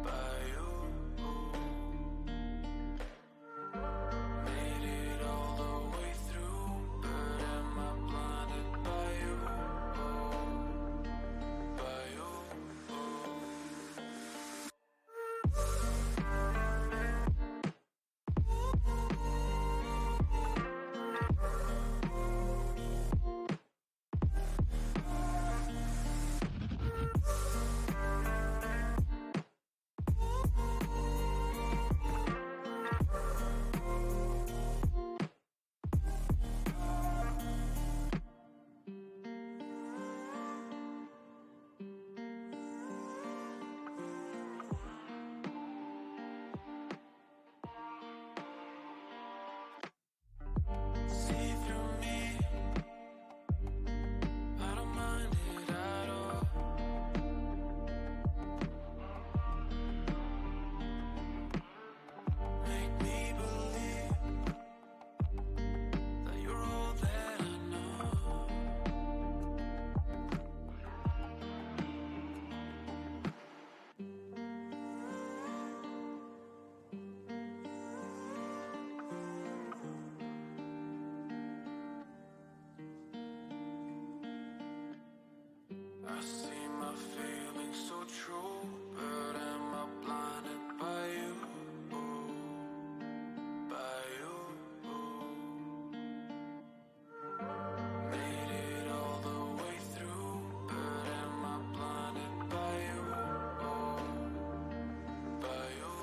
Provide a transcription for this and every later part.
By feeling so true, but am I blinded by you? By you. Made it all the way through, but am I blinded by you? By you.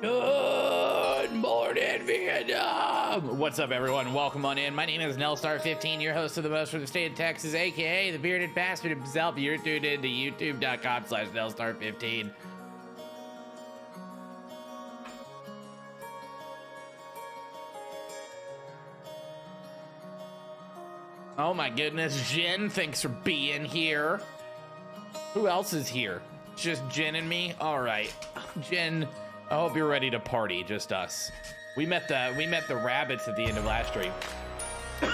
Good morning, Vietnam! What's up, everyone? Welcome on in. My name is Nelstar15, your host of the most for the state of Texas, aka the bearded bastard himself. You're tuned into youtube.com/Nelstar15. Oh my goodness, Jen, thanks for being here. Who else is here? Just Jen and me? All right, Jen. I hope you're ready to party, just us. We met the rabbits at the end of last stream. And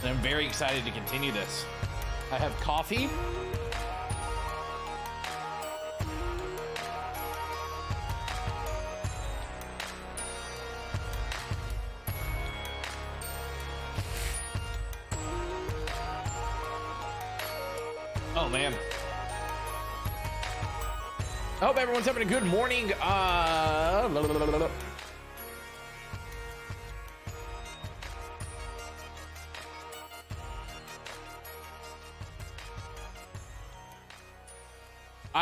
I'm very excited to continue this. I have coffee. Oh man. I hope everyone's having a good morning. I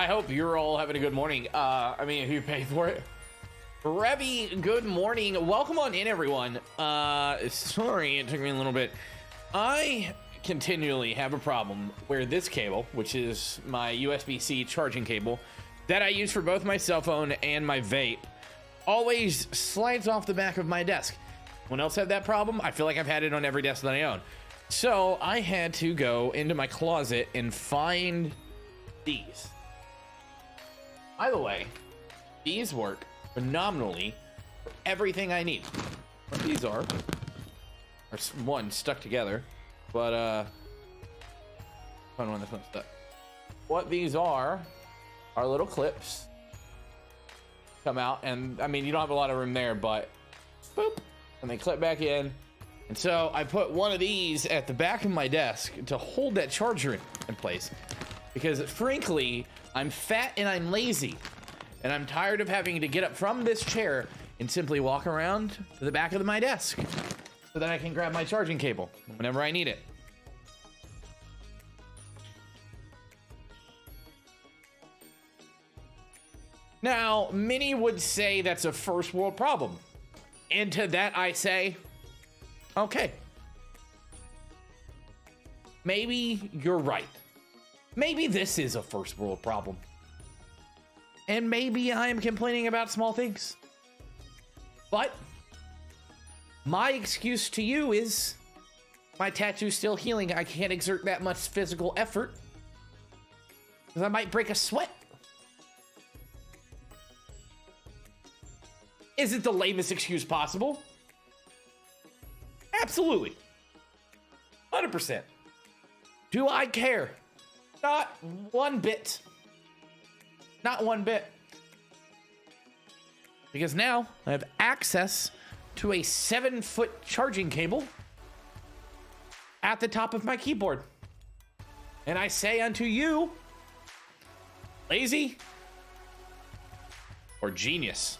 hope you're all having a good morning. I mean, if you pay for it. Revy, good morning. Welcome on in, everyone. Sorry, it took me a little bit. I continually have a problem where this cable, which is my USB-C charging cable, that I use for both my cell phone and my vape, always slides off the back of my desk. Anyone else have that problem? I feel like I've had it on every desk that I own. So I had to go into my closet and find these. By the way, these work phenomenally for everything I need. What these are one stuck together, but I don't know when this one's stuck. What these are little clips. Come out, and I mean, you don't have a lot of room there, but boop, and they clip back in. And so I put one of these at the back of my desk to hold that charger in place, because frankly, I'm fat and I'm lazy, and I'm tired of having to get up from this chair and simply walk around to the back of my desk so that I can grab my charging cable whenever I need it. Now, many would say that's a first world problem. And to that I say, okay. Maybe you're right. Maybe this is a first world problem. And maybe I am complaining about small things. But my excuse to you is my tattoo's still healing. I can't exert that much physical effort because I might break a sweat. Is it the lamest excuse possible? Absolutely. 100%. Do I care? Not one bit. Not one bit. Because now I have access to a 7-foot charging cable at the top of my keyboard. And I say unto you, lazy or genius?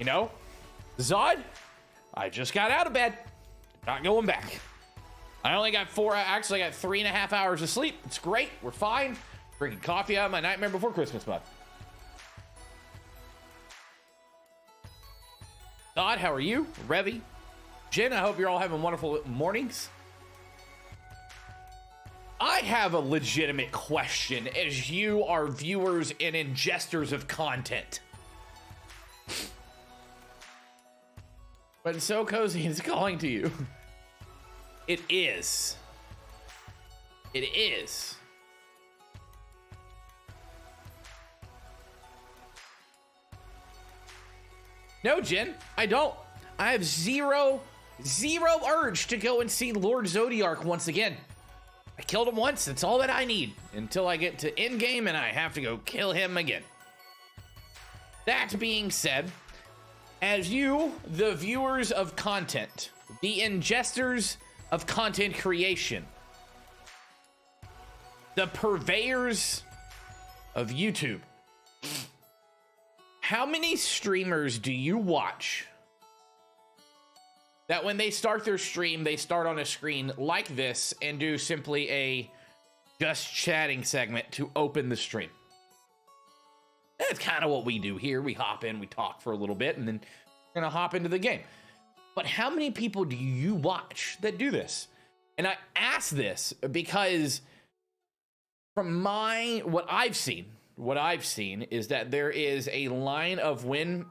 You know, Zod, I just got out of bed. Not going back. I only got actually got 3.5 hours of sleep. It's great. We're fine. Drinking coffee out of my Nightmare Before Christmas mug. Zod, how are you? Revy, Jen, I hope you're all having wonderful mornings. I have a legitimate question as you are viewers and ingesters of content. But So Cozy is calling to you. It is. It is. No, Jen, I don't. I have zero urge to go and see Lord Zodiark once again. I killed him once. That's all that I need until I get to endgame and I have to go kill him again. That being said, as you, the viewers of content, the ingesters of content creation, the purveyors of YouTube, how many streamers do you watch that when they start their stream, they start on a screen like this and do simply a just chatting segment to open the stream. That's kind of what we do here. We hop in, we talk for a little bit, and then we're gonna hop into the game. But how many people do you watch that do this? And I ask this because from what I've seen is that there is a line of when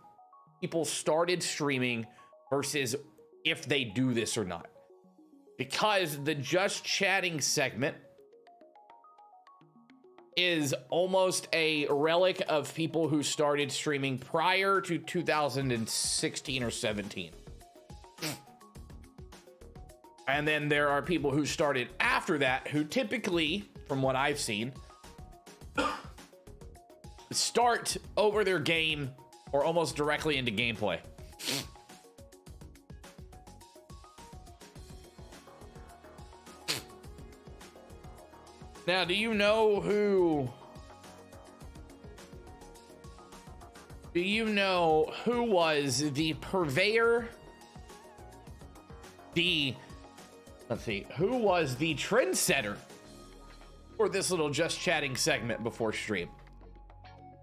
people started streaming versus if they do this or not. Because the just chatting segment is almost a relic of people who started streaming prior to 2016 or 17. And then there are people who started after that who typically, from what I've seen, start over their game or almost directly into gameplay. Now, do you know who was the purveyor? Who was the trendsetter for this little just chatting segment before stream?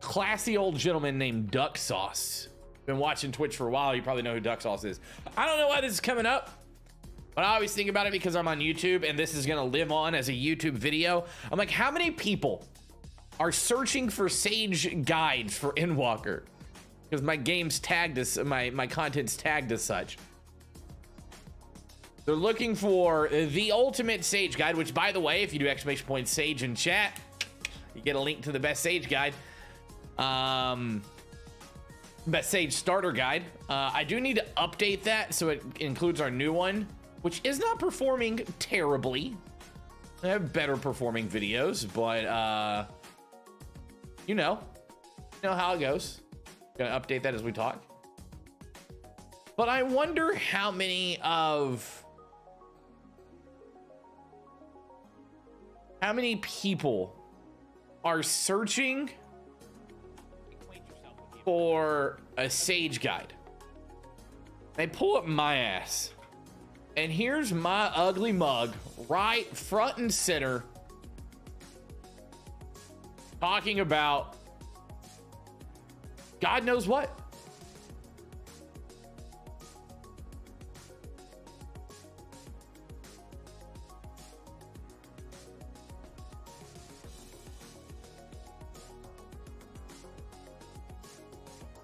Classy old gentleman named Duck Sauce. Been watching Twitch for a while. You probably know who Duck Sauce is. I don't know why this is coming up, but I always think about it because I'm on YouTube and this is gonna live on as a YouTube video. I'm like, how many people are searching for Sage guides for Endwalker? Because my game's tagged as my content's tagged as such. They're looking for the ultimate Sage guide, which, by the way, if you do exclamation Sage in chat, you get a link to the best Sage guide. Best Sage starter guide. I do need to update that so it includes our new one, which is not performing terribly. I have better performing videos, but you know how it goes. Gonna update that as we talk. But I wonder how many people are searching for a Sage guide. They pull up my ass, and here's my ugly mug right front and center talking about God knows what.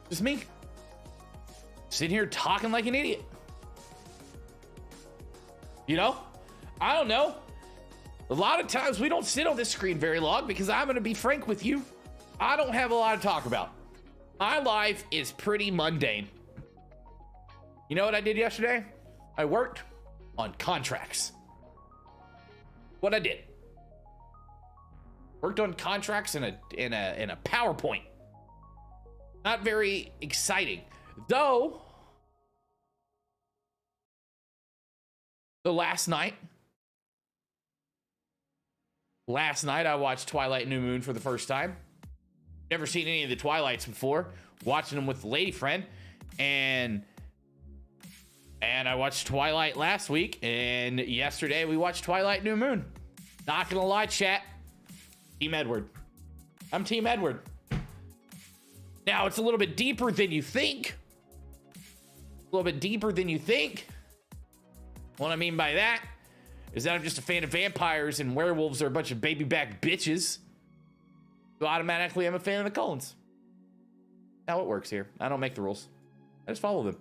Just me sitting here talking like an idiot. You know, I don't know. A lot of times we don't sit on this screen very long because I'm going to be frank with you. I don't have a lot to talk about. My life is pretty mundane. You know what I did yesterday? I worked on contracts. What I did. Worked on contracts in a PowerPoint. Not very exciting, though. The last night I watched Twilight New Moon for the first time. Never seen any of the Twilights before. Watching them with the lady friend, and I watched Twilight last week, and yesterday we watched Twilight New Moon. Not gonna lie, chat. Team Edward. I'm Team Edward. Now, it's a little bit deeper than you think. A little bit deeper than you think. What I mean by that is that I'm just a fan of vampires and werewolves are a bunch of baby back bitches. So automatically I'm a fan of the Cullens. How it works here. I don't make the rules. I just follow them.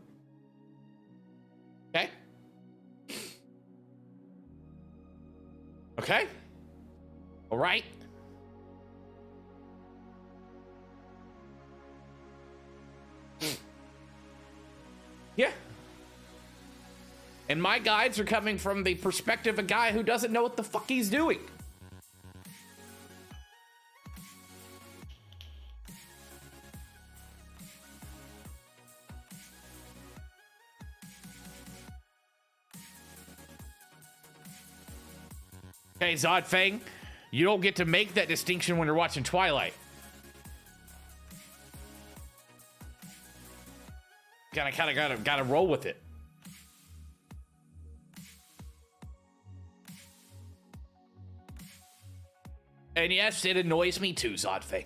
Okay? Okay? All right. Yeah. And my guides are coming from the perspective of a guy who doesn't know what the fuck he's doing. Okay, Zod Fang, you don't get to make that distinction when you're watching Twilight. Gotta roll with it. And yes, it annoys me too, Zodfink.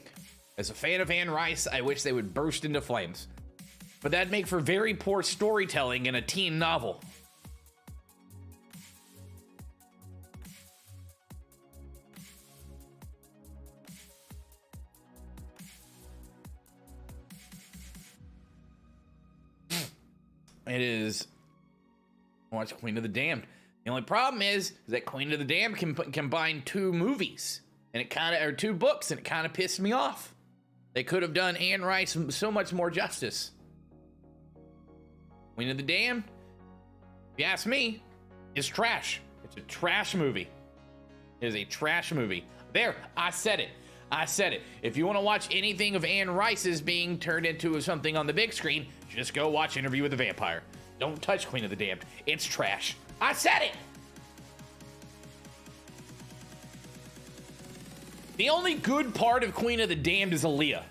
As a fan of Anne Rice, I wish they would burst into flames. But that'd make for very poor storytelling in a teen novel. It is. Watch Queen of the Damned. The only problem is that Queen of the Damned can combine 2 movies, and it kind of, or 2 books, and it kind of pissed me off. They could have done Anne Rice so much more justice. Queen of the Damned, if you ask me, is trash. It's a trash movie. It is a trash movie. There, I said it. I said it. If you want to watch anything of Anne Rice's being turned into something on the big screen, just go watch Interview with the Vampire. Don't touch Queen of the Damned. It's trash. I said it! The only good part of Queen of the Damned is Aaliyah.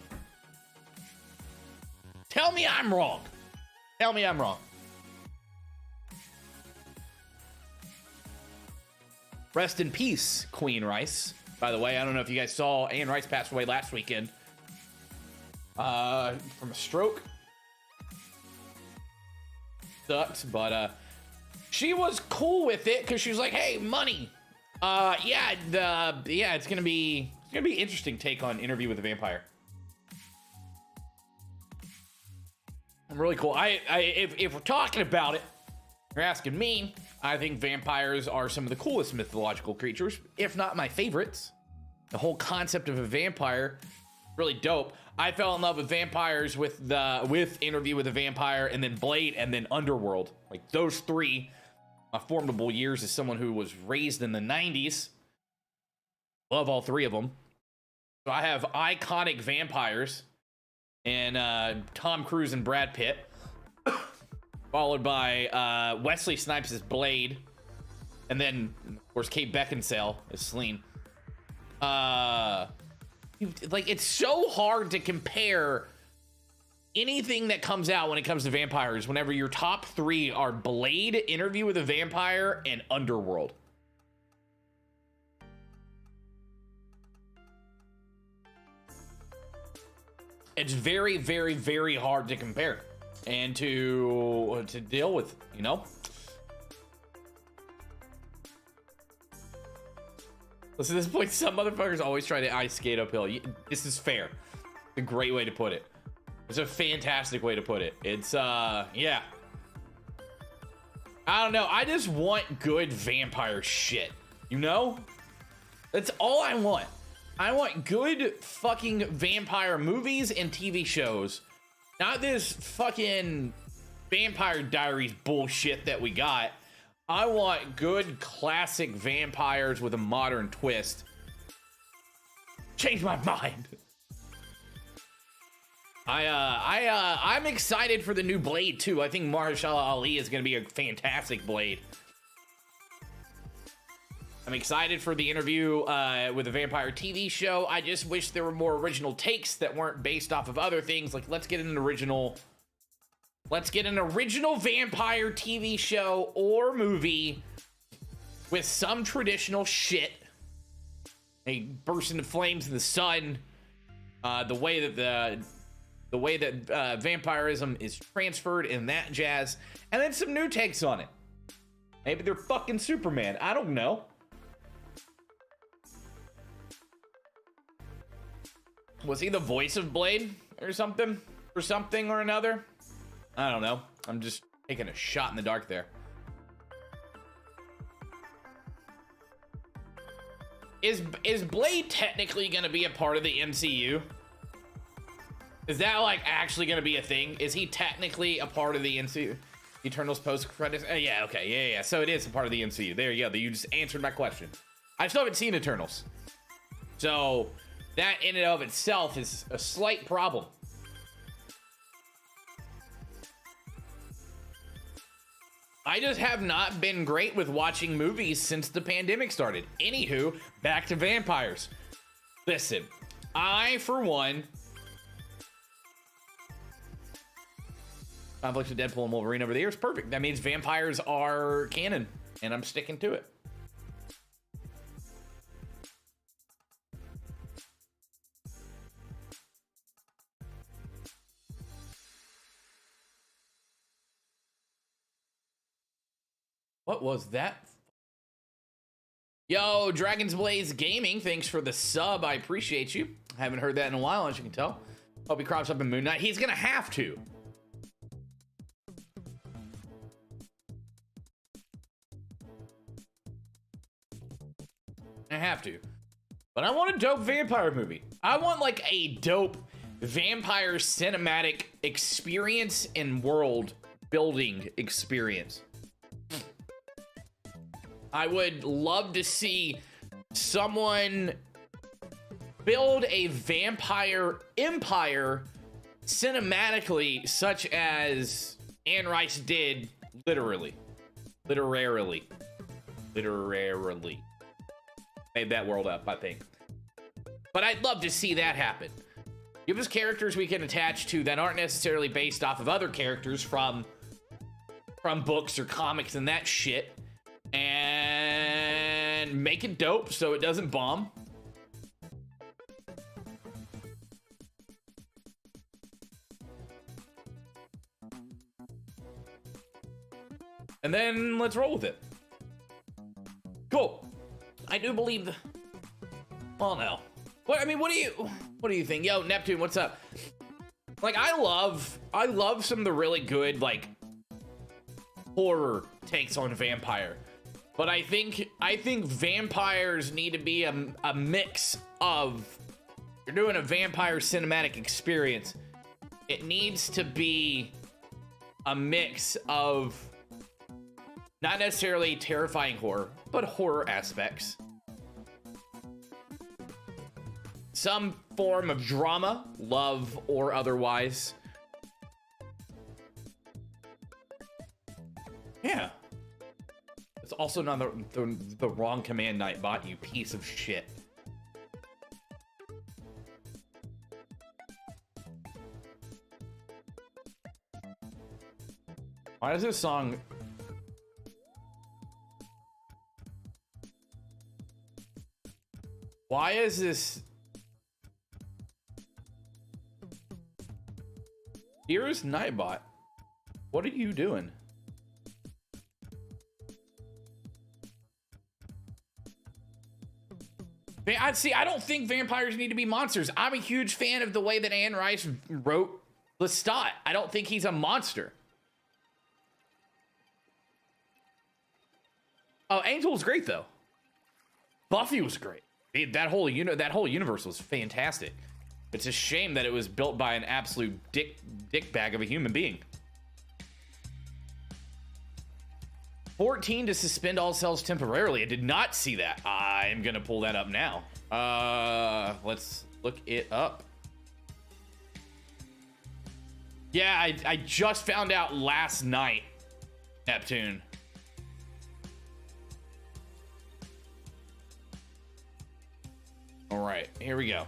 Tell me I'm wrong. Tell me I'm wrong. Rest in peace, Queen Rice. By the way, I don't know if you guys saw, Anne Rice passed away last weekend. From a stroke. Sucked, but she was cool with it because she was like, "Hey, money." It's gonna be interesting take on Interview with the Vampire. I'm really cool. If we're talking about it, you're asking me. I think vampires are some of the coolest mythological creatures, if not my favorites. The whole concept of a vampire, really dope. I fell in love with vampires with Interview with a Vampire, and then Blade, and then Underworld. Like those 3 formidable years as someone who was raised in the 90s. Love all 3 of them. So I have iconic vampires and Tom Cruise and Brad Pitt, followed by Wesley Snipes as Blade, and then of course Kate Beckinsale as Selene. Like, it's so hard to compare anything that comes out when it comes to vampires whenever your top 3 are Blade, Interview with a Vampire, and Underworld. It's very, very, very hard to compare and to deal with, you know? Listen, at this point, some motherfuckers always try to ice skate uphill. This is fair. It's a great way to put it. It's a fantastic way to put it. It's, yeah. I don't know. I just want good vampire shit. You know? That's all I want. I want good fucking vampire movies and TV shows. Not this fucking Vampire Diaries bullshit that we got. I want good classic vampires with a modern twist. Change my mind. I'm excited for the new Blade too. I think Mahershala Ali is going to be a fantastic Blade. I'm excited for the Interview with a Vampire TV show. I just wish there were more original takes that weren't based off of other things. Like, let's get an original vampire TV show or movie with some traditional shit. They burst into flames in the sun. The way that vampirism is transferred and that jazz, and then some new takes on it. Maybe they're fucking Superman. I don't know. Was he the voice of Blade or something? For something or another? I don't know. I'm just taking a shot in the dark there. Is Blade technically going to be a part of the MCU? Is that like actually going to be a thing? Is he technically a part of the MCU? Eternals post credits? Yeah, okay. Yeah. So it is a part of the MCU. There you go. You just answered my question. I still haven't seen Eternals. So that in and of itself is a slight problem. I just have not been great with watching movies since the pandemic started. Anywho, back to vampires. Listen, I, for one, conflicts with Deadpool and Wolverine over the years, perfect. That means vampires are canon, and I'm sticking to it. What was that? Yo, Dragon's Blaze Gaming, thanks for the sub. I appreciate you. Haven't heard that in a while, as you can tell. Hope he crops up in Moon Knight. He's gonna have to. I have to. But I want a dope vampire movie. I want like a dope vampire cinematic experience and world building experience. I would love to see someone build a vampire empire cinematically, such as Anne Rice did literally. Made that world up, I think. But I'd love to see that happen. Give us characters we can attach to that aren't necessarily based off of other characters from books or comics and that shit. And make it dope so it doesn't bomb. And then let's roll with it. Cool. I do believe well, no. What do you think? Yo, Neptune, what's up? Like, I love some of the really good, like, horror takes on vampire. But I think vampires need to be a mix of, you're doing a vampire cinematic experience. It needs to be a mix of not necessarily terrifying horror, but horror aspects. Some form of drama, love or otherwise. Yeah. It's also not the wrong command Night bot, you piece of shit. Why does this song... Why is this... Here's Nightbot. What are you doing? I don't think vampires need to be monsters. I'm a huge fan of the way that Anne Rice wrote Lestat. I don't think he's a monster. Oh, Angel was great though. Buffy was great. That whole universe was fantastic. It's a shame that it was built by an absolute dick bag of a human being. 14 to suspend all cells temporarily. I did not see that. I'm gonna pull that up now. Let's look it up. Yeah, I just found out last night, Neptune. All right, here we go.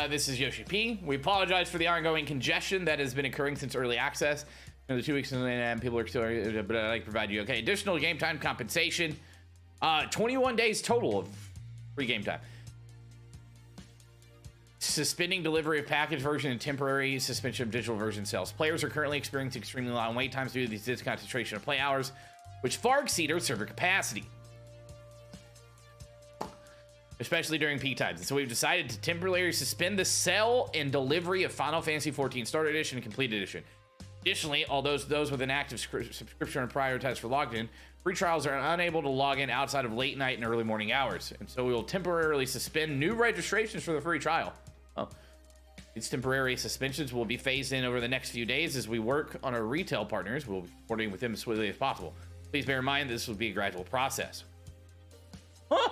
This is Yoshi P. We apologize for the ongoing congestion that has been occurring since early access. The 2 weeks and people are still, but I like to provide you additional game time compensation. 21 days total of free game time. Suspending delivery of package version and temporary suspension of digital version sales. Players are currently experiencing extremely long wait times due to these disconcentration of play hours, which far exceed our server capacity, especially during peak times. And so we've decided to temporarily suspend the sale and delivery of Final Fantasy XIV Starter Edition and Complete Edition. Additionally, all those with an active subscription are prioritized for logged in. Free trials are unable to log in outside of late night and early morning hours. And so we will temporarily suspend new registrations for the free trial. Oh. These temporary suspensions will be phased in over the next few days as we work on our retail partners. We'll be coordinating with them as swiftly as possible. Please bear in mind this will be a gradual process. Huh?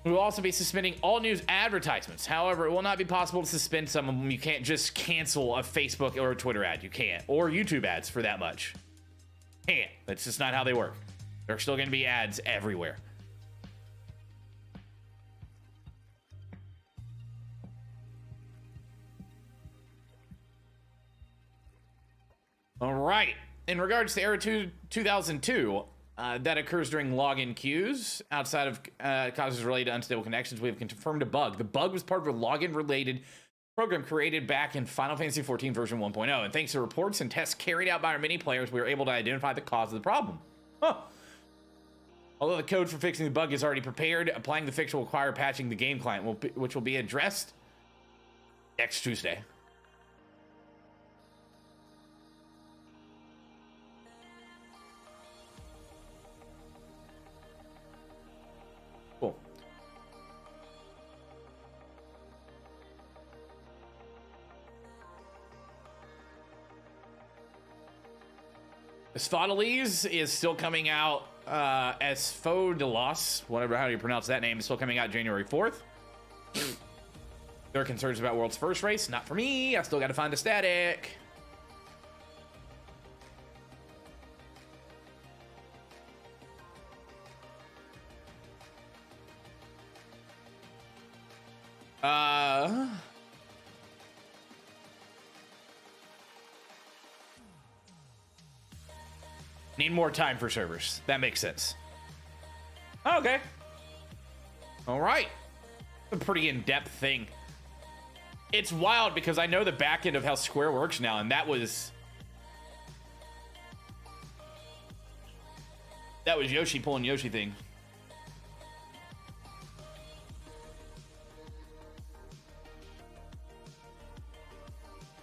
We will also be suspending all news advertisements. However, it will not be possible to suspend some of them. You can't just cancel a Facebook or a Twitter ad. You can't. Or YouTube ads for that much. Can't. That's just not how they work. There are still going to be ads everywhere. All right. In regards to Era 2002, that occurs during login queues. Outside of causes related to unstable connections, we have confirmed a bug. The bug was part of a login related program created back in Final Fantasy XIV version 1.0, and thanks to reports and tests carried out by our many players, we were able to identify the cause of the problem. Huh. Although the code for fixing the bug is already prepared, applying the fix will require patching the game client, which will be addressed next Tuesday. Cool. Asphodiles is still coming out. Asphodelos, whatever, how do you pronounce that name, is still coming out January 4th. There are concerns about World's First Race. Not for me. I still got to find a static. Need more time for servers. That makes sense. Okay. All right. A pretty in-depth thing. It's wild because I know the back end of how Square works now, and that was Yoshi pulling Yoshi thing.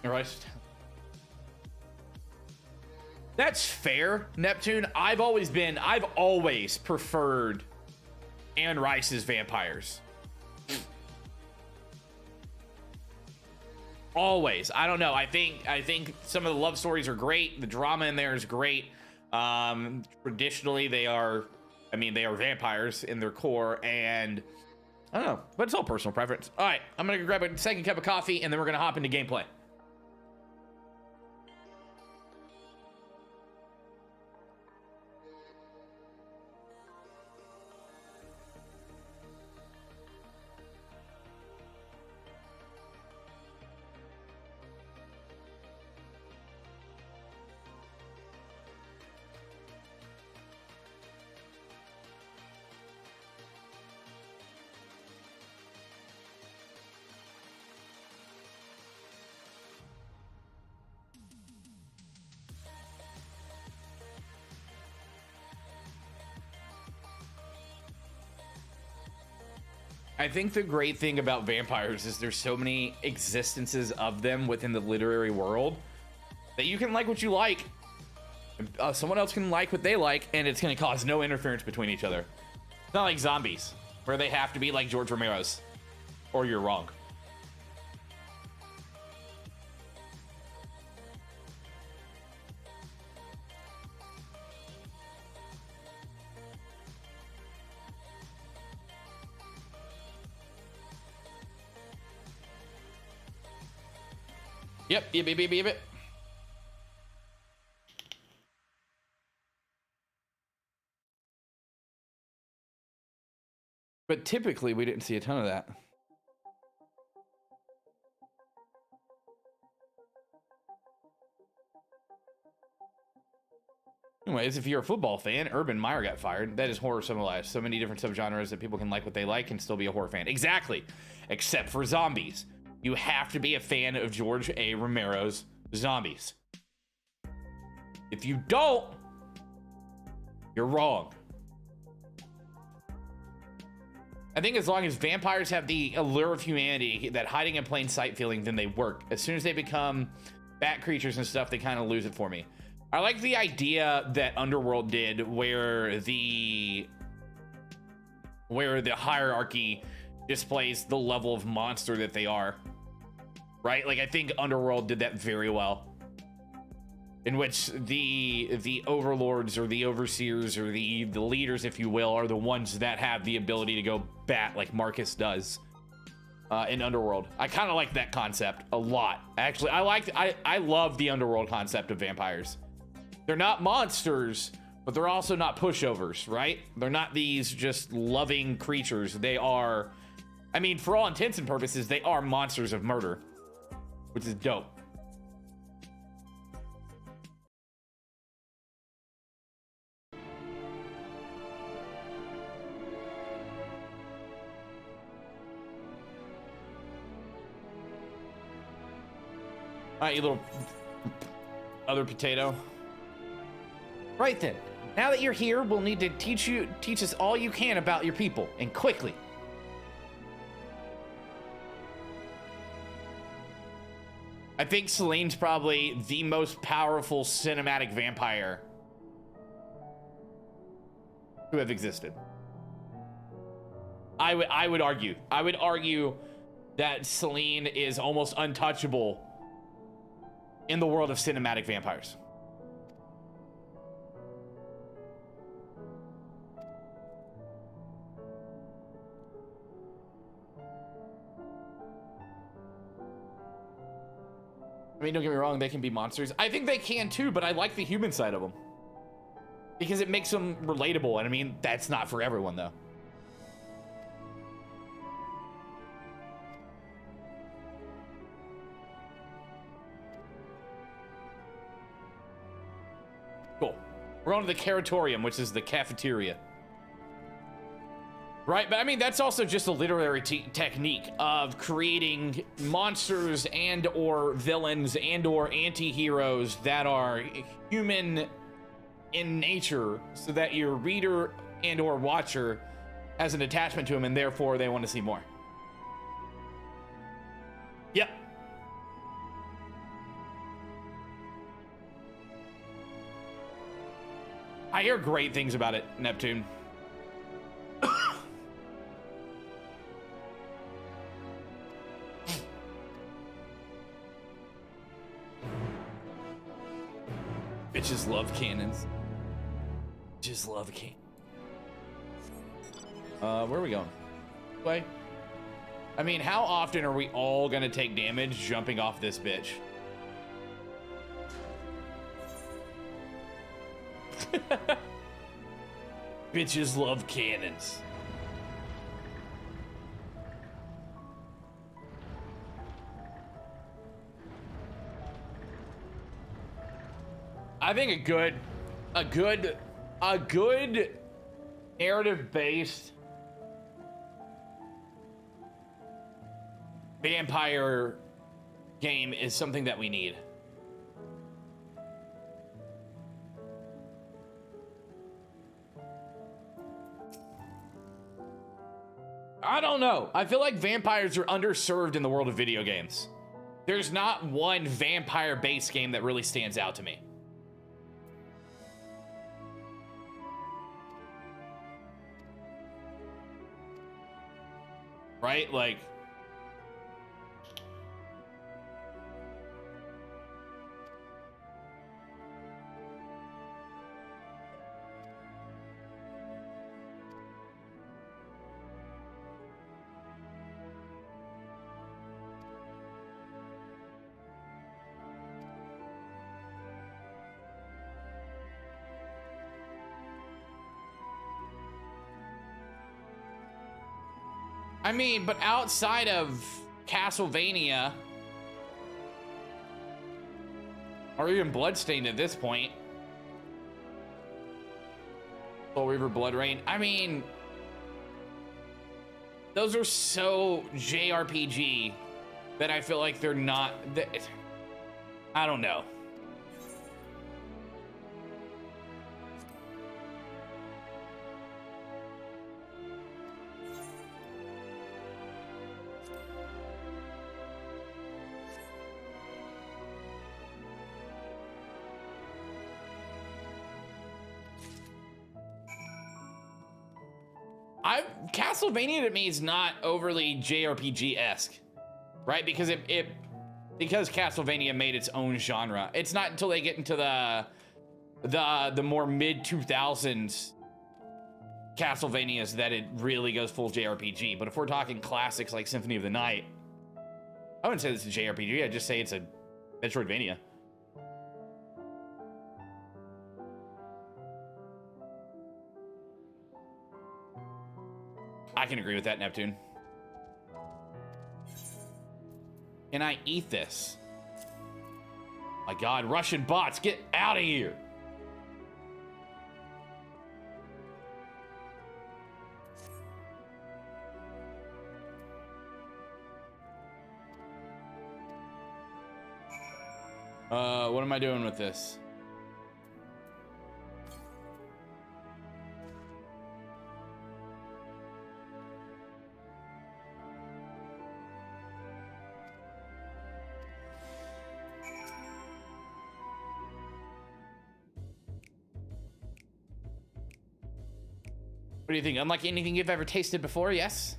All right. That's fair, Neptune. I've always preferred Anne Rice's vampires. Always. I don't know. I think some of the love stories are great. The drama in there is great. Traditionally, they are vampires in their core, and I don't know, but it's all personal preference. All right, I'm gonna grab a second cup of coffee, and then we're gonna hop into gameplay. I think the great thing about vampires is there's so many existences of them within the literary world that you can like what you like. Someone else can like what they like, and it's going to cause no interference between each other. It's not like zombies, where they have to be like George Romero's, or you're wrong. Yep. But typically, we didn't see a ton of that. Anyways, if you're a football fan, Urban Meyer got fired. That is horror symbolized. So many different subgenres that people can like what they like and still be a horror fan. Exactly. Except for zombies. You have to be a fan of George A. Romero's Zombies. If you don't, you're wrong. I think as long as vampires have the allure of humanity, that hiding in plain sight feeling, then they work. As soon as they become bat creatures and stuff, they kind of lose it for me. I like the idea that Underworld did where the hierarchy displays the level of monster that they are. Right? Like, I think Underworld did that very well. In which the overlords or the overseers or the leaders, if you will, are the ones that have the ability to go bat like Marcus does in Underworld. I kind of like that concept a lot. Actually, I love the Underworld concept of vampires. They're not monsters, but they're also not pushovers, right? They're not these just loving creatures. They are, I mean, for all intents and purposes, they are monsters of murder, which is dope. All right, you little other potato. Right then. Now that you're here, we'll need to teach us all you can about your people, and quickly. I think Celine's probably the most powerful cinematic vampire to have existed. I would argue that Celine is almost untouchable in the world of cinematic vampires. I mean, don't get me wrong, they can be monsters. I think they can too, but I like the human side of them. Because it makes them relatable, and I mean, that's not for everyone, though. Cool. We're on to the Caratorium, which is the cafeteria. Right, but I mean, that's also just a literary technique of creating monsters and or villains and or anti-heroes that are human in nature so that your reader and or watcher has an attachment to them and therefore they want to see more. Yep. I hear great things about it, Neptune. Bitches love cannons. Just love cannon. Where are we going? Way? I mean, how often are we all gonna take damage jumping off this bitch? Bitches love cannons. I think a good narrative-based vampire game is something that we need. I don't know. I feel like vampires are underserved in the world of video games. There's not one vampire-based game that really stands out to me. Right? Like, I mean, but outside of Castlevania, or even Bloodstained at this point, Soul Reaver, Blood Rain, I mean, those are so JRPG that I feel like they're not, I don't know. Castlevania to me is not overly JRPG-esque, right? Because because Castlevania made its own genre. It's not until they get into the more mid 2000s Castlevanias that it really goes full JRPG. But if we're talking classics like Symphony of the Night, I wouldn't say this is a JRPG. I'd just say it's a Metroidvania. I can agree with that, Neptune. Can I eat this? My God, Russian bots, get out of here. What am I doing with this? What do you think? Unlike anything you've ever tasted before, yes?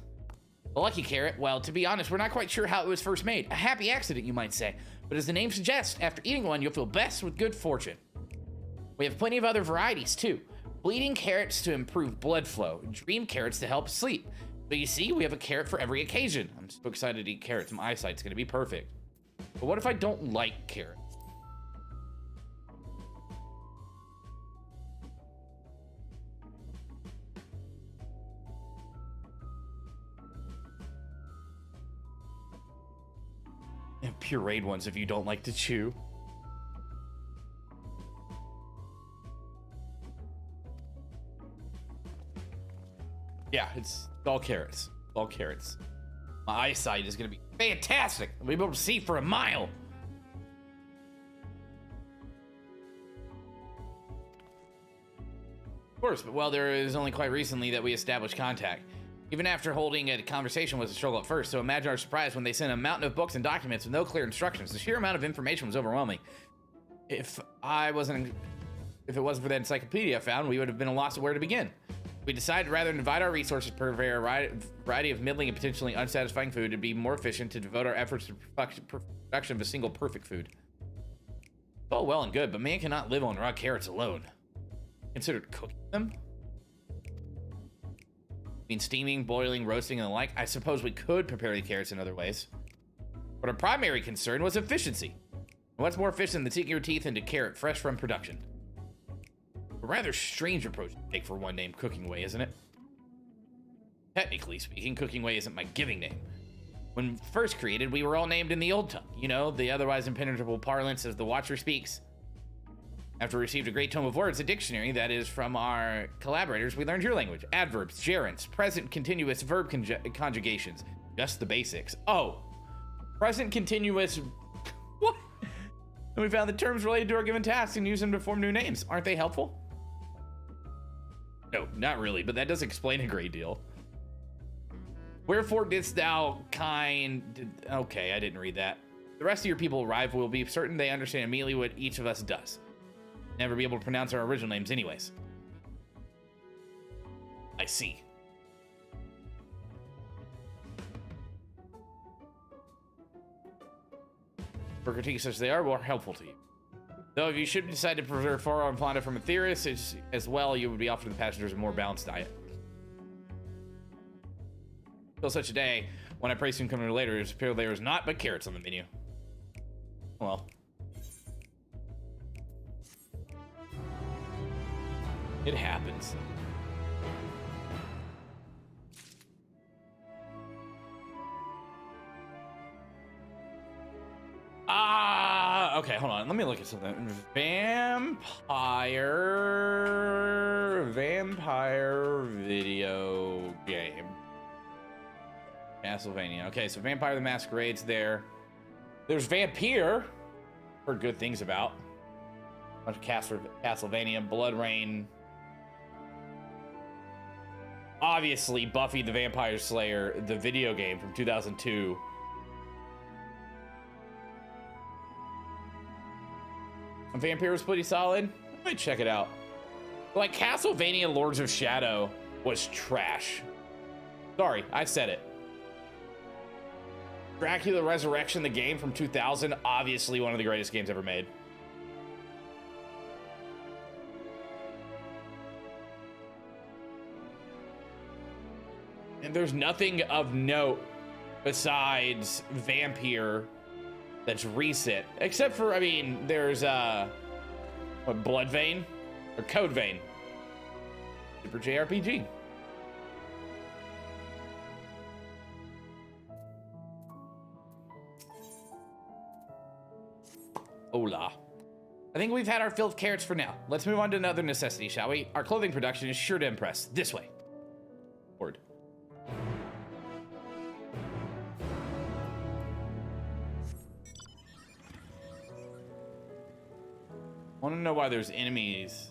A lucky carrot? Well, to be honest, we're not quite sure how it was first made. A happy accident, you might say. But as the name suggests, after eating one, you'll feel blessed with good fortune. We have plenty of other varieties, too. Bleeding carrots to improve blood flow. Dream carrots to help sleep. But you see, we have a carrot for every occasion. I'm so excited to eat carrots. My eyesight's gonna be perfect. But what if I don't like carrots? And pureed ones if you don't like to chew. Yeah, it's all carrots. All carrots. My eyesight is gonna be fantastic. I'll be able to see for a mile. Of course, but well, there is only quite recently that we established contact. Even after holding a conversation was a struggle at first, so imagine our surprise when they sent a mountain of books and documents with no clear instructions. The sheer amount of information was overwhelming. If it wasn't for the encyclopedia I found, we would have been lost at where to begin. We decided rather than divide our resources per variety of middling and potentially unsatisfying food, it'd be more efficient to devote our efforts to production of a single perfect food. It's all well and good, but man cannot live on raw carrots alone. Considered cooking them? I mean, steaming, boiling, roasting, and the like. I suppose we could prepare the carrots in other ways. But our primary concern was efficiency. And what's more efficient than sinking your teeth into carrot fresh from production? A rather strange approach to take for one name, Cooking Way, isn't it? Technically speaking, Cooking Way isn't my giving name. When first created, we were all named in the old tongue. You know, the otherwise impenetrable parlance as the Watcher speaks. After we received a great tome of words, a dictionary that is from our collaborators, we learned your language. Adverbs, gerunds, present continuous verb conjugations. Just the basics. Oh, present continuous. What? And we found the terms related to our given tasks and used them to form new names. Aren't they helpful? No, not really, but that does explain a great deal. Wherefore didst thou Okay, I didn't read that. The rest of your people arrive will be certain they understand immediately what each of us does. Never be able to pronounce our original names anyways. I see. For critiques such as they are, more helpful to you. Though if you should decide to preserve far and Planta from a theorist as well, you would be offering the passengers a more balanced diet. Till such a day, when I pray soon coming later, it appears there is not but carrots on the menu. Well. It happens. Okay, hold on. Let me look at something. Vampire video game. Castlevania. Okay, so Vampire the Masquerade's there. There's Vampire. Heard good things about. Bunch of Castlevania, Blood Rain. Obviously, Buffy the Vampire Slayer, the video game from 2002. Vampire was pretty solid. I might check it out. Like, Castlevania Lords of Shadow was trash. Sorry, I said it. Dracula Resurrection, the game from 2000, obviously one of the greatest games ever made. And there's nothing of note besides Vampire that's recent, except for, I mean, there's what, Blood Vein or Code Vein, Super JRPG. Hola. I think we've had our fill of carrots for now. Let's move on to another necessity, shall we? Our clothing production is sure to impress. This way. Word. want to know why there's enemies.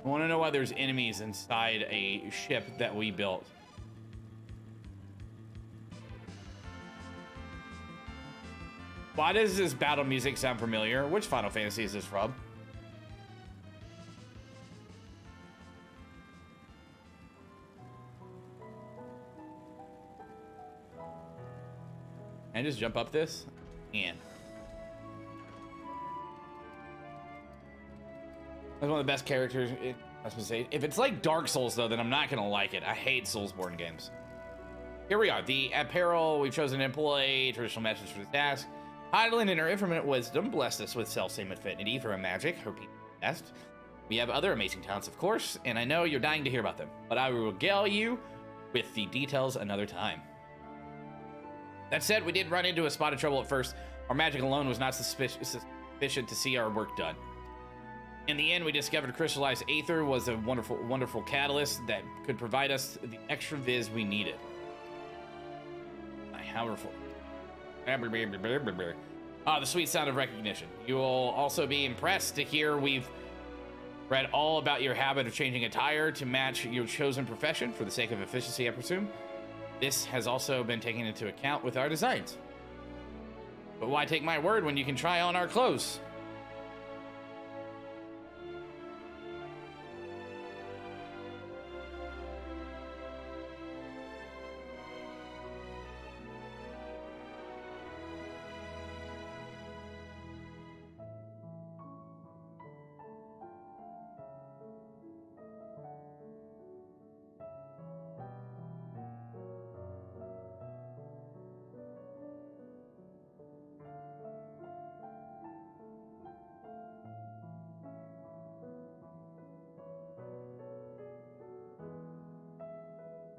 I want to know why there's enemies inside a ship that we built. Why does this battle music sound familiar? Which Final Fantasy is this from? Can I just jump up this? And that's one of the best characters. I was gonna say, if it's like Dark Souls though, then I'm not gonna like it. I hate Soulsborne games. Here we are. The apparel we've chosen to employ traditional methods for the task. Hydaelyn, in her infinite wisdom, blessed us with self-same affinity for a magic, her people best. We have other amazing talents, of course, and I know you're dying to hear about them, but I will regale you with the details another time. That said, we did run into a spot of trouble at first. Our magic alone was not sufficient to see our work done. In the end, we discovered crystallized aether was a wonderful, wonderful catalyst that could provide us the extra viz we needed. Powerful. The sweet sound of recognition. You will also be impressed to hear we've read all about your habit of changing attire to match your chosen profession for the sake of efficiency, I presume. This has also been taken into account with our designs. But why take my word when you can try on our clothes?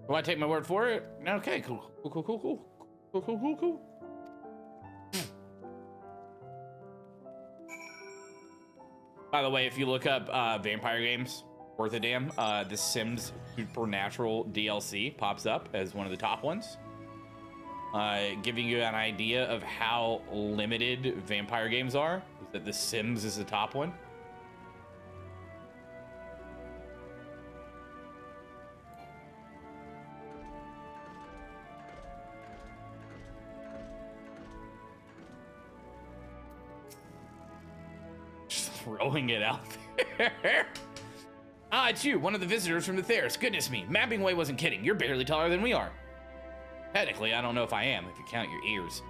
Do I take my word for it? Okay, cool. By the way, if you look up vampire games, worth a damn, the Sims Supernatural DLC pops up as one of the top ones. Giving you an idea of how limited vampire games are, that the Sims is the top one. Throwing it out there. Ah, it's you, one of the visitors from the Thayers. Goodness me, Mapping Way wasn't kidding. You're barely taller than we are. Technically, I don't know if I am, if you count your ears.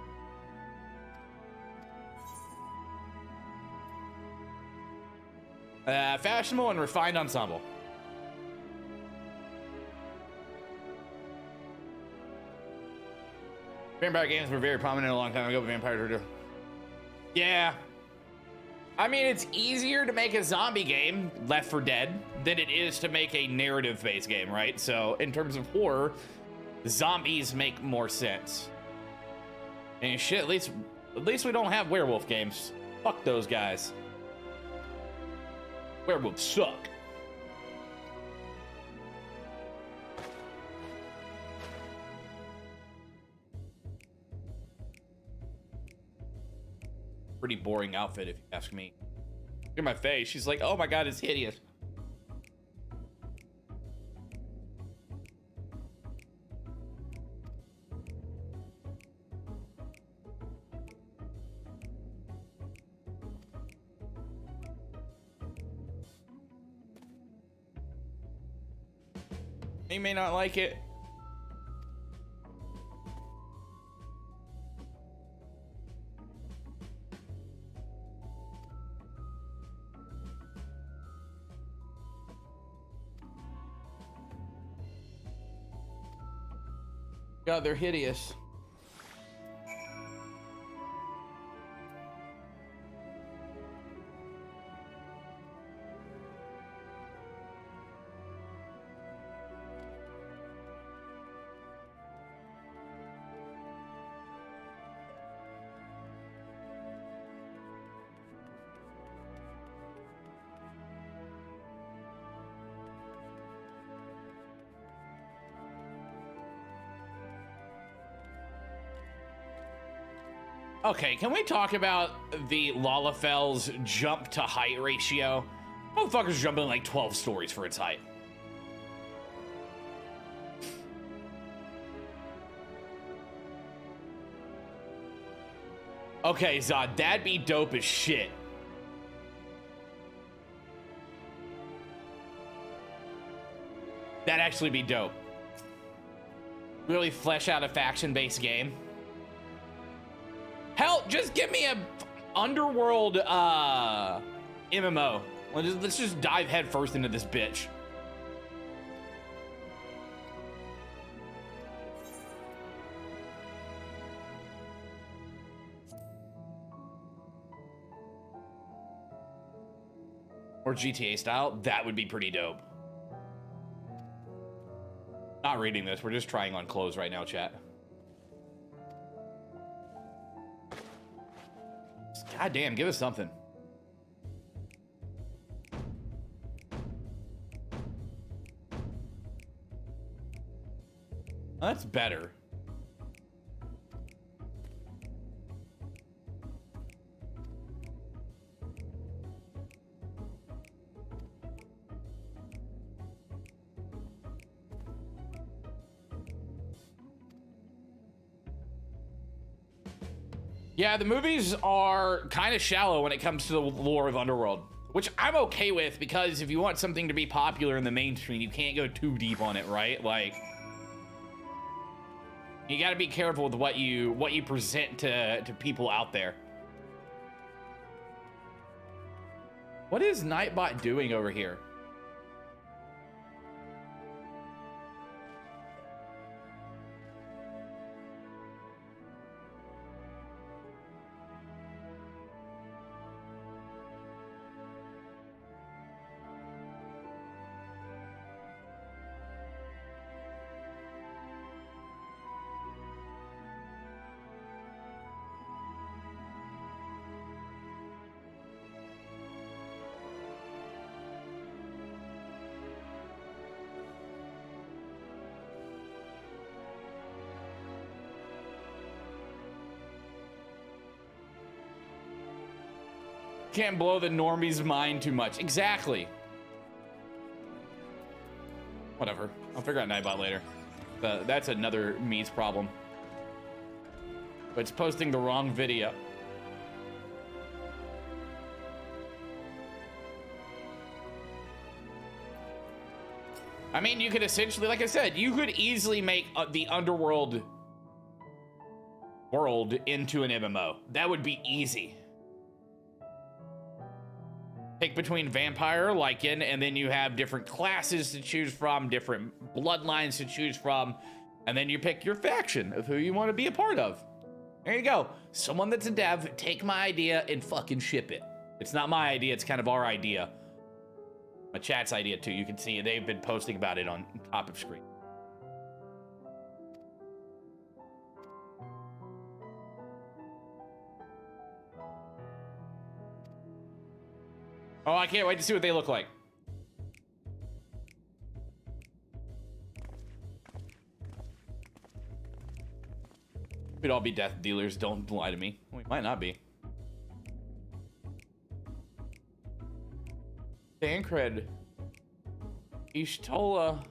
Fashionable and refined ensemble. Vampire games were very prominent a long time ago, but Vampire... Yeah. I mean, it's easier to make a zombie game, Left 4 Dead, than it is to make a narrative-based game, right? So, in terms of horror, zombies make more sense. And shit, at least we don't have werewolf games. Fuck those guys. Werewolves suck. Pretty boring outfit, if you ask me. Look at my face. She's like, oh my god, it's hideous. You may not like it. God, they're hideous. Okay, can we talk about the Lalafel's jump to height ratio? Motherfucker's jumping like 12 stories for its height. Okay, Zod, that'd be dope as shit. That'd actually be dope. Really flesh out a faction-based game. Hell, just give me a underworld MMO. Let's just dive headfirst into this bitch. Or GTA style, that would be pretty dope. Not reading this, we're just trying on clothes right now, chat. God damn, give us something. That's better. Yeah, the movies are kind of shallow when it comes to the lore of Underworld, which I'm okay with, because if you want something to be popular in the mainstream, you can't go too deep on it, right? Like, you got to be careful with what you present to people out there. What is Nightbot doing over here? Can't blow the normie's mind too much. Exactly. Whatever. I'll figure out Nightbot later. That's another me's problem. But it's posting the wrong video. I mean, you could essentially, like I said, you could easily make the Underworld world into an MMO. That would be easy. Pick between vampire, Lycan, and then you have different classes to choose from, different bloodlines to choose from, and then you pick your faction of who you want to be a part of. There you go. Someone that's a dev, take my idea and fucking ship it. It's not my idea, it's kind of our idea. My chat's idea too. You can see they've been posting about it on top of screen. Oh, I can't wait to see what they look like. We'd all be death dealers, don't lie to me. We might not be. Dancred. Ishtola.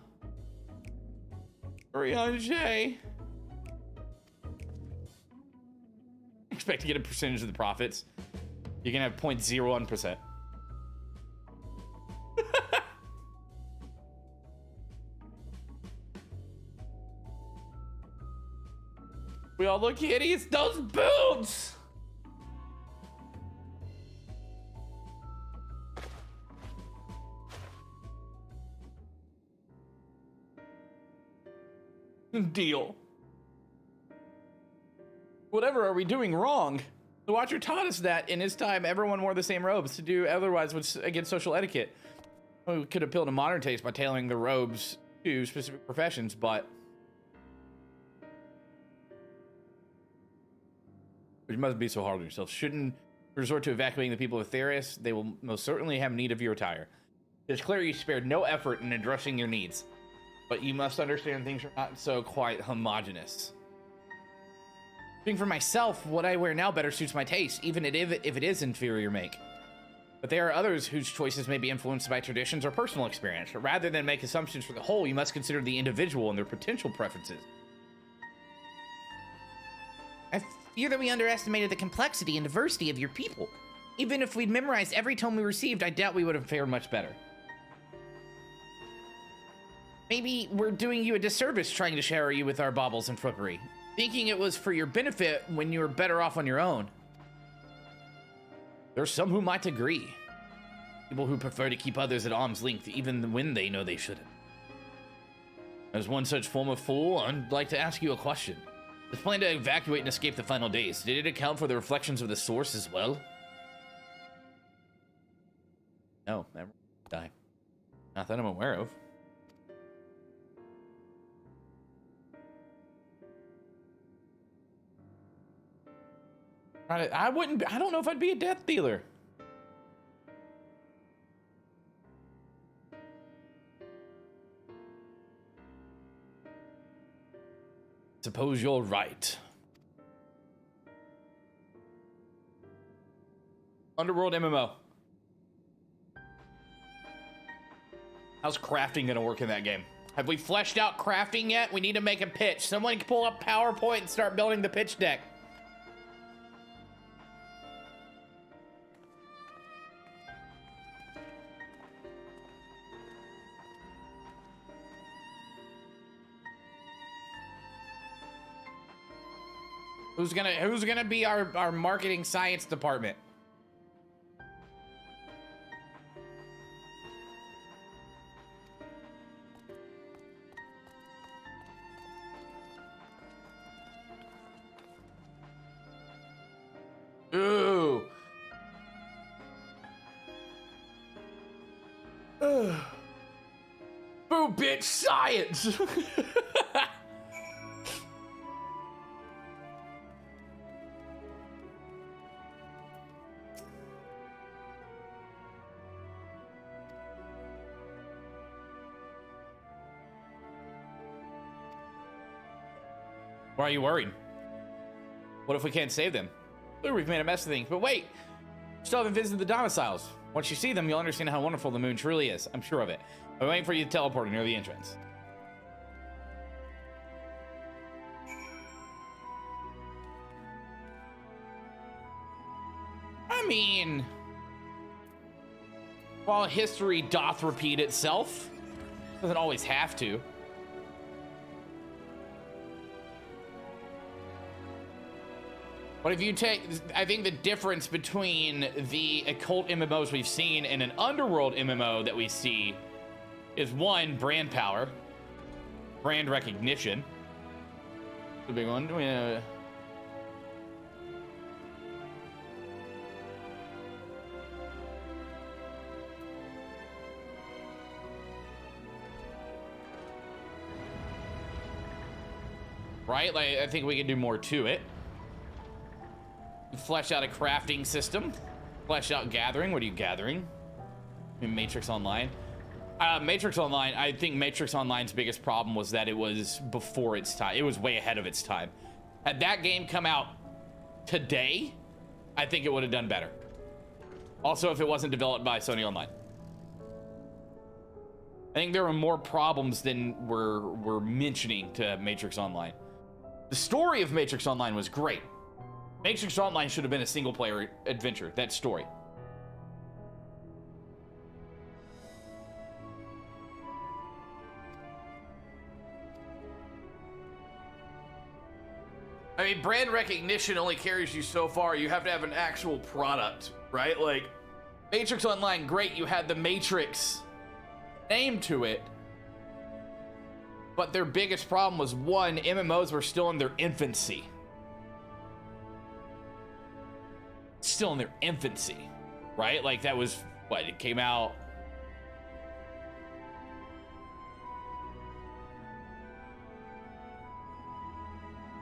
Urianje. Expect to get a percentage of the profits. You can have 0.01%. We all look hideous. Those boobs! Deal. Whatever are we doing wrong? The Watcher taught us that in his time, everyone wore the same robes. To do otherwise was against social etiquette. We could appeal to modern taste by tailoring the robes to specific professions, but which must be so hard on yourself. Shouldn't resort to evacuating the people of Theris. They will most certainly have need of your attire. It's clear you spared no effort in addressing your needs, but you must understand things are not so quite homogenous. Speaking for myself, what I wear now better suits my taste, even if it is inferior make. But there are others whose choices may be influenced by traditions or personal experience. Rather than make assumptions for the whole, you must consider the individual and their potential preferences. I fear that we underestimated the complexity and diversity of your people. Even if we'd memorized every tome we received, I doubt we would have fared much better. Maybe we're doing you a disservice trying to shower you with our baubles and frippery, thinking it was for your benefit when you were better off on your own. There's some who might agree. People who prefer to keep others at arm's length even when they know they shouldn't. As one such form of fool, I'd like to ask you a question. This plan to evacuate and escape the final days, did it account for the reflections of the source as well? No, never die. Not that I'm aware of. I don't know if I'd be a death dealer. Suppose you're right. Underworld MMO. How's crafting gonna work in that game? Have we fleshed out crafting yet? We need to make a pitch. Someone can pull up PowerPoint and start building the pitch deck. Who's gonna be our marketing science department? Ooh. Ugh. Boo, bitch, science. Why are you worried? What if we can't save them? Look, we've made a mess of things. But wait, still haven't visited the domiciles. Once you see them, you'll understand how wonderful the moon truly is. I'm sure of it. I'm waiting for you to teleport near the entrance. I mean, while history doth repeat itself, doesn't always have to. But if you take, I think the difference between the occult MMOs we've seen and an underworld MMO that we see is one, brand power, brand recognition. The big one. Right? Like, I think we can do more to it. Flesh out a crafting system. Flesh out gathering. What are you gathering? I mean, Matrix Online. Matrix Online, I think Matrix Online's biggest problem was that it was before its time. It was way ahead of its time. Had that game come out today, I think it would have done better. Also, if it wasn't developed by Sony Online. I think there were more problems than we're mentioning to Matrix Online. The story of Matrix Online was great. Matrix Online should have been a single-player adventure, that story. I mean, brand recognition only carries you so far. You have to have an actual product, right? Like, Matrix Online, great, you had the Matrix name to it. But their biggest problem was, one, MMOs were still in their infancy. Still in their infancy, right? Like, that was what it came out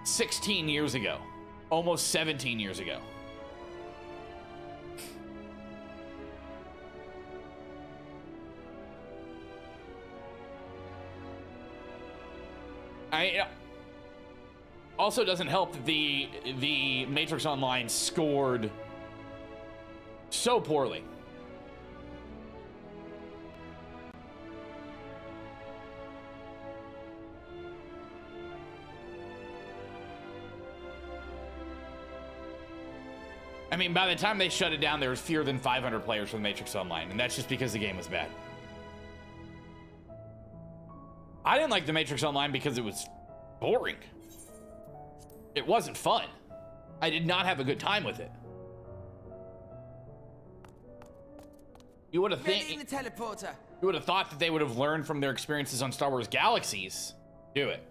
16 years ago, almost 17 years ago. Also doesn't help that the Matrix Online scored so poorly. I mean, by the time they shut it down, there was fewer than 500 players for the Matrix Online, and that's just because the game was bad. I didn't like the Matrix Online because it was boring. It wasn't fun. I did not have a good time with it. You would have teleporter. You would have thought that they would have learned from their experiences on Star Wars Galaxies. Do it.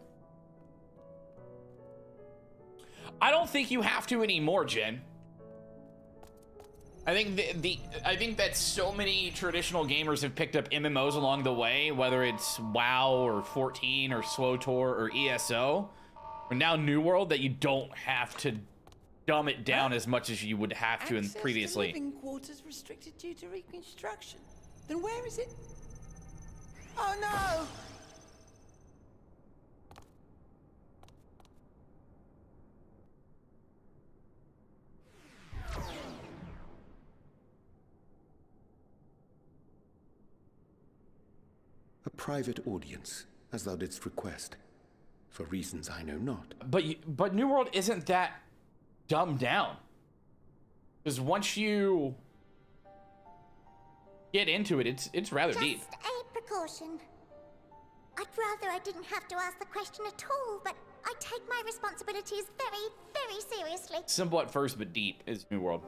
I don't think you have to anymore, Jen. I think I think that so many traditional gamers have picked up MMOs along the way, whether it's WoW or 14 or SWTOR or ESO, or now New World, that you don't have to dumb it down as much as you would have to in previously. Living quarters restricted due to reconstruction. Then where is it? Oh no! A private audience, as thou didst request, for reasons I know not. But New World isn't that dumbed down. Because once you get into it, it's rather deep. Just a precaution. I'd rather I didn't have to ask the question at all, but I take my responsibilities very, very seriously. Simple at first, but deep is New World.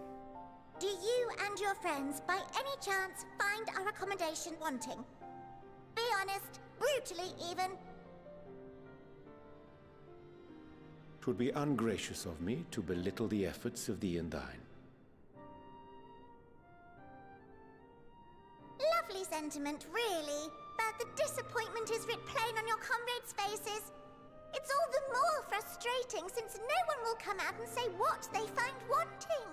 Do you and your friends, by any chance, find our accommodation wanting? Be honest, brutally even. 'Twould be ungracious of me to belittle the efforts of thee and thine. Lovely sentiment, really. But the disappointment is writ plain on your comrades' faces. It's all the more frustrating since no one will come out and say what they find wanting.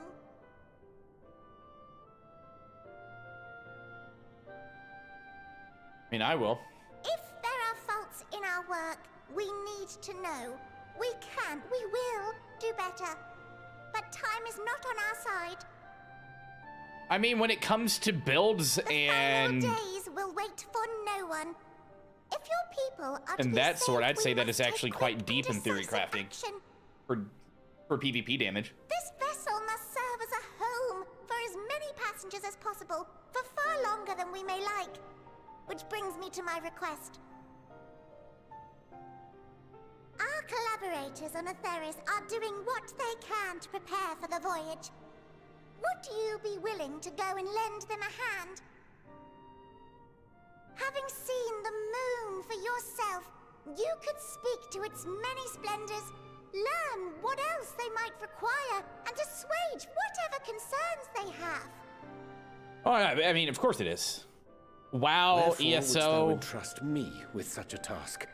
I mean, I will. If there are faults in our work, we need to know. We will do better. But time is not on our side. I mean, when it comes to builds and The final days will wait for no one. If your people are to and be that sort, saved, I'd say we that must is actually take quite quick deep in and theory decisive crafting action. for PvP damage. This vessel must serve as a home for as many passengers as possible, for far longer than we may like. Which brings me to my request. Our collaborators on Atheris are doing what they can to prepare for the voyage. Would you be willing to go and lend them a hand? Having seen the moon for yourself, you could speak to its many splendors, learn what else they might require, and assuage whatever concerns they have. Oh, I mean, of course it is. WoW, Wherefore wouldst thou ESO. entrust me with such a task?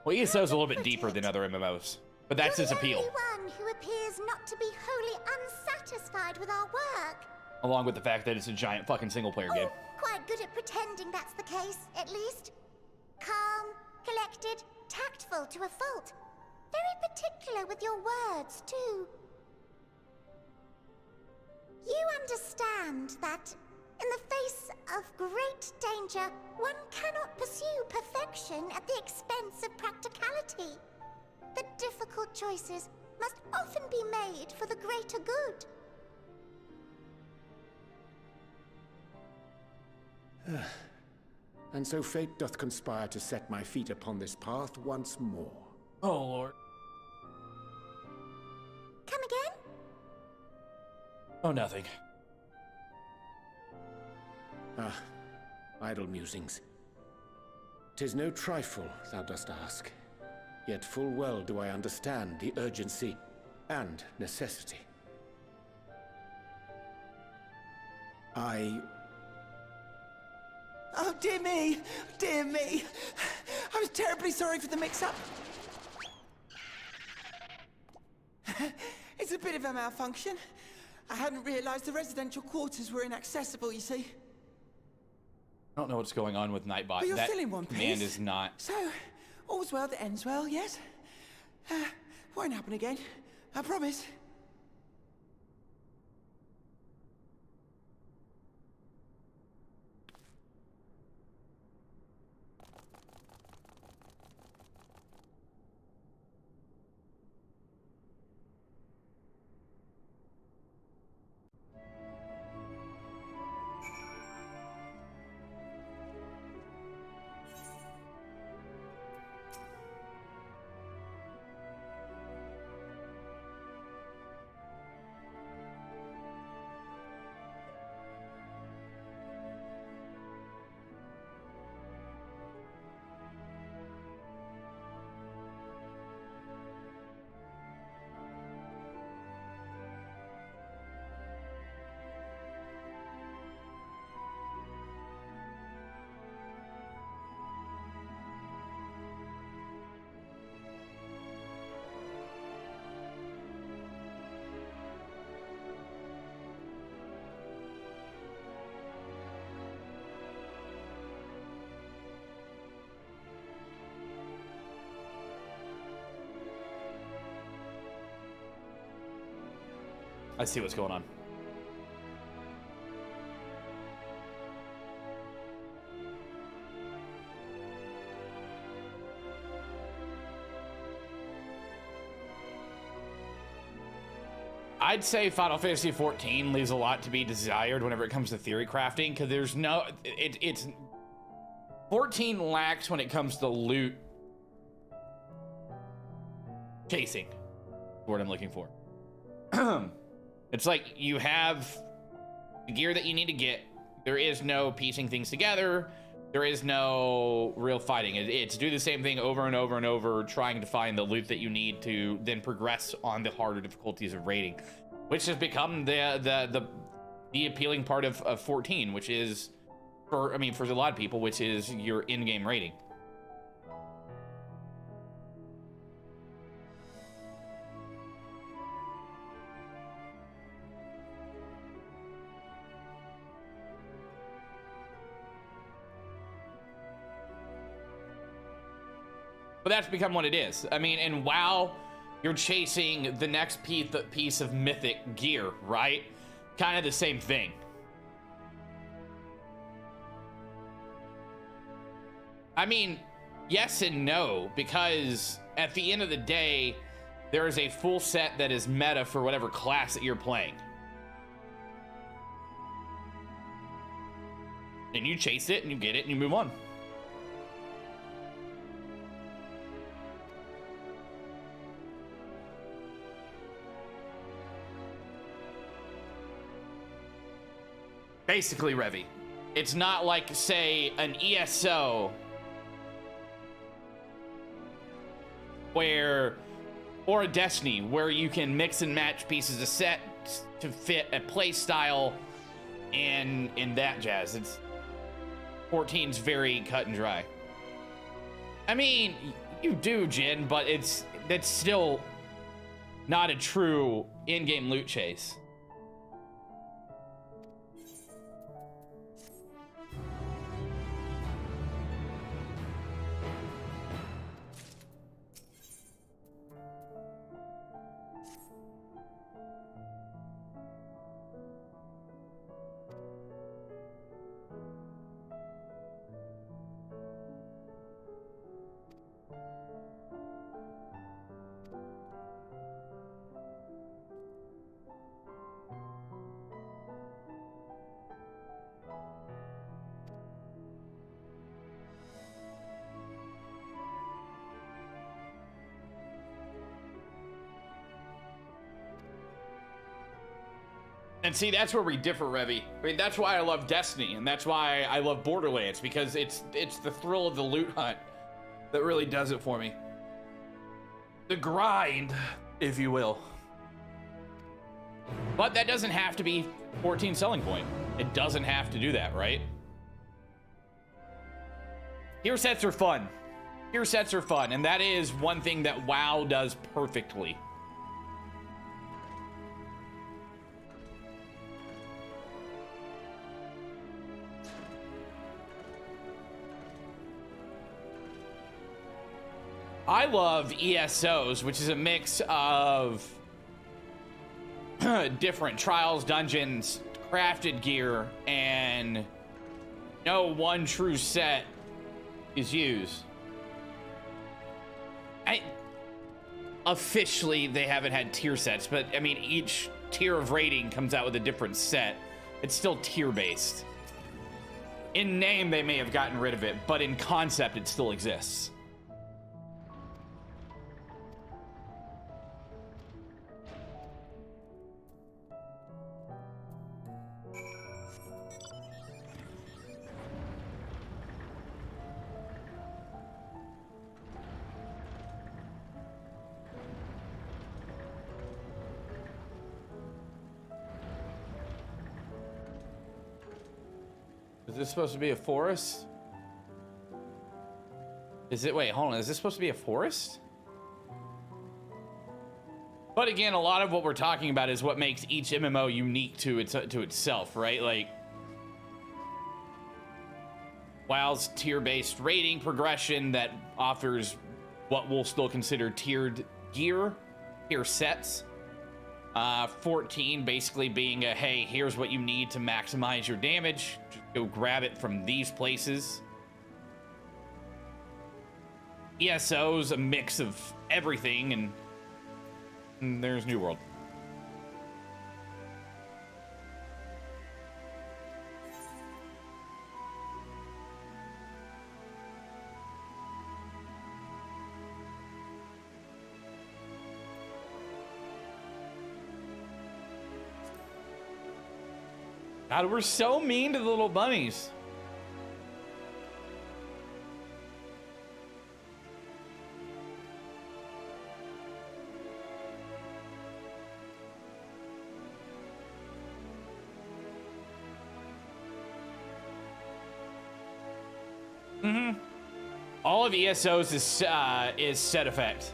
Well, ESO is a little bit deeper than other MMOs, but that's its You're appeal. the only one who appears not to be wholly unsatisfied with our work. Along with the fact that it's a giant fucking single-player game. Quite good at pretending that's the case, at least. Calm, collected, tactful to a fault. Very particular with your words, too. You understand that, in the face of great danger, one cannot pursue perfection at the expense of practicality. The difficult choices must often be made for the greater good. And so fate doth conspire to set my feet upon this path once more. Oh, Lord. Come again? Oh, nothing. Ah, idle musings. 'Tis no trifle thou dost ask, yet full well do I understand the urgency and necessity. Oh, dear me! Dear me! I'm terribly sorry for the mix-up. It's a bit of a malfunction. I hadn't realized the residential quarters were inaccessible, you see. I don't know what's going on with Nightbot. But you're That still in one command piece. is not. So, all's well that ends well, yes? Won't happen again. I promise. I see what's going on. I'd say Final Fantasy XIV leaves a lot to be desired whenever it comes to theory crafting, because there's no, it's 14 lacks when it comes to loot chasing, is what I'm looking for. It's like you have the gear that you need to get. There is no piecing things together. There is no real fighting. It's do the same thing over and over and over, trying to find the loot that you need to then progress on the harder difficulties of raiding, which has become the appealing part of 14, which is for a lot of people, which is your in-game raiding. But that's become what it is. I mean, in WoW, you're chasing the next piece of mythic gear, right? Kind of the same thing. I mean, yes and no, because at the end of the day, there is a full set that is meta for whatever class that you're playing. And you chase it, and you get it, and you move on. Basically, Revy. It's not like, say, an ESO or a Destiny where you can mix and match pieces of sets to fit a play style and that jazz. 14's very cut and dry. I mean, you do, Jin, but that's still not a true in-game loot chase. And see, that's where we differ, Revy. I mean, that's why I love Destiny, and that's why I love Borderlands, because it's the thrill of the loot hunt that really does it for me. The grind, if you will. But that doesn't have to be 14 selling point. It doesn't have to do that, right? Gear sets are fun. Gear sets are fun, and that is one thing that WoW does perfectly. I love ESOs, which is a mix of different trials, dungeons, crafted gear, and no one true set is used. Officially, they haven't had tier sets, but I mean, each tier of rating comes out with a different set. It's still tier based. In name, they may have gotten rid of it, but in concept, it still exists. Is this supposed to be a forest? Is it? Wait, hold on. Is this supposed to be a forest? But again, a lot of what we're talking about is what makes each MMO unique to itself, right? Like, WoW's tier-based rating progression that offers what we'll still consider tiered gear, tier sets. 14 basically being a, hey, here's what you need to maximize your damage. Just go grab it from these places. ESO's a mix of everything, and there's New World. God, we're so mean to the little bunnies. All of ESO's is set effect.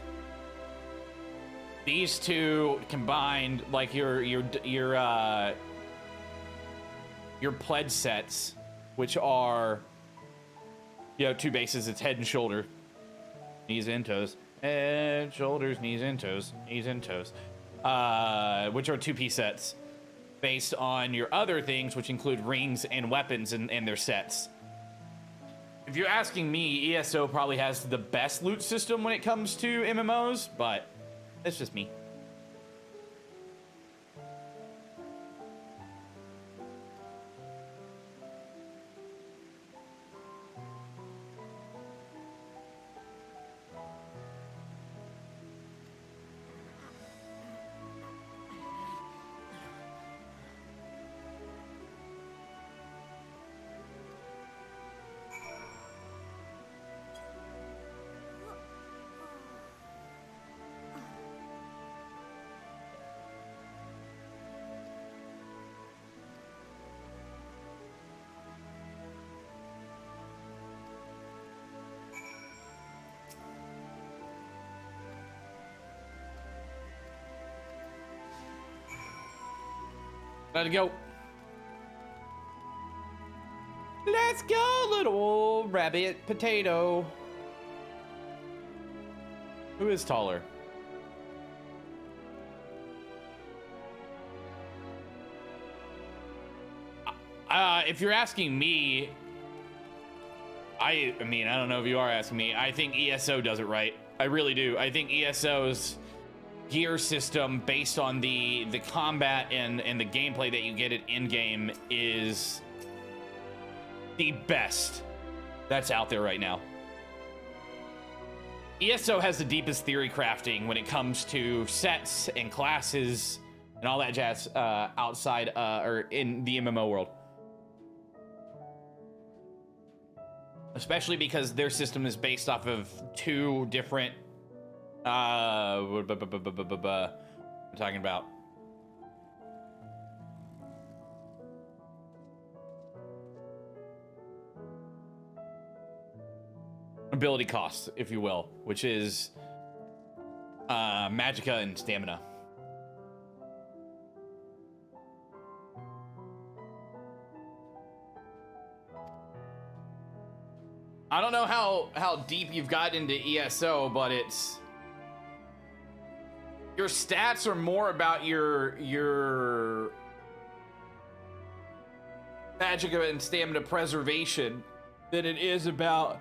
These two combined, like your pledge sets, which are, you know, two bases. It's head and shoulder, knees and toes, head, shoulders, knees and toes, knees and toes, which are 2-piece sets based on your other things, which include rings and weapons and their sets. If you're asking me, ESO probably has the best loot system when it comes to MMOs, but that's just me. Let it go. Let's go, little rabbit potato. Who is taller? If you're asking me, I mean, I don't know if you are asking me. I think ESO does it right. I really do. I think ESO's gear system based on the combat and the gameplay that you get it in game is the best that's out there right now. ESO has the deepest theory crafting when it comes to sets and classes and all that jazz outside or in the MMO world. Especially because their system is based off of two different I'm talking about ability costs, if you will, which is magicka and stamina. I don't know how deep you've gotten into ESO, but it's your stats are more about your magic and stamina preservation than it is about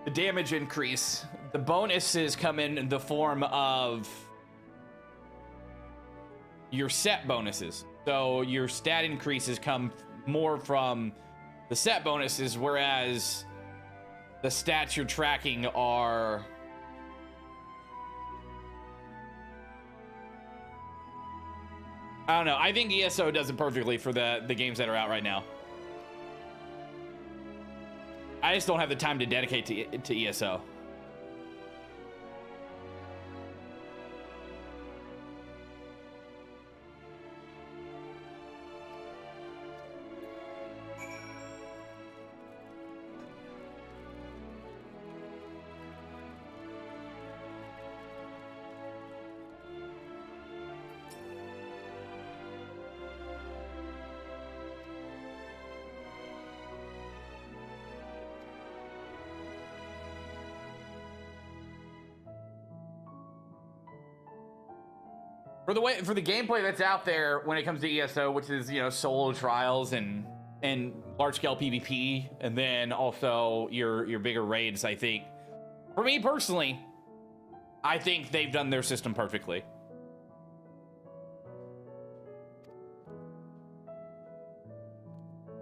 the damage increase. The bonuses come in the form of your set bonuses. So your stat increases come more from the set bonuses, whereas the stats you're tracking are I don't know. I think ESO does it perfectly for the games that are out right now. I just don't have the time to dedicate to ESO. For the gameplay that's out there when it comes to ESO, which is, you know, solo trials and large scale PvP, and then also your bigger raids, I think, for me personally, I think they've done their system perfectly.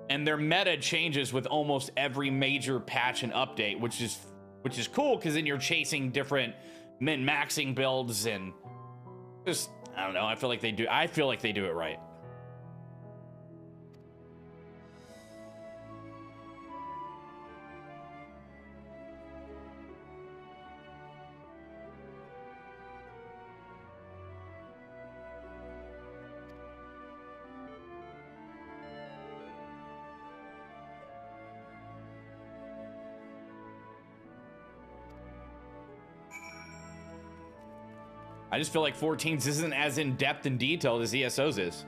And their meta changes with almost every major patch and update, which is cool, because then you're chasing different min-maxing builds and just, I don't know, I feel like they do it right. I just feel like 14's isn't as in-depth and detailed as ESO's is.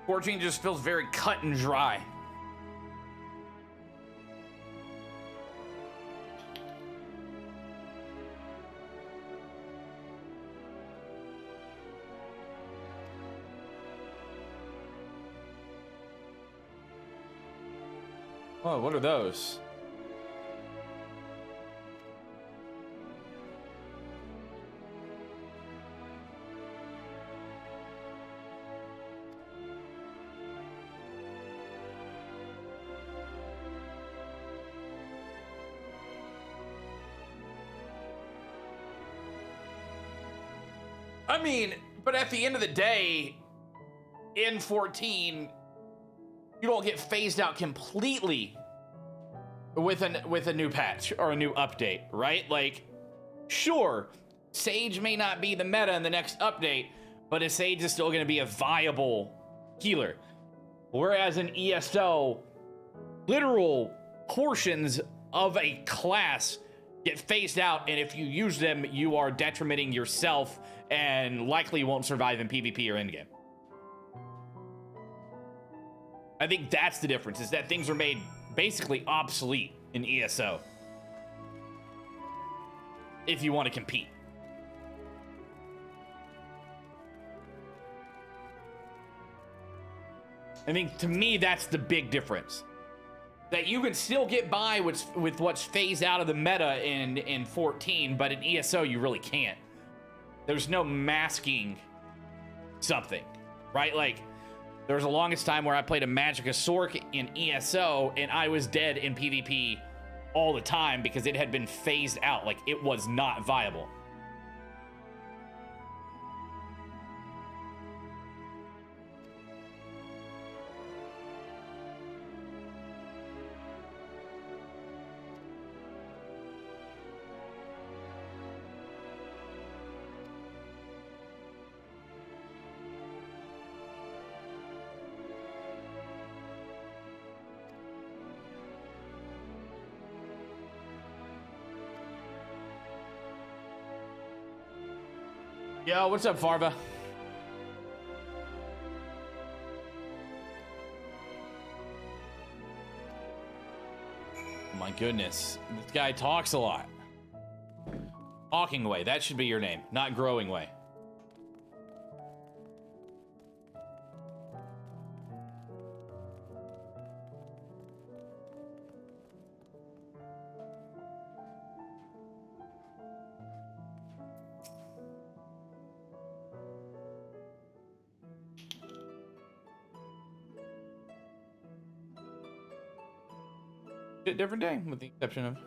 '14 just feels very cut and dry. Oh, what are those? I mean, but at the end of the day, in 14, you don't get phased out completely with a new patch or a new update, right? Like, sure, Sage may not be the meta in the next update, but a Sage is still going to be a viable healer. Whereas in ESO, literal portions of a class get phased out, and if you use them, you are detrimenting yourself and likely won't survive in PvP or endgame. I think that's the difference, is that things are made basically obsolete in ESO if you want to compete. I think, to me, that's the big difference. That you can still get by with what's phased out of the meta in 14, but in ESO, you really can't. There's no masking something, right? Like, there was the longest time where I played a Magicka Sork in ESO, and I was dead in PvP all the time because it had been phased out. Like, it was not viable. Yo, what's up, Farva? My goodness. This guy talks a lot. Talking Way. That should be your name, not Growing Way. Different day, with the exception of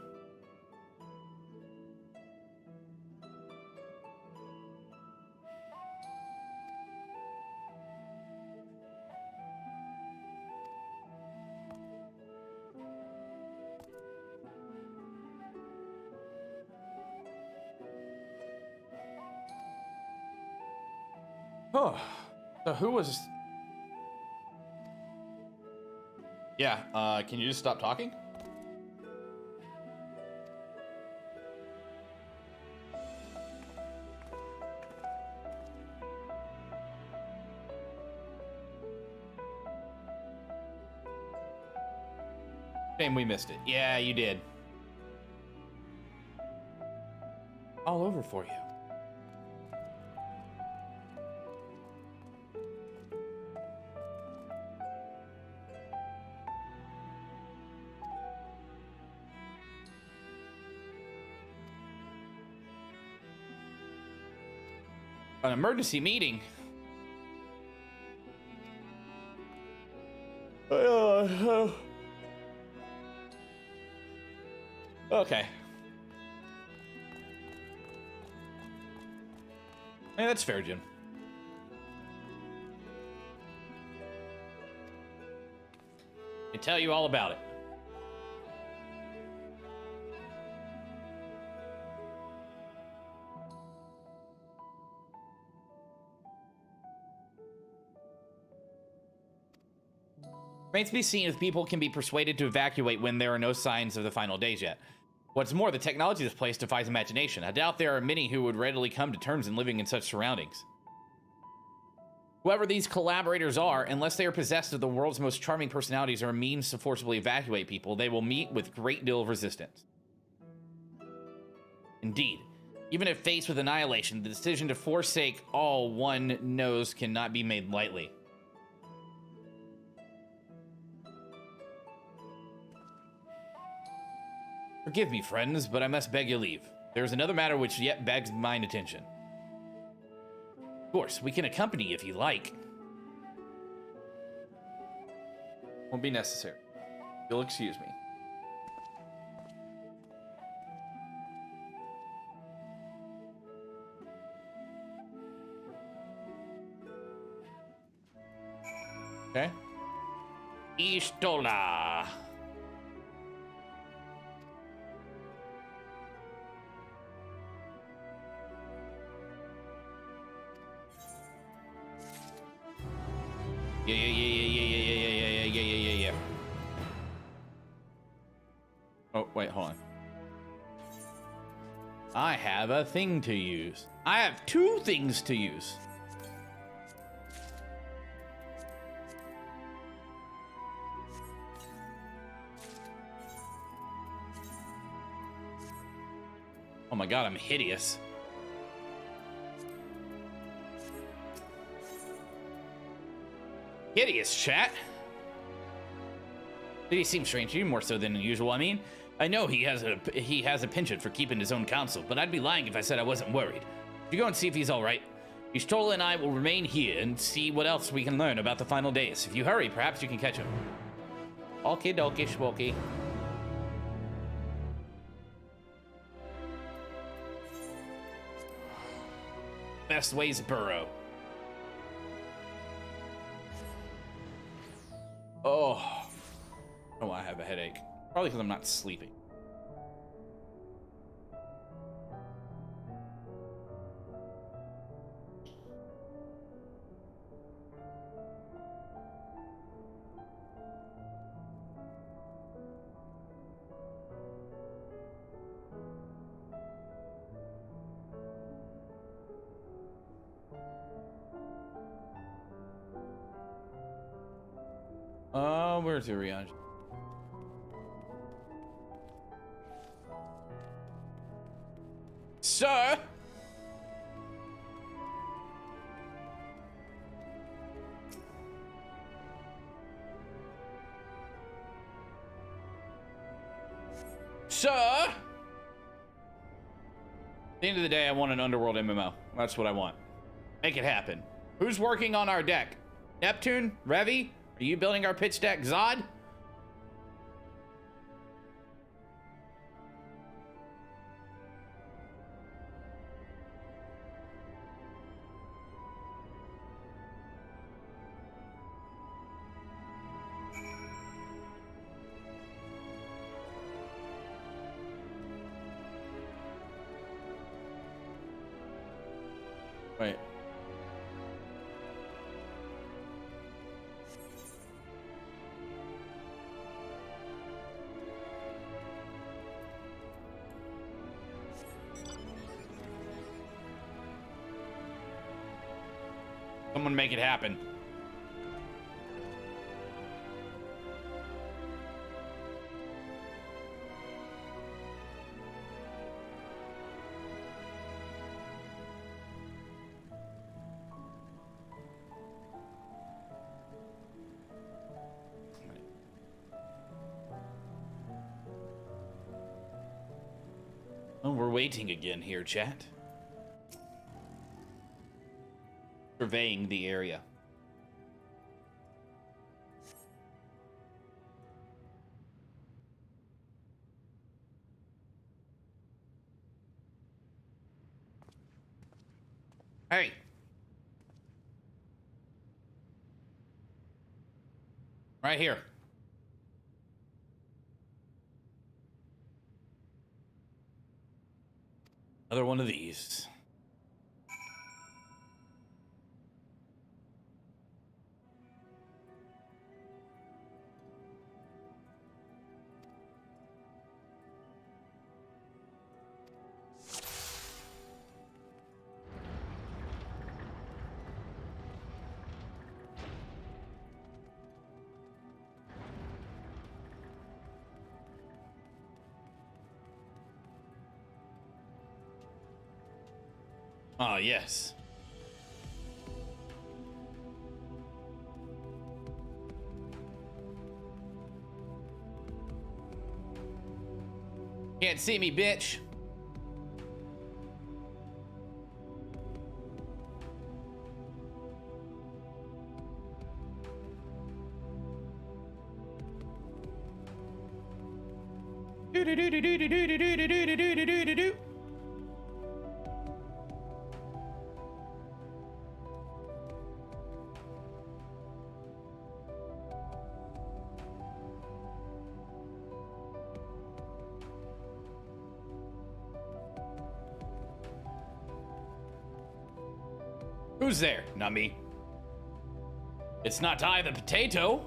oh, so who was? Yeah, can you just stop talking? Shame we missed it. Yeah, you did. All over for you. An emergency meeting. Okay. Yeah, that's fair, Jim. I tell you all about it. Remains to be seen if people can be persuaded to evacuate when there are no signs of the final days yet. What's more, the technology of this place defies imagination. I doubt there are many who would readily come to terms in living in such surroundings. Whoever these collaborators are, unless they are possessed of the world's most charming personalities or a means to forcibly evacuate people, they will meet with a great deal of resistance. Indeed, even if faced with annihilation, the decision to forsake all one knows cannot be made lightly. Forgive me, friends, but I must beg your leave. There is another matter which yet begs mine attention. Of course, we can accompany you if you like. Won't be necessary. You'll excuse me. Okay. Ishtola. Yeah. Oh, wait, hold on. I have a thing to use. I have two things to use. Oh my god, I'm hideous. Hideous, chat. Did he seem strange to you, more so than usual? I mean, I know he has a penchant for keeping his own counsel, but I'd be lying if I said I wasn't worried. You go and see if he's all right. Ishtola and I will remain here and see what else we can learn about the final days. If you hurry, perhaps you can catch him. Okie dokie, schwokie. Best ways burrow. Oh, I have a headache. Probably because I'm not sleeping. Where's Urian? Sir? Sir? At the end of the day, I want an Underworld MMO. That's what I want. Make it happen. Who's working on our deck? Neptune? Revi? Are you building our pitch deck? Zod? Wait. Someone make it happen. Oh, we're waiting again here, chat. Surveying the area. Hey. Right here. Another one of these. Ah, yes. Can't see me, bitch. Do do do do do do do do do do do do do do. Who's there? Not me. It's not I, the potato.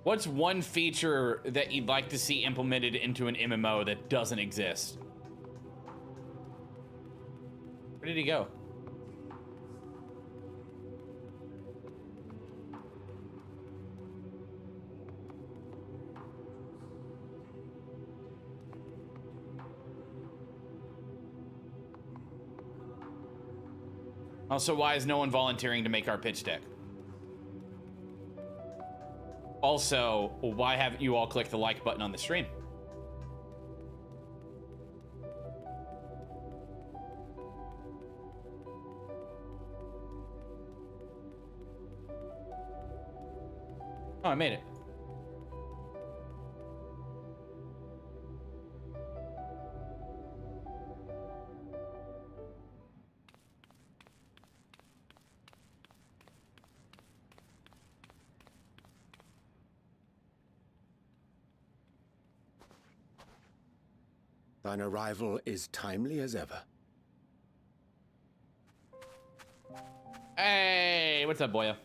What's one feature that you'd like to see implemented into an MMO that doesn't exist? Where did he go? Also, why is no one volunteering to make our pitch deck? Also, why haven't you all clicked the like button on the stream? Oh, I made it. Thine arrival is timely as ever. Hey, what's up, boya?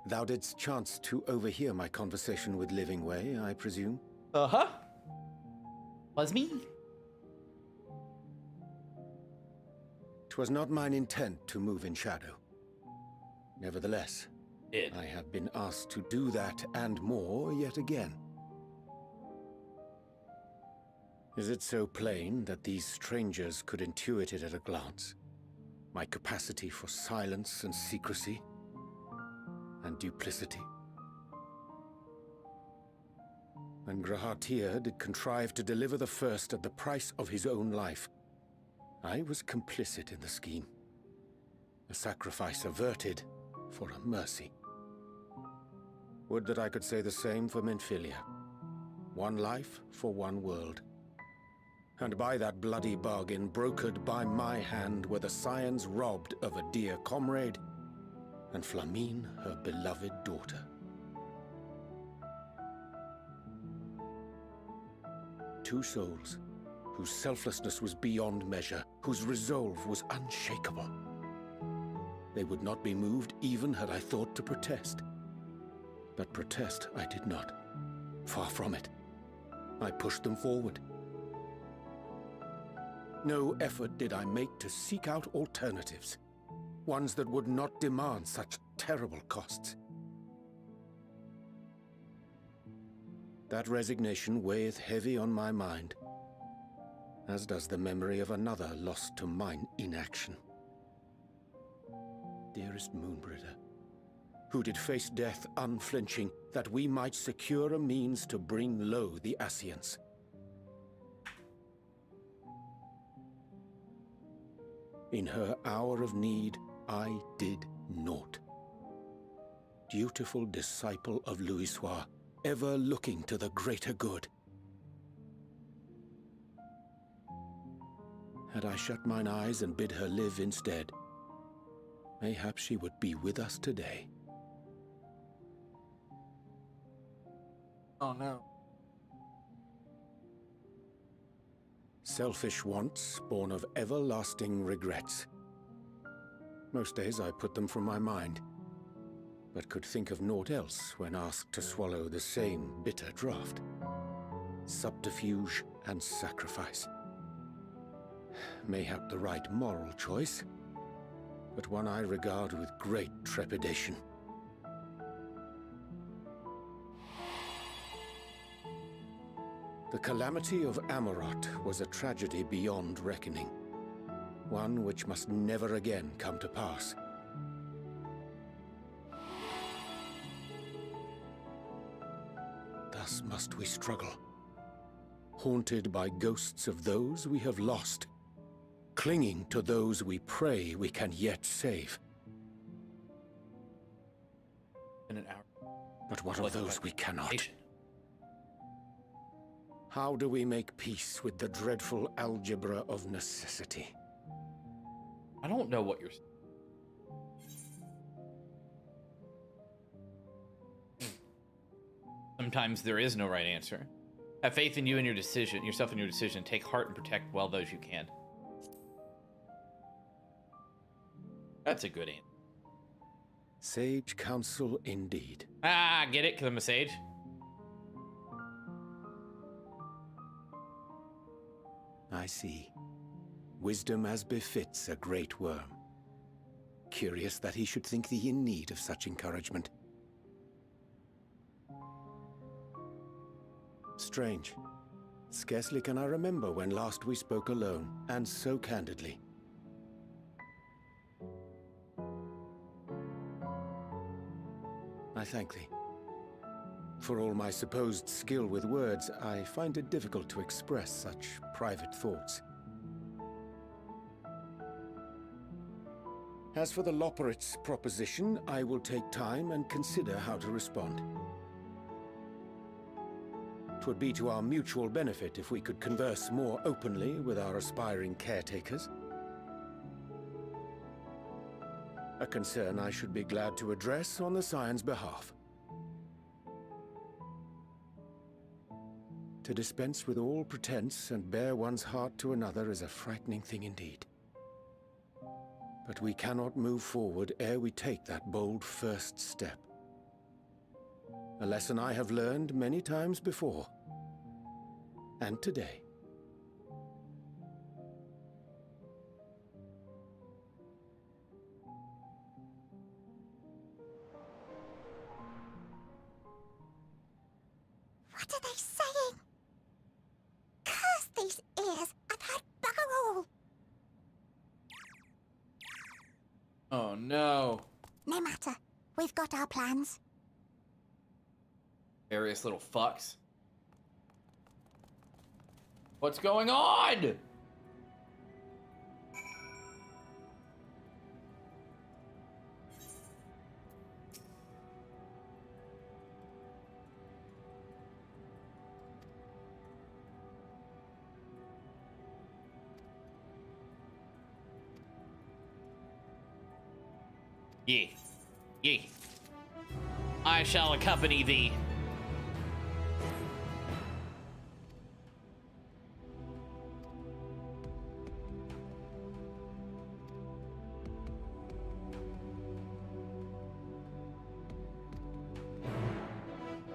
Thou didst chance to overhear my conversation with Living Way, I presume? Uh-huh. Was me? 'Twas not mine intent to move in shadow. Nevertheless, I have been asked to do that and more yet again. Is it so plain that these strangers could intuit it at a glance? My capacity for silence and secrecy and duplicity? When Grahatir did contrive to deliver the first at the price of his own life, I was complicit in the scheme. A sacrifice averted for a mercy. Would that I could say the same for Menphilia. One life for one world. And by that bloody bargain brokered by my hand were the scions robbed of a dear comrade, and Flamine her beloved daughter. Two souls, whose selflessness was beyond measure, whose resolve was unshakable. They would not be moved even had I thought to protest. But protest I did not. Far from it. I pushed them forward. No effort did I make to seek out alternatives, ones that would not demand such terrible costs. That resignation weigheth heavy on my mind, as does the memory of another lost to mine inaction. Dearest Moonbringer, who did face death unflinching, that we might secure a means to bring low the Ascians. In her hour of need, I did naught. Dutiful disciple of Louisoix, ever looking to the greater good. Had I shut mine eyes and bid her live instead, mayhap she would be with us today. Oh no. Selfish wants, born of everlasting regrets. Most days I put them from my mind, but could think of naught else when asked to swallow the same bitter draught. Subterfuge and sacrifice. Mayhap the right moral choice, but one I regard with great trepidation. The calamity of Amarot was a tragedy beyond reckoning, one which must never again come to pass. Thus must we struggle, haunted by ghosts of those we have lost, clinging to those we pray we can yet save. In an hour. But what of those we cannot? How do we make peace with the dreadful algebra of necessity? I don't know what you're saying. Sometimes there is no right answer. Have faith in you and your decision, yourself and your decision. Take heart and protect well those you can. That's a good answer. Sage counsel indeed. Ah, get it? Because I'm a sage. I see. Wisdom as befits a great worm. Curious that he should think thee in need of such encouragement. Strange. Scarcely can I remember when last we spoke alone, and so candidly. I thank thee. For all my supposed skill with words, I find it difficult to express such private thoughts. As for the Loporrit's proposition, I will take time and consider how to respond. 'Twould be to our mutual benefit if we could converse more openly with our aspiring caretakers. A concern I should be glad to address on the Scion's behalf. To dispense with all pretense and bare one's heart to another is a frightening thing indeed. But we cannot move forward ere we take that bold first step. A lesson I have learned many times before, and today. What are they saying? Curse these Oh no. No matter. We've got our plans. Various little fucks. What's going on? Yeah. Yeah. I shall accompany thee.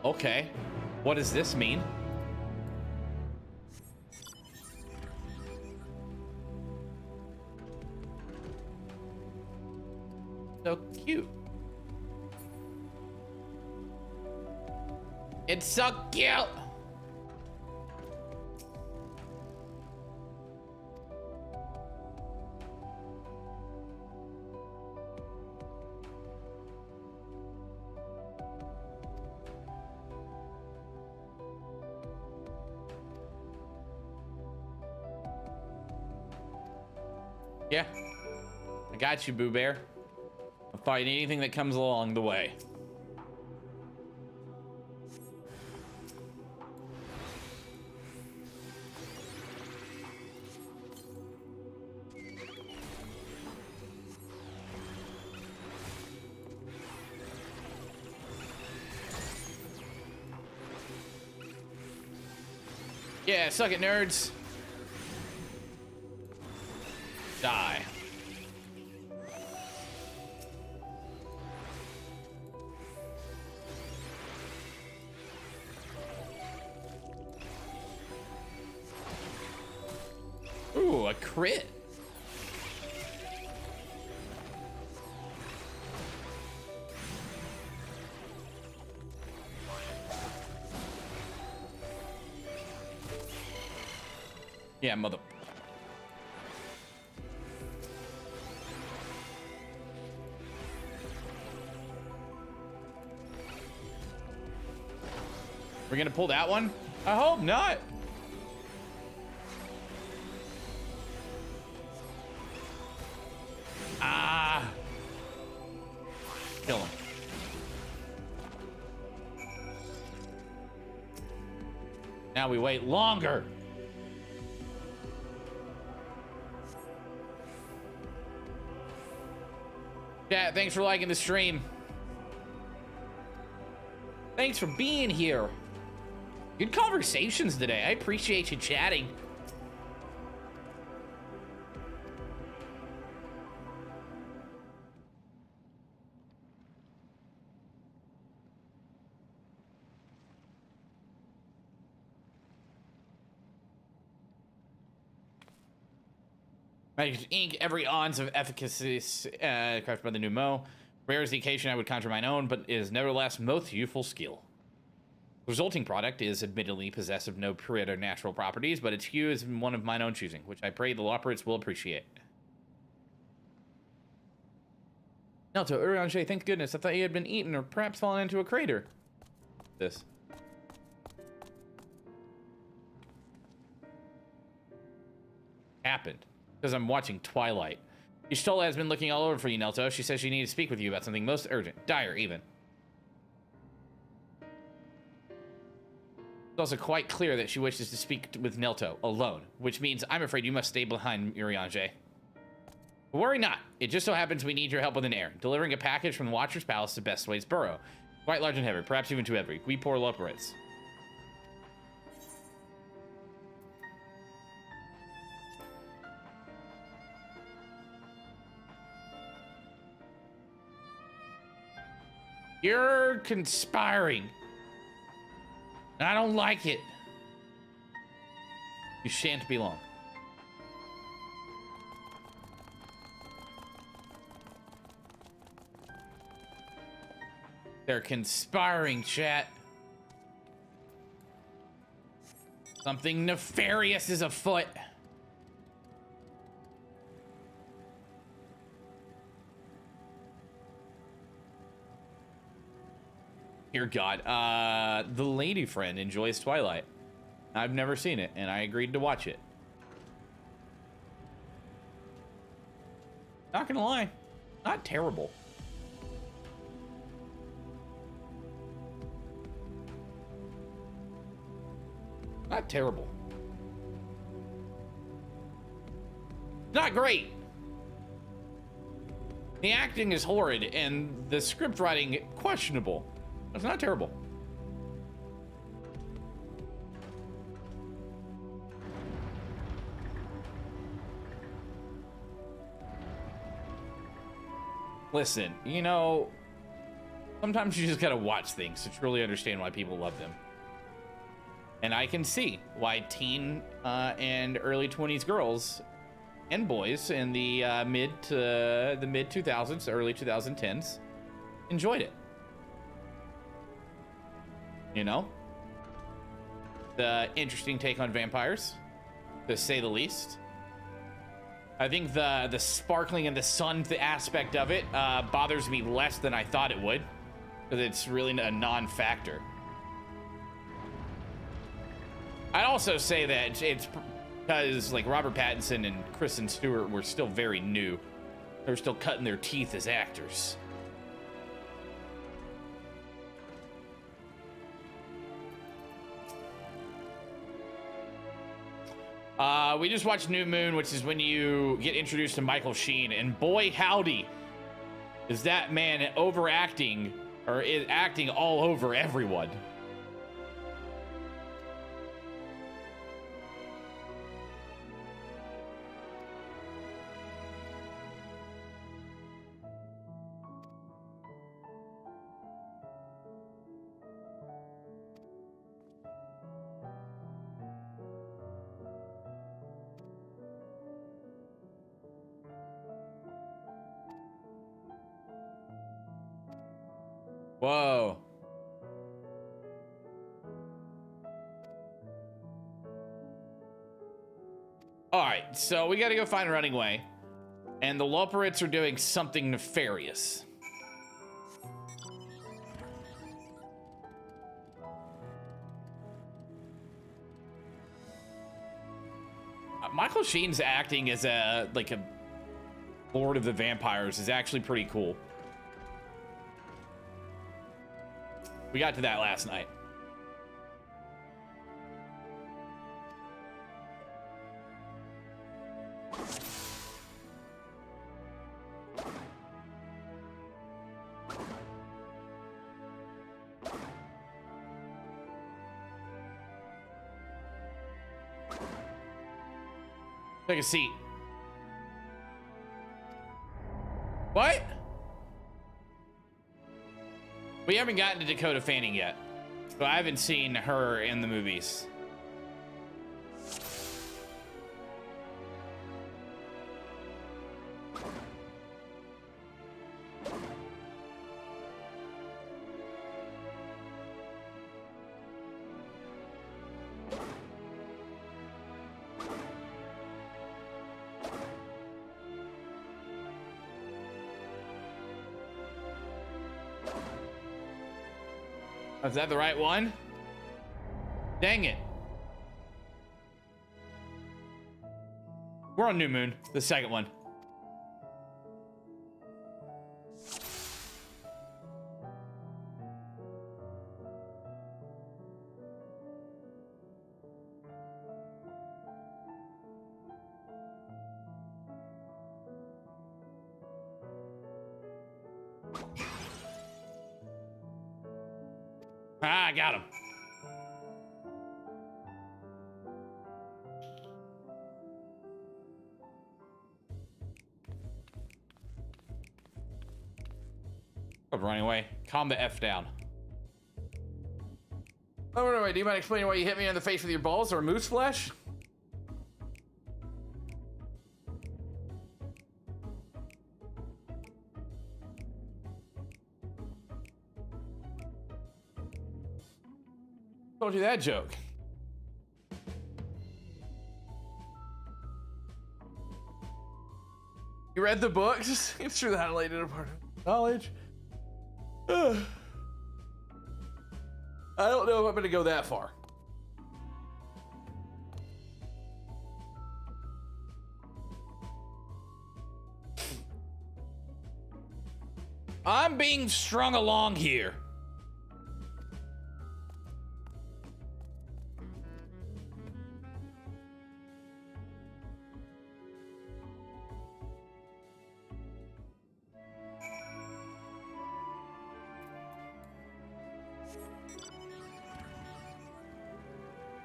Okay. What does this mean? So cute. It's so cute. Yeah. I got you, Boo Bear. I'll fight anything that comes along the way. Yeah, suck it, nerds. Die. Ooh, a crit. Yeah, mother. We're gonna pull that one? I hope not. Ah. Kill him. Now we wait longer. Chat, thanks for liking the stream. Thanks for being here. Good conversations today. I appreciate you chatting. Magic ink, every ounce of efficacy crafted by the new Mo. Rare is the occasion I would conjure mine own, but is nevertheless most useful skill. The resulting product is admittedly possessed of no preternatural properties, but its hue is one of mine own choosing, which I pray the operates will appreciate. Nelto, Urianger, thank goodness. I thought you had been eaten or perhaps fallen into a crater. This. Happened. Because I'm watching Twilight. Ishtola has been looking all over for you, Nelto. She says she needs to speak with you about something most urgent. Dire, even. It's also quite clear that she wishes to speak with Nelto alone, which means I'm afraid you must stay behind Urianger. Worry not. It just so happens we need your help with an errand. Delivering a package from the Watcher's Palace to Bestways Burrow. Quite large and heavy, perhaps even too heavy. We poor operates. You're conspiring. I don't like it. You shan't be long. They're conspiring, chat. Something nefarious is afoot. Dear God. The lady friend enjoys Twilight. I've never seen it, and I agreed to watch it. Not gonna lie, not terrible. Not terrible. Not great. The acting is horrid, and the script writing questionable. It's not terrible. Listen, you know, sometimes you just gotta watch things to truly understand why people love them. And I can see why teen and early 20s girls and boys in the mid 2000s, early 2010s enjoyed it. You know? The interesting take on vampires, to say the least. I think the sparkling and the sun aspect of it bothers me less than I thought it would, because it's really a non-factor. I'd also say that it's because like Robert Pattinson and Kristen Stewart were still very new. They were still cutting their teeth as actors. We just watched New Moon, which is when you get introduced to Michael Sheen, and boy howdy, is that man overacting, or is acting all over everyone. Whoa. All right, so we got to go find a running way. And the Loporits are doing something nefarious. Michael Sheen's acting as a Lord of the Vampires is actually pretty cool. We got to that last night. Take a seat. What? We haven't gotten to Dakota Fanning yet, so I haven't seen her in the movies. Is that the right one? Dang it. We're on New Moon, the second one. Ah, I got him. Stop running away. Calm the F down. Oh, wait, do you mind explaining why you hit me in the face with your balls or moose flesh? Told you that joke. You read the books? It's true that I laid it apart of knowledge. I don't know if I'm gonna go that far. I'm being strung along here.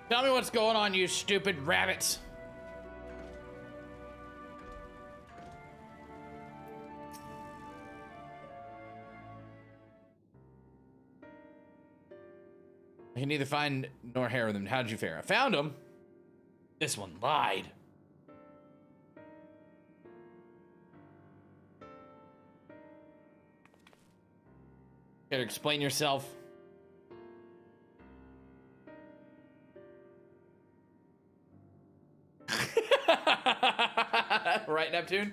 Tell me what's going on, you stupid rabbits. I can neither find nor hear them. How did you fare? I found them. This one lied. Gotta explain yourself. Right, Neptune?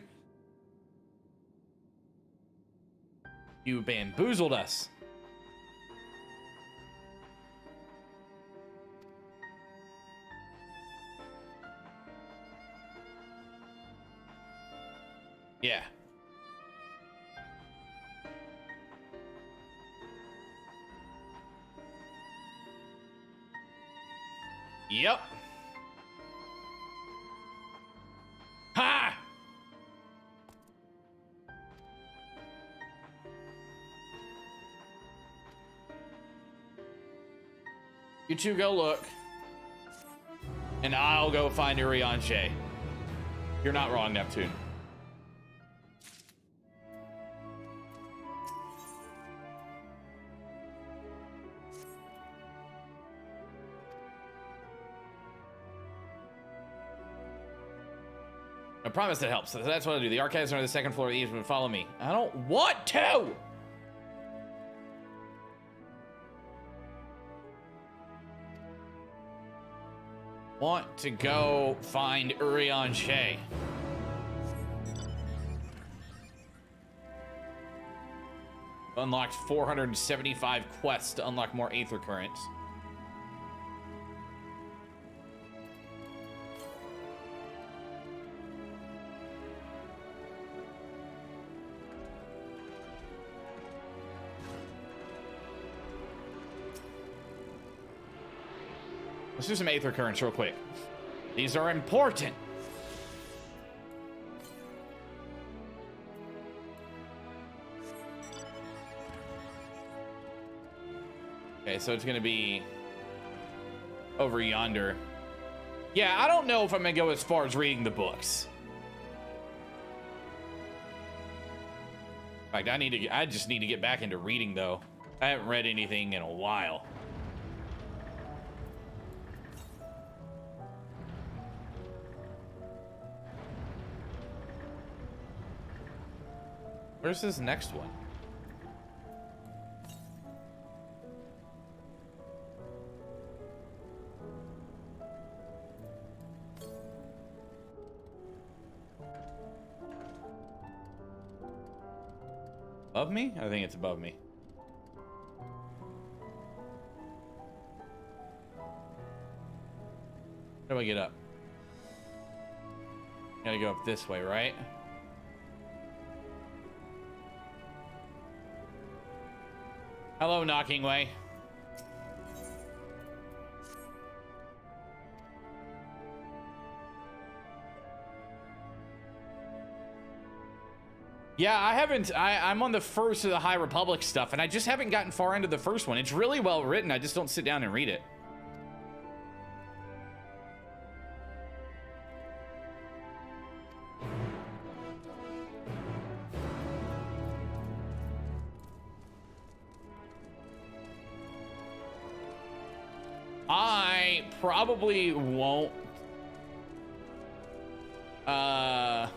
You bamboozled us. Yeah. Yep. Ha! You two go look. And I'll go find Urianger. You're not wrong, Neptune. I promise that helps. So that's what I'll do. The archives are on the second floor of the east, but follow me. I don't want to! Want to go find Urianger. Unlocked 475 quests to unlock more Aether Currents. Let's do some Aether Currents real quick. These are important. Okay, so it's gonna be over yonder. Yeah, I don't know if I'm gonna go as far as reading the books. In fact, I just need to get back into reading though. I haven't read anything in a while. Where's this next one? Above me? I think it's above me. How do I get up? Gotta go up this way, right? Hello, Knocking Way. Yeah, I'm on the first of the High Republic stuff, and I just haven't gotten far into the first one. It's really well written. I just don't sit down and read it. I probably won't. I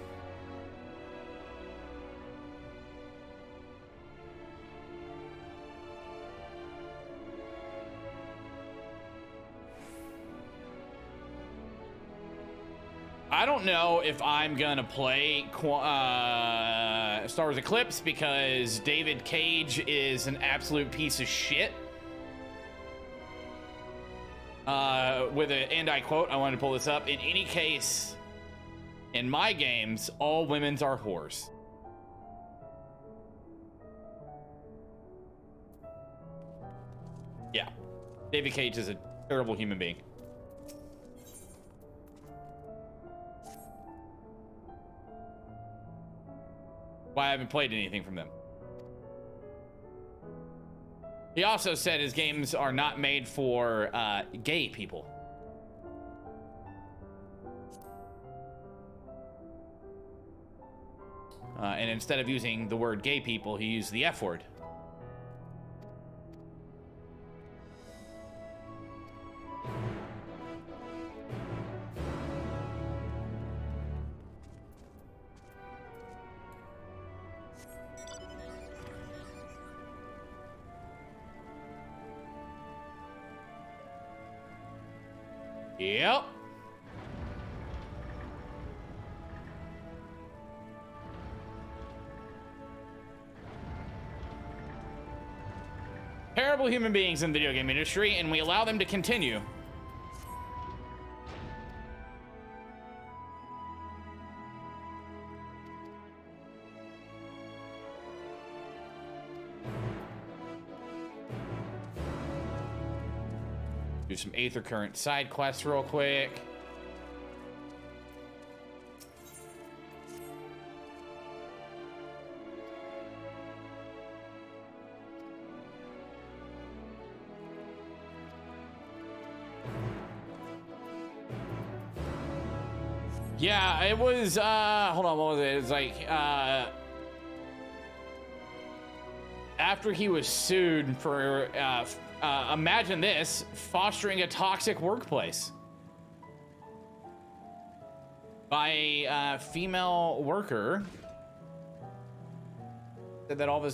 don't know if I'm gonna play Star Wars Eclipse because David Cage is an absolute piece of shit. with a, and I quote, I wanted to pull this up. In any case, in my games, all women's are whores. Yeah. David Cage is a terrible human being. Why I haven't played anything from them. He also said his games are not made for gay people. And instead of using the word gay people, he used the F word. Yep. Terrible human beings in the video game industry, and we allow them to continue. Do some Aether Current side quests real quick. Yeah, it was, hold on, what was it? It was like, after he was sued for, imagine this, fostering a toxic workplace by a female worker. Said that all of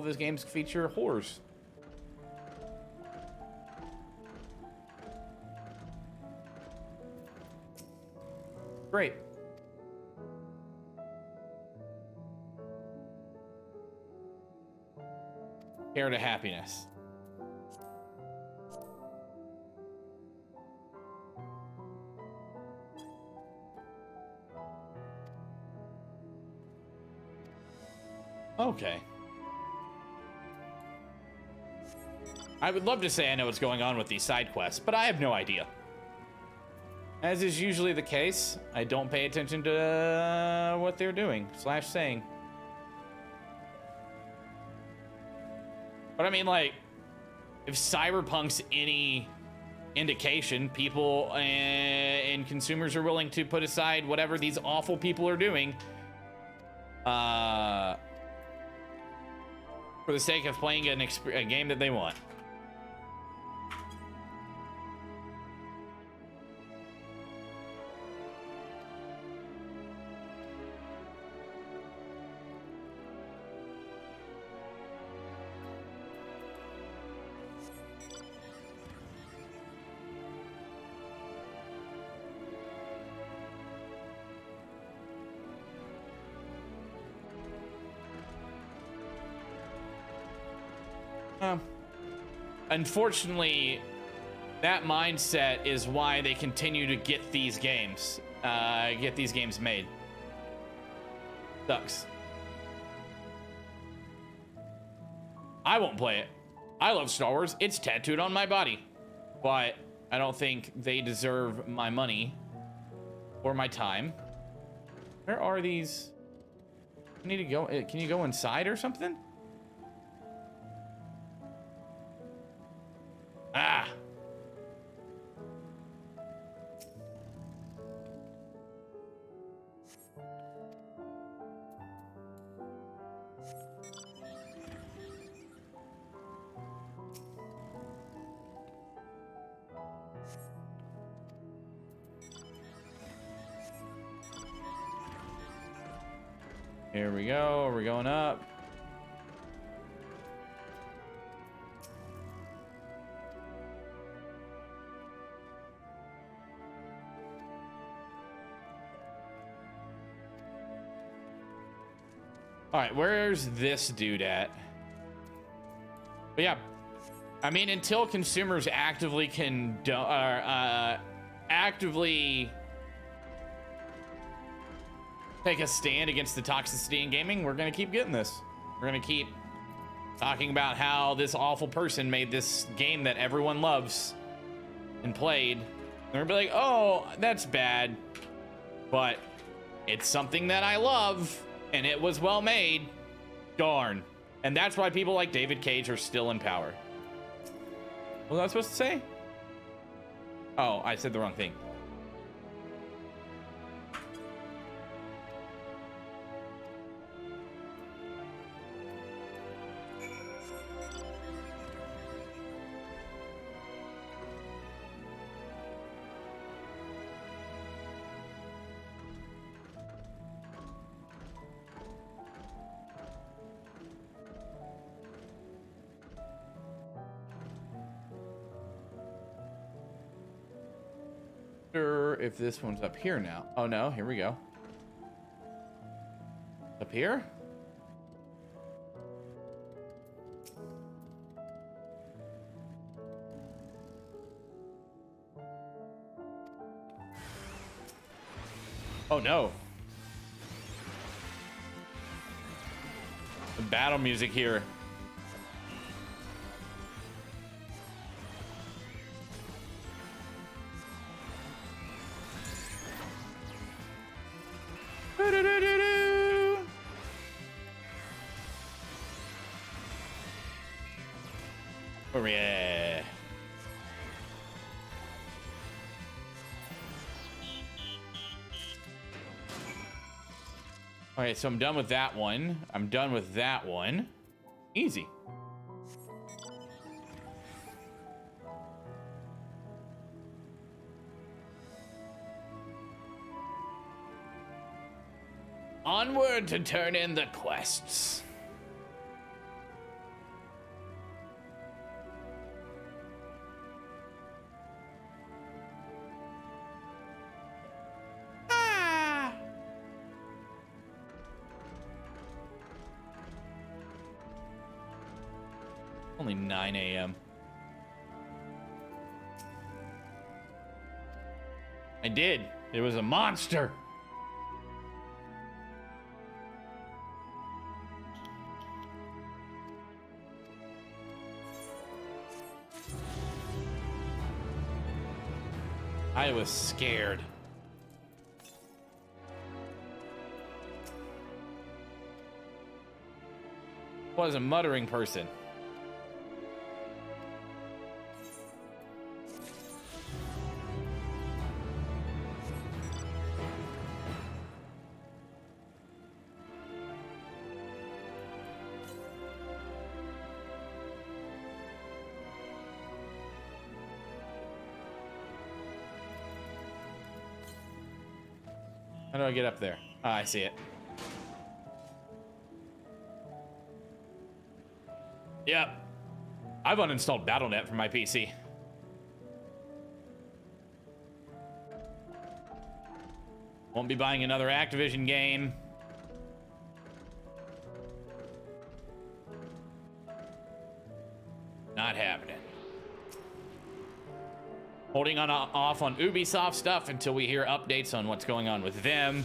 his games feature whores. Great. Care to happiness. Okay. I would love to say I know what's going on with these side quests, but I have no idea. As is usually the case, I don't pay attention to what they're doing / saying. But I mean, like, if Cyberpunk's any indication, people and consumers are willing to put aside whatever these awful people are doing for the sake of playing a game that they want. Unfortunately, that mindset is why they continue to get these games made. Sucks. I won't play it. I love Star Wars. It's tattooed on my body. But I don't think they deserve my money or my time. Where are these? I need to go. Can you go inside or something? Ah. Here we go. We're going up. All right, where's this dude at? But yeah, I mean, until consumers actively actively take a stand against the toxicity in gaming, we're gonna keep getting this. We're gonna keep talking about how this awful person made this game that everyone loves and played. They're gonna be like, oh, that's bad, but it's something that I love and it was well made. Darn. And that's why people like David Cage are still in power. What was I supposed to say? Oh, I said the wrong thing. If this one's up here now. Oh no, here we go. Up here? Oh no. The battle music here. Oh yeah. All right, so I'm done with that one. I'm done with that one. Easy. Onward to turn in the quests. Only 9 a.m. I did. It was a monster. I was scared. Was a muttering person. How do I get up there? Ah, I see it. Yep. I've uninstalled BattleNet from my PC. Won't be buying another Activision game. Not happening. Holding on off on Ubisoft stuff until we hear updates on what's going on with them.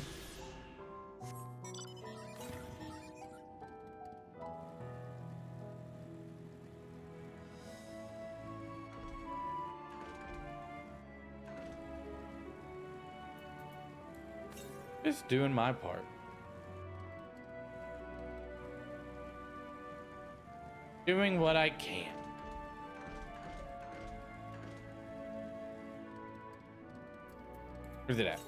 Just doing my part. Doing what I can. Where's it at?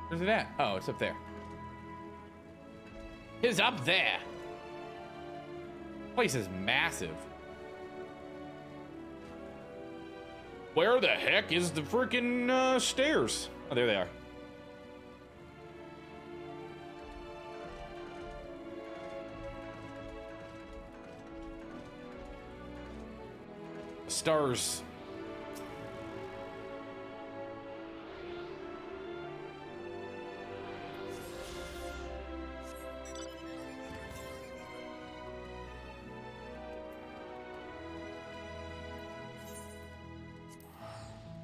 Where's it at? Oh, it's up there. It's up there. Place is massive. Where the heck is the freaking stairs? Oh, there they are. Stars.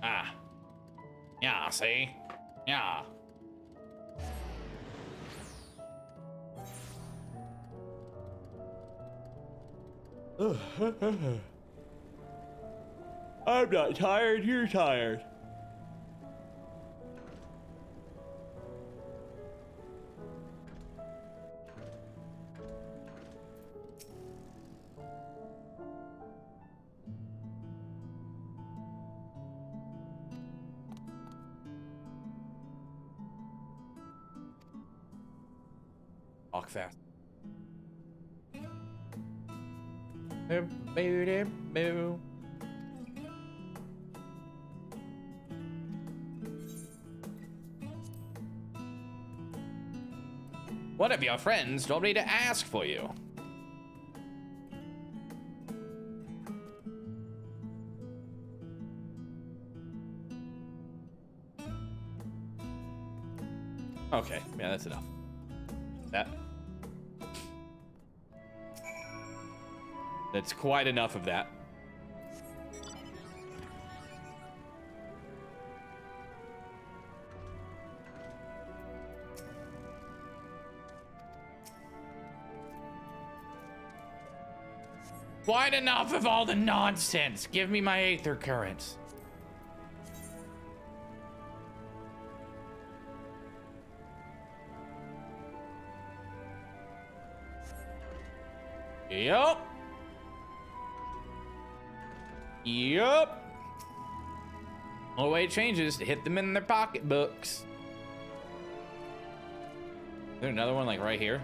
Ah. Yeah, see? Yeah. I'm not tired, you're tired. Walk fast. One of your friends told me to ask for you. Okay, yeah, that's enough. That's quite enough of that. Quite enough of all the nonsense. Give me my Aether Currents. Yup. Yup. Only way it changes to hit them in their pocketbooks. Is there another one like right here?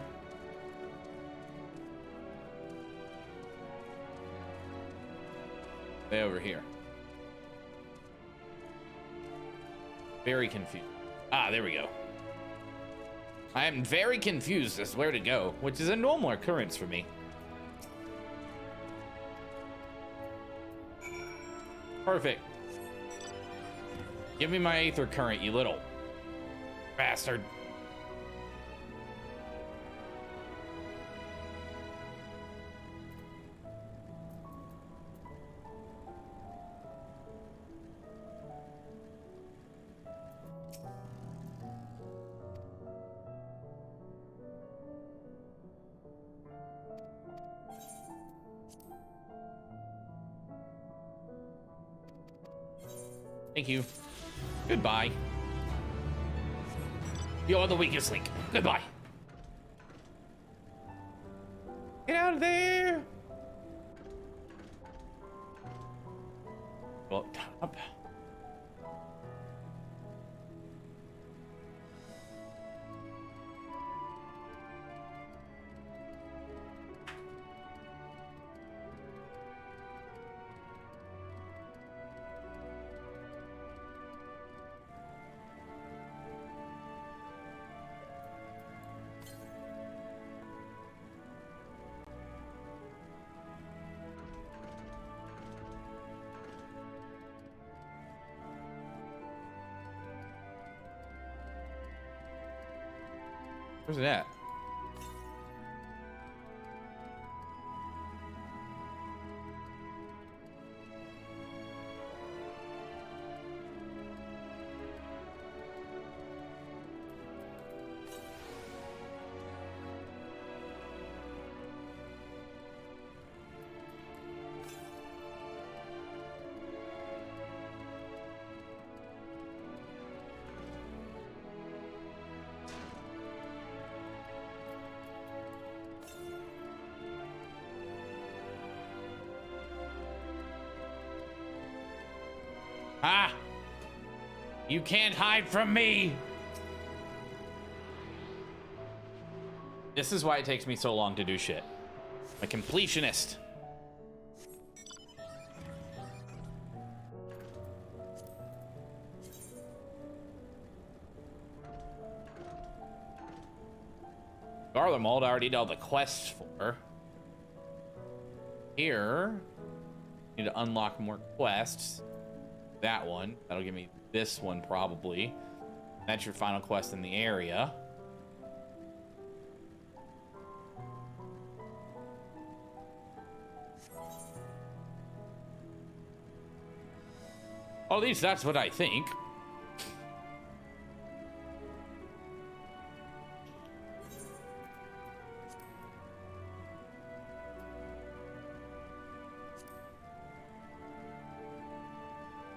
Way over here. Very confused. Ah, there we go. I am very confused as to where to go, which is a normal occurrence for me. Perfect. Give me my Aether Current, you little bastard. Thank you. Goodbye. You're the weakest link. Goodbye. Get out of there. Go up top. Where's it at? Ah! You can't hide from me! This is why it takes me so long to do shit. I'm a completionist. Garlemald I already did all the quests for. Here. Need to unlock more quests. That one. That'll give me this one probably. That's your final quest in the area. Or at least that's what I think.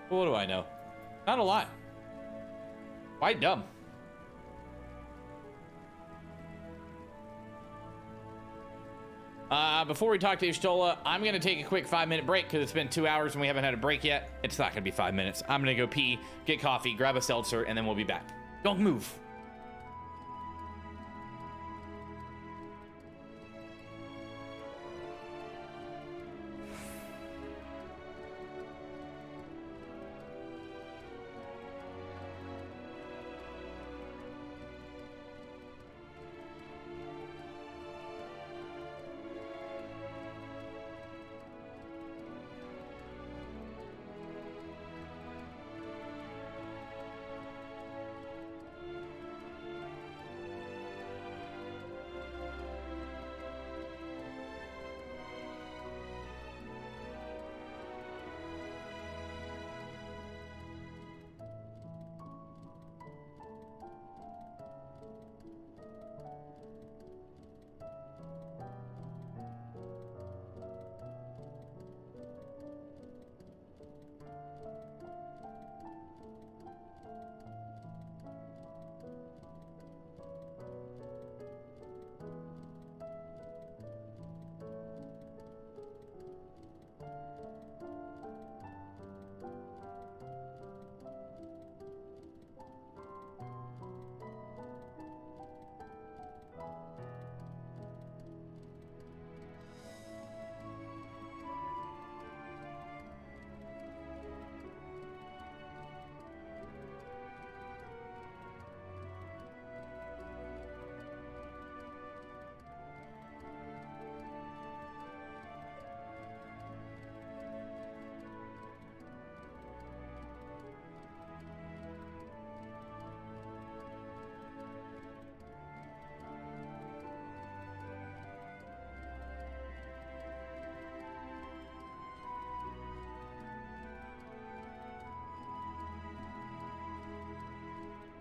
What do I know? Not a lot. Quite dumb. Before we talk to Ishtola, I'm going to take a quick 5-minute break because it's been 2 hours and we haven't had a break yet. It's not going to be 5 minutes. I'm going to go pee, get coffee, grab a seltzer, and then we'll be back. Don't move.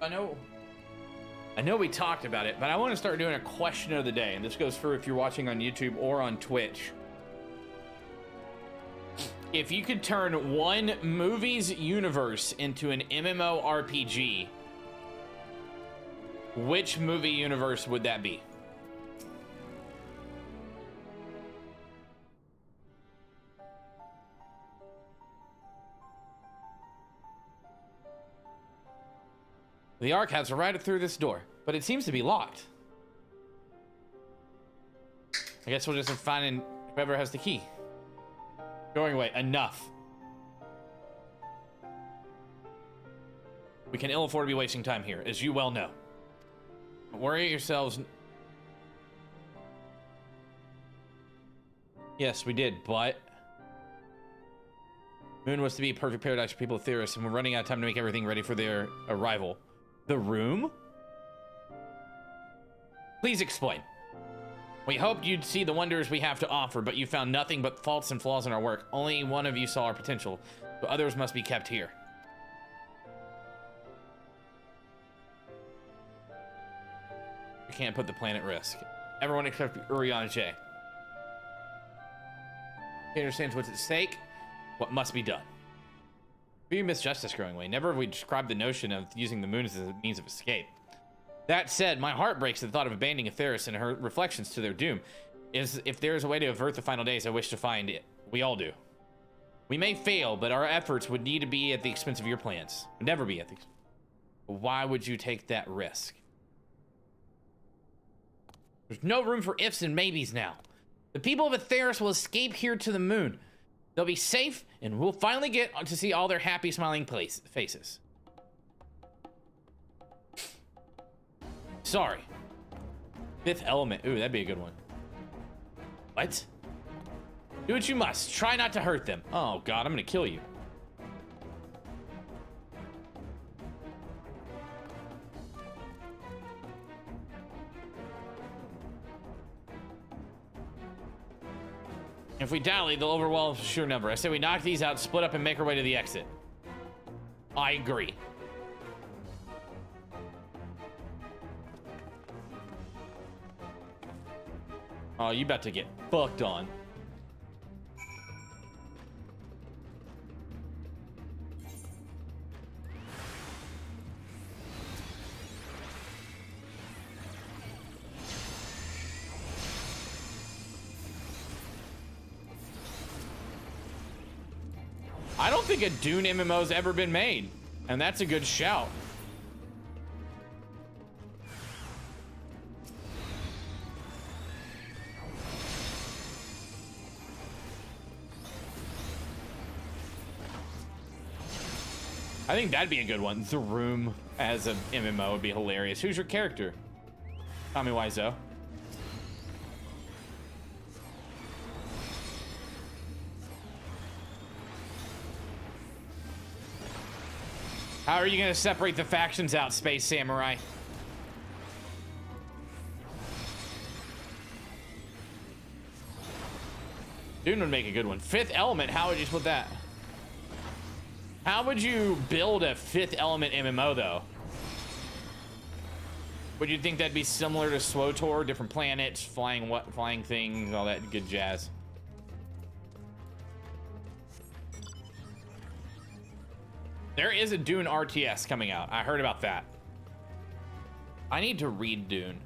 I know we talked about it, but I want to start doing a question of the day, and this goes for if you're watching on YouTube or on Twitch. If you could turn one movie's universe into an MMORPG, which movie universe would that be? The archives are right through this door, but it seems to be locked. I guess we'll just have to find whoever has the key. Going away, enough. We can ill afford to be wasting time here, as you well know. Don't worry yourselves. Yes, we did, but Moon was to be a perfect paradise for people of Theros, and we're running out of time to make everything ready for their arrival. The room? Please explain. We hoped you'd see the wonders we have to offer, but you found nothing but faults and flaws in our work. Only one of you saw our potential, so others must be kept here. We can't put the planet at risk. Everyone except Uriana J. He understands what's at stake, what must be done. We miss justice growing way. Never have we described the notion of using the moon as a means of escape. That said, my heart breaks at the thought of abandoning Theros and her reflections to their doom. If there is a way to avert the final days, I wish to find it. We all do. We may fail, but our efforts would need to be at the expense of your plans. Would never be at the expense. Why would you take that risk? There's no room for ifs and maybes now. The people of Theros will escape here to the moon. They'll be safe, and we'll finally get to see all their happy, smiling faces. Sorry. Fifth Element. Ooh, that'd be a good one. What? Do what you must. Try not to hurt them. Oh god, I'm gonna kill you. If we dally, they'll overwhelm a sure number. I say we knock these out, split up, and make our way to the exit. I agree. Oh, you about to get fucked on. I don't think a Dune MMO's ever been made, and that's a good shout. I think that'd be a good one. The Room as an MMO would be hilarious. Who's your character? Tommy Wiseau. How are you gonna separate the factions out, Space Samurai? Dune would make a good one. Fifth Element, how would you split that? How would you build a Fifth Element MMO, though? Would you think that'd be similar to SWTOR, different planets, flying things, all that good jazz? There is a Dune RTS coming out. I heard about that. I need to read Dune.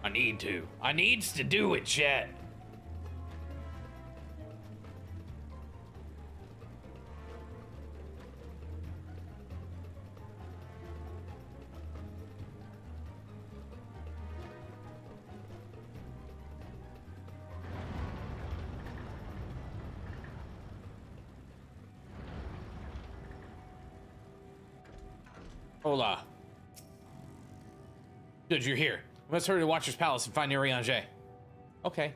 I need to. I needs to do it, chat. Hola. Good, you're here. Let's hurry to Watcher's Palace and find Urianger. Okay.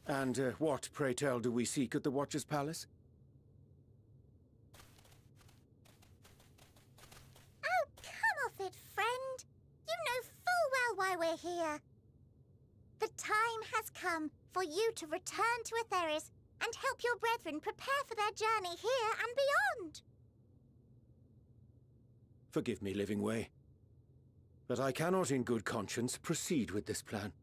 And what, pray tell, do we seek at the Watcher's Palace? Oh, come off it, friend. You know full well why we're here. The time has come for you to return to Atheris and help your brethren prepare for their journey here and beyond. Forgive me, Living Way, but I cannot in good conscience proceed with this plan.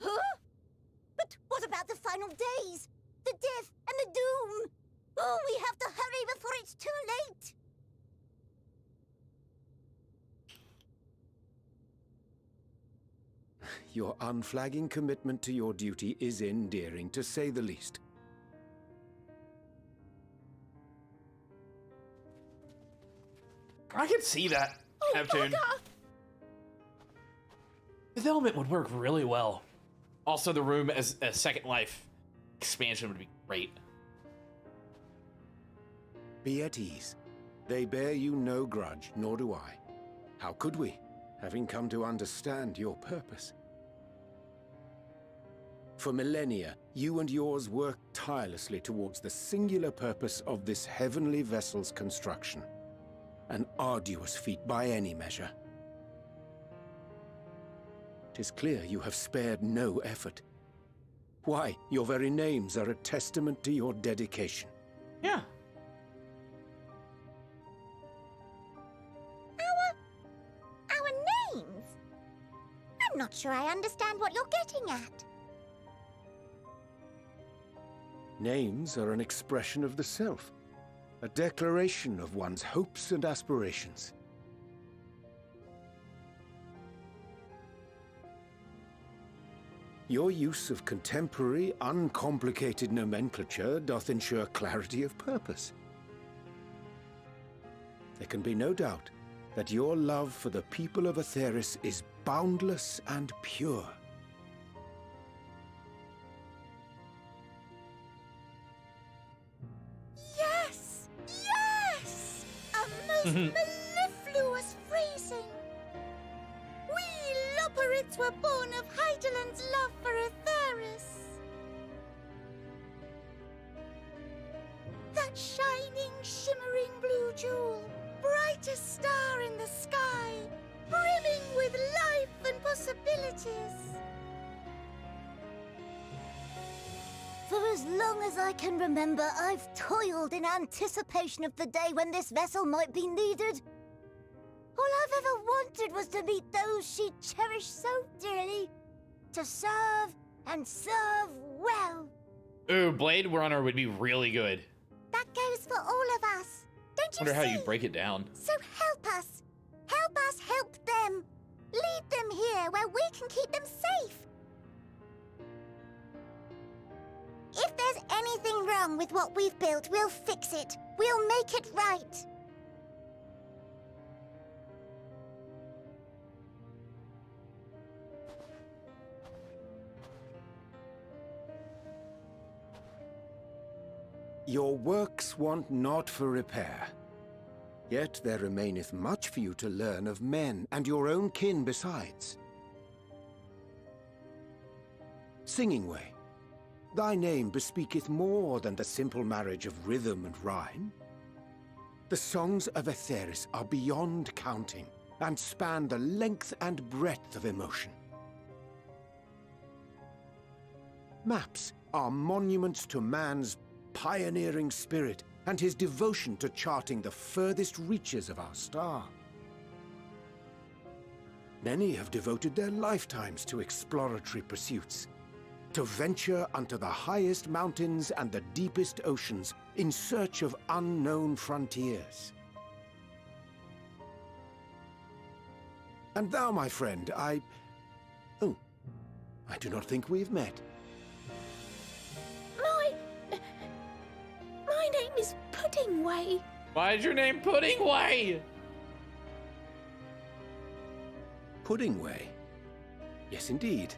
Huh? But what about the final days? The death and the doom? Oh, we have to hurry before it's too late. Your unflagging commitment to your duty is endearing, to say the least. I could see that, Neptune. This element would work really well. Also, the room as a Second Life expansion would be great. Be at ease. They bear you no grudge, nor do I. How could we, having come to understand your purpose? For millennia, you and yours worked tirelessly towards the singular purpose of this heavenly vessel's construction. An arduous feat by any measure. 'Tis clear you have spared no effort. Why, your very names are a testament to your dedication. Yeah. Our names? I'm not sure I understand what you're getting at. Names are an expression of the self, a declaration of one's hopes and aspirations. Your use of contemporary, uncomplicated nomenclature doth ensure clarity of purpose. there can be no doubt that your love for the people of Aetheris is boundless and pure. Yes! Yes! A most mellifluous phrasing! We Loperids were born of Hydaelyn's love for Aetheris. That shining, shimmering blue jewel, brightest star in the sky, brimming with life and possibilities. For as long as I can remember, I've toiled in anticipation of the day when this vessel might be needed. All I've ever wanted was to meet those she cherished so dearly, to serve and serve well. Ooh, Blade Runner would be really good. That goes for all of us. Don't you Wonder how see? you break it down. So help us. Help us help them. Lead them here where we can keep them safe. If there's anything wrong with what we've built, we'll fix it. We'll make it right. Your works want not for repair. Yet there remaineth much for you to learn of men, and your own kin besides. Singing Way, thy name bespeaketh more than the simple marriage of rhythm and rhyme. The songs of Aetheris are beyond counting, and span the length and breadth of emotion. Maps are monuments to man's pioneering spirit and his devotion to charting the furthest reaches of our star. Many have devoted their lifetimes to exploratory pursuits, to venture unto the highest mountains and the deepest oceans in search of unknown frontiers. And thou, my friend, I do not think we've met. My name is Pudding Way. Why is your name Pudding Way? Pudding Way? Yes, indeed.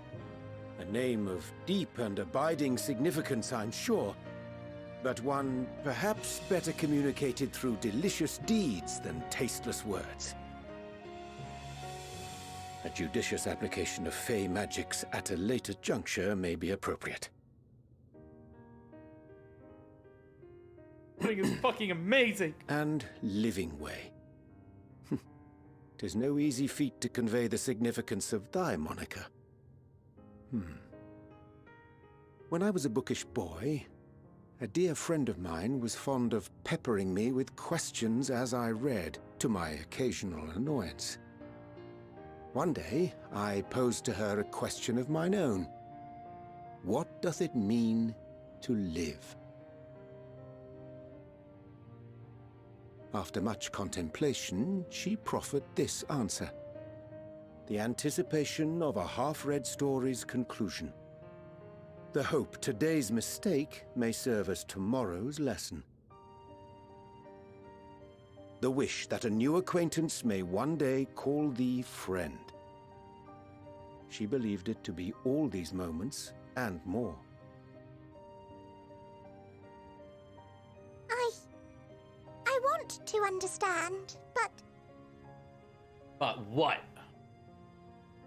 A name of deep and abiding significance, I'm sure, but one perhaps better communicated through delicious deeds than tasteless words. A judicious application of fey magics at a later juncture may be appropriate. Pudding is fucking amazing. And Living Way. 'Tis no easy feat to convey the significance of thy moniker. When I was a bookish boy, a dear friend of mine was fond of peppering me with questions as I read, to my occasional annoyance. One day, I posed to her a question of mine own. What doth it mean to live? After much contemplation, she proffered this answer. The anticipation of a half-read story's conclusion. The hope today's mistake may serve as tomorrow's lesson. The wish that a new acquaintance may one day call thee friend. She believed it to be all these moments and more. I want to understand, but But what?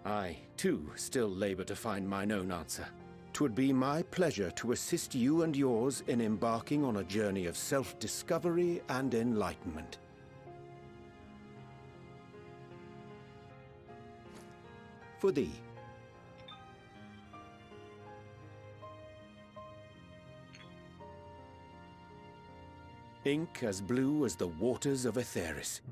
I, too, still labor to find mine own answer. 'Twould be my pleasure to assist you and yours in embarking on a journey of self-discovery and enlightenment. For thee. Ink as blue as the waters of Aetheris.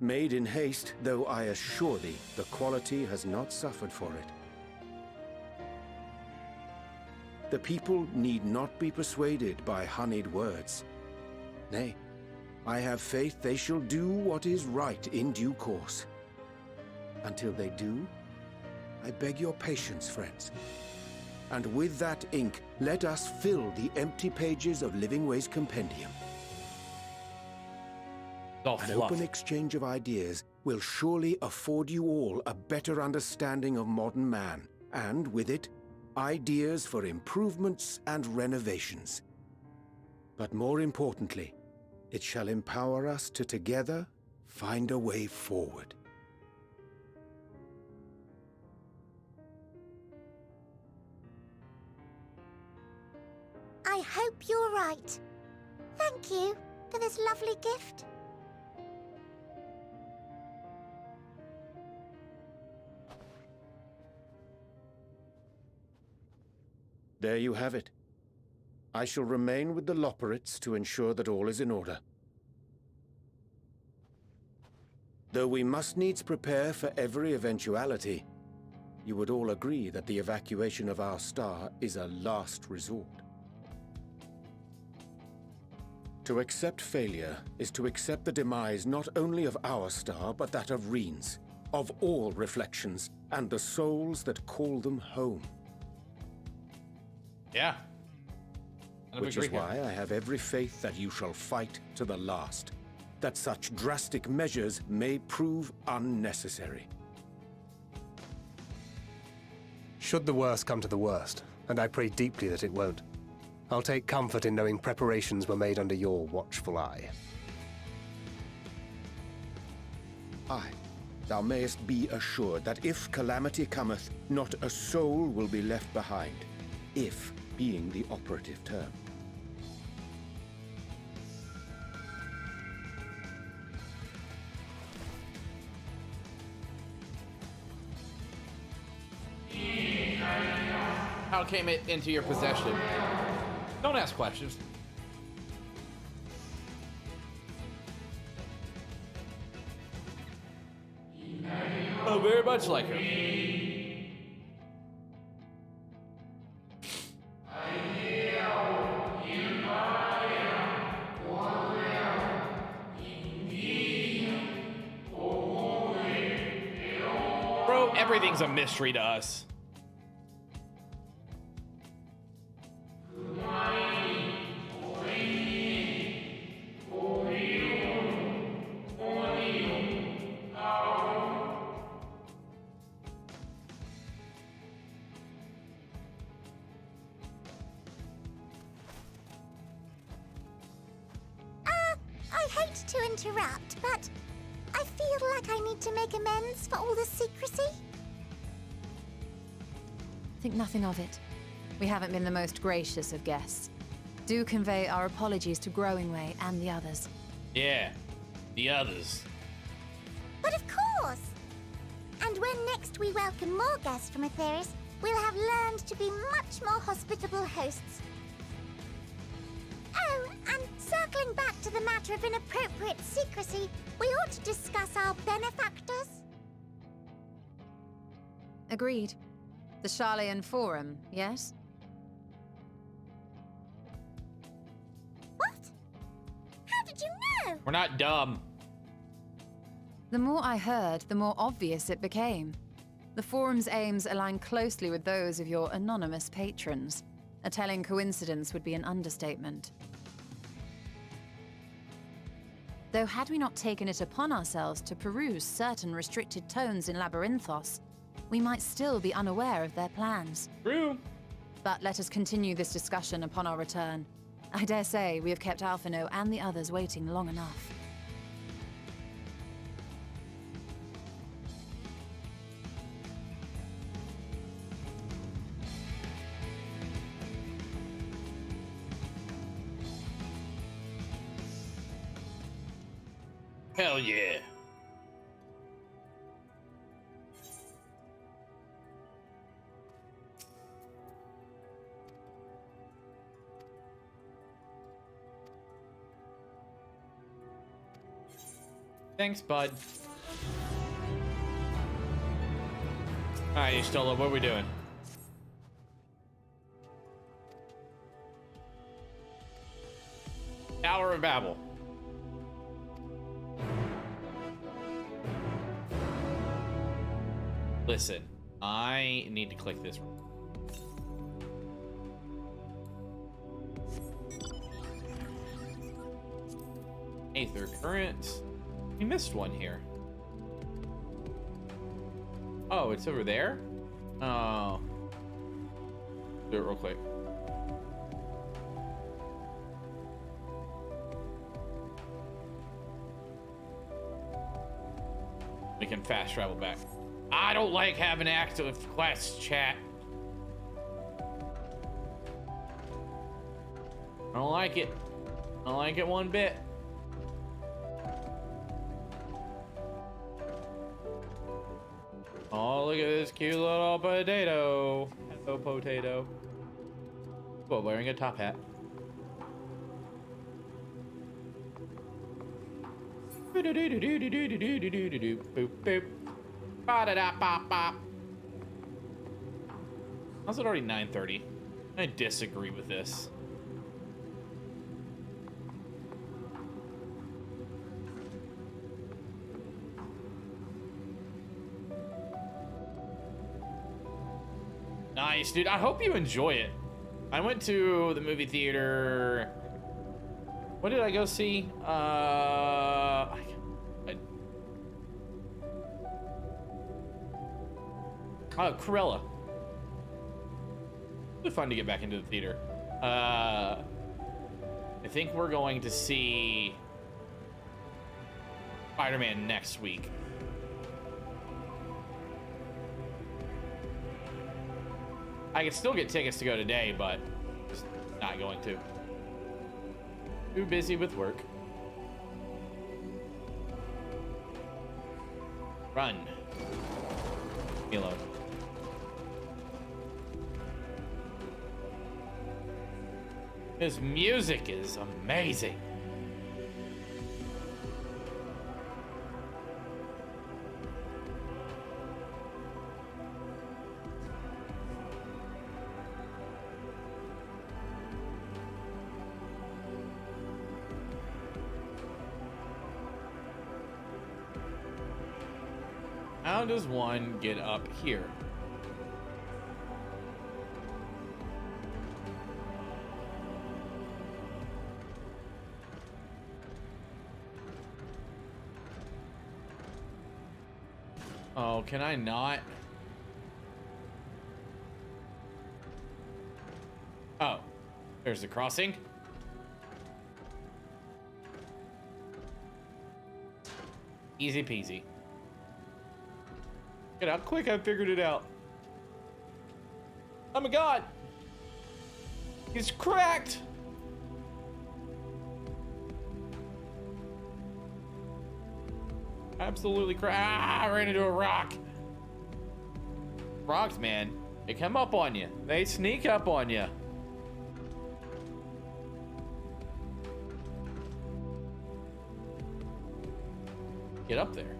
Made in haste, though I assure thee, the quality has not suffered for it. The people need not be persuaded by honeyed words. Nay, I have faith they shall do what is right in due course. Until they do, I beg your patience, friends. And with that ink, let us fill the empty pages of Living Way's compendium. all An fluff. open exchange of ideas will surely afford you all a better understanding of modern man, and with it, ideas for improvements and renovations. But more importantly, it shall empower us to together find a way forward. I hope you're right. Thank you for this lovely gift. There you have it. I shall remain with the Loporrits to ensure that all is in order. Though we must needs prepare for every eventuality, you would all agree that the evacuation of our star is a last resort. To accept failure is to accept the demise not only of our star, but that of Reen's, of all reflections, and the souls that call them home. Yeah. Which is why I have every faith that you shall fight to the last, that such drastic measures may prove unnecessary. Should the worst come to the worst, and I pray deeply that it won't, I'll take comfort in knowing preparations were made under your watchful eye. Aye, thou mayest be assured that if calamity cometh, not a soul will be left behind, if being the operative term. How came it into your possession? Don't ask questions. Oh, very much like her. Bro, everything's a mystery to us. I hate to interrupt, but I feel like I need to make amends for all the secrecy. Think nothing of it. We haven't been the most gracious of guests. Do convey our apologies to Growingway and the others. Yeah, the others. But of course! And when next we welcome more guests from Aetheris, we'll have learned to be much more hospitable hosts. Oh, and circling back to the matter of inappropriate secrecy, we ought to discuss our benefactors. Agreed. The Charlayan Forum, yes? What? How did you know? We're not dumb. The more I heard, the more obvious it became. The Forum's aims align closely with those of your anonymous patrons. A telling coincidence would be an understatement. Though had we not taken it upon ourselves to peruse certain restricted tones in Labyrinthos, we might still be unaware of their plans. True. But let us continue this discussion upon our return. I dare say we have kept Alphino and the others waiting long enough. Hell yeah. Thanks, bud. Alright, you still up. What are we doing? Tower of Babel. Listen, I need to click this. Aether current. We missed one here. Oh, it's over there? Oh. Do it real quick. We can fast travel back. I don't like having active quests, chat. I don't like it. I don't like it one bit. Oh, look at this cute little potato. Hello, potato. Well, wearing a top hat. Boop, boop. Ba-da-da-bop-bop. How's it already 9:30? I disagree with this. Nice, dude. I hope you enjoy it. I went to the movie theater. What did I go see? Cruella. Really fun to get back into the theater. I think we're going to see Spider-Man next week. I can still get tickets to go today, but just not going to. Too busy with work. Run. Leave me alone. This music is amazing. How does one get up here? Oh, can I not? Oh, there's the crossing. Easy peasy. Look at how quick I figured it out. Oh my god! It's cracked! Absolutely cracked. Ah, I ran into a rock. Rocks, man. They come up on you. They sneak up on you. Get up there.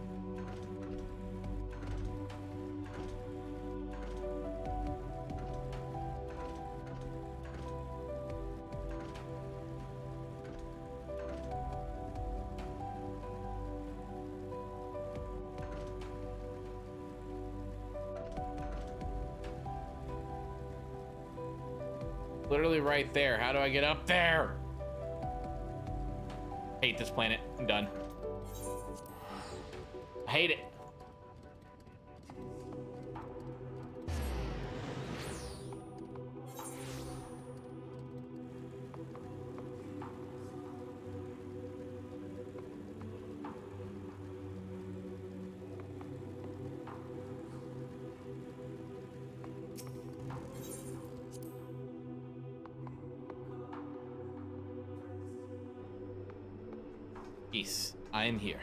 Literally right there. How do I get up there? Hate this planet. I'm done. I hate it. Peace. I am here.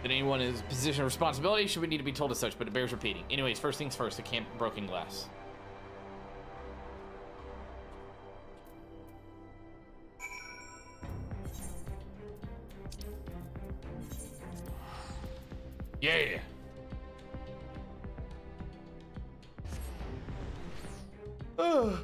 That anyone in a position of responsibility should we need to be told as such, but it bears repeating. Anyways, first things first, the camp broken glass. Yeah. Ugh.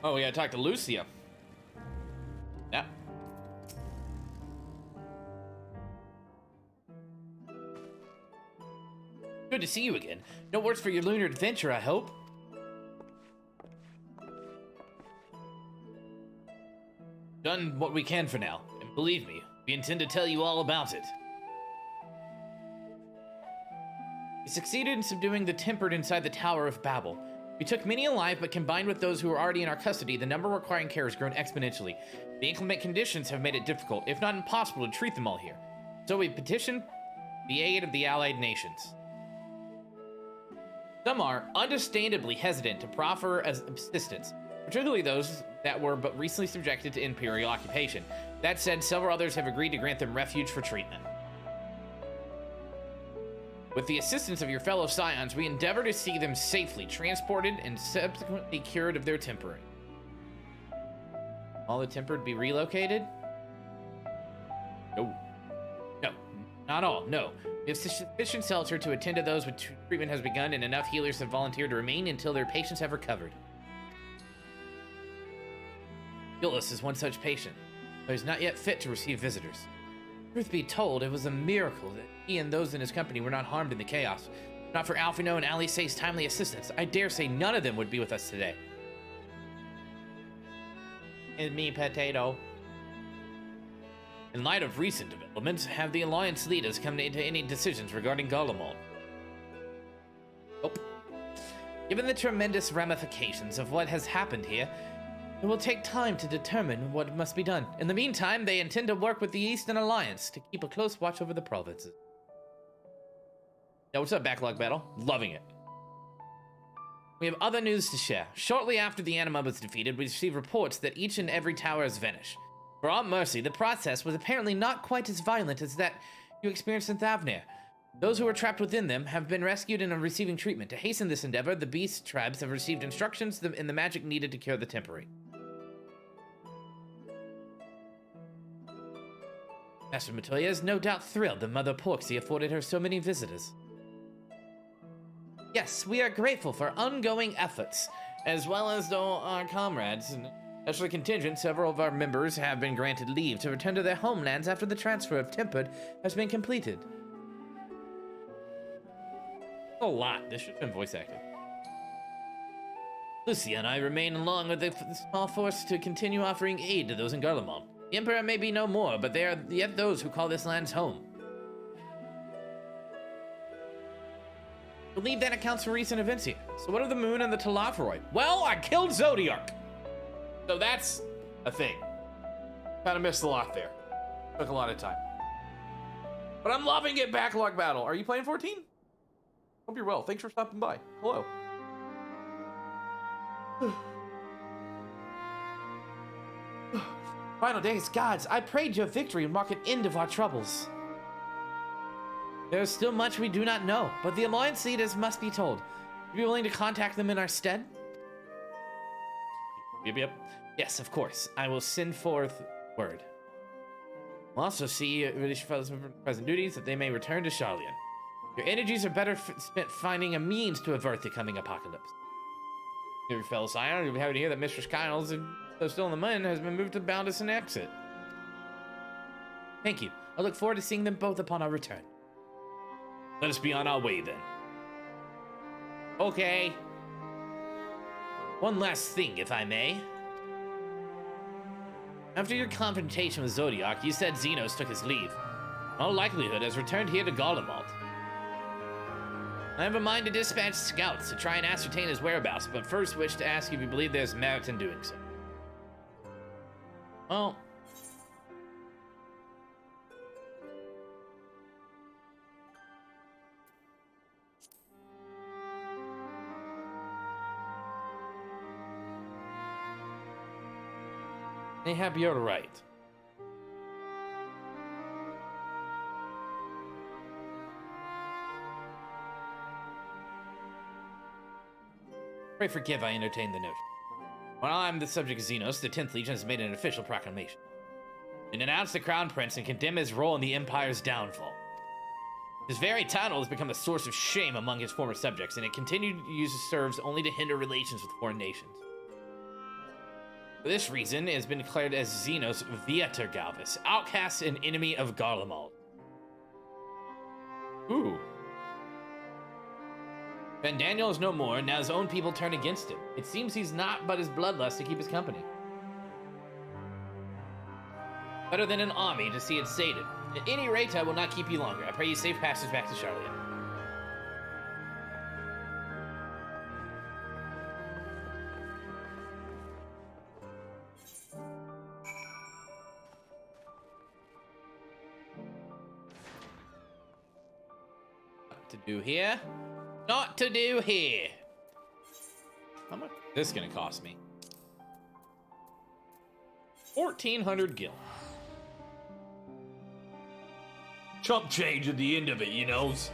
Oh, we gotta talk to Lucia. Yeah. Good to see you again. No worse for your lunar adventure, I hope. Done what we can for now, and believe me, we intend to tell you all about it. We succeeded in subduing the tempered inside the Tower of Babel. We took many alive, but combined with those who were already in our custody, the number requiring care has grown exponentially. The inclement conditions have made it difficult, if not impossible, to treat them all here. So we petitioned the aid of the allied nations. Some are understandably hesitant to proffer as assistance, particularly those that were but recently subjected to imperial occupation. That said, several others have agreed to grant them refuge for treatment. With the assistance of your fellow scions, we endeavor to see them safely transported and subsequently cured of their tempering. All the tempered be relocated? No. No, not all, no. We have sufficient shelter to attend to those with treatment has begun, and enough healers have volunteered to remain until their patients have recovered. Gillis is one such patient, but is not yet fit to receive visitors. Truth be told, it was a miracle that he and those in his company were not harmed in the chaos. Not for Alphino and Alice's timely assistance, I dare say none of them would be with us today. And me, potato. In light of recent developments, have the Alliance leaders come into any decisions regarding Garlemald? Nope. Given the tremendous ramifications of what has happened here, it will take time to determine what must be done. In the meantime, they intend to work with the Eastern Alliance to keep a close watch over the provinces. Yeah, what's up, Backlog Battle? Loving it. We have other news to share. Shortly after the Anima was defeated, we received reports that each and every tower has vanished. For our mercy, the process was apparently not quite as violent as that you experienced in Thavnir. Those who were trapped within them have been rescued and are receiving treatment. To hasten this endeavor, the beast tribes have received instructions in the magic needed to cure the temporary. Master Matoya is no doubt thrilled that Mother Porksy afforded her so many visitors. Yes, we are grateful for ongoing efforts, as well as though our comrades, and as for the contingent, several of our members have been granted leave to return to their homelands after the transfer of Tempered has been completed. A lot. This should have been voice acted. Lucia and I remain along with the small force to continue offering aid to those in Garlemald. The Emperor may be no more, but there are yet those who call this land's home. I believe that accounts for recent events here. So what of the Moon and the Telophoroid? Well, I killed Zodiac! So that's a thing. Kind of missed a lot there. Took a lot of time. But I'm loving it, Backlog Battle. Are you playing 14? Hope you're well. Thanks for stopping by. Hello. Final days, gods, I prayed your victory and mark an end of our troubles. There is still much we do not know, but the Alliance leaders must be told. Would you be willing to contact them in our stead? Yep. Yes, of course. I will send forth word. We'll also see British fellows with present duties that they may return to Charlian. Your energies are better spent finding a means to avert the coming apocalypse. Your fellow sire, you'll be happy to hear that Mistress Kyles, though still in the mine, has been moved to Boundus and Exit. Thank you. I look forward to seeing them both upon our return. Let us be on our way, then. Okay. One last thing, if I may. After your confrontation with Zodiac, you said Xenos took his leave. In all likelihood, has returned here to Garlemald. I have a mind to dispatch scouts to try and ascertain his whereabouts, but first wish to ask if you believe there's merit in doing so. Well... mayhap you're right. Pray forgive I entertained the notion. While I'm the subject of Xenos, the 10th Legion has made an official proclamation. It announced the Crown Prince and condemned his role in the Empire's downfall. His very title has become a source of shame among his former subjects, and it continued to use serves only to hinder relations with foreign nations. For this reason, it has been declared as Xenos Vietergalvis, outcast and enemy of Garlemald. Ooh. Van Daniel is no more, and now his own people turn against him. It seems he's not but his bloodlust to keep his company. Better than an army to see it sated. At any rate, I will not keep you longer. I pray you safe passage back to Charlotte. What to do here? Not to do here. How much is this gonna cost me? 1,400 gil. Chump change at the end of it, you knows.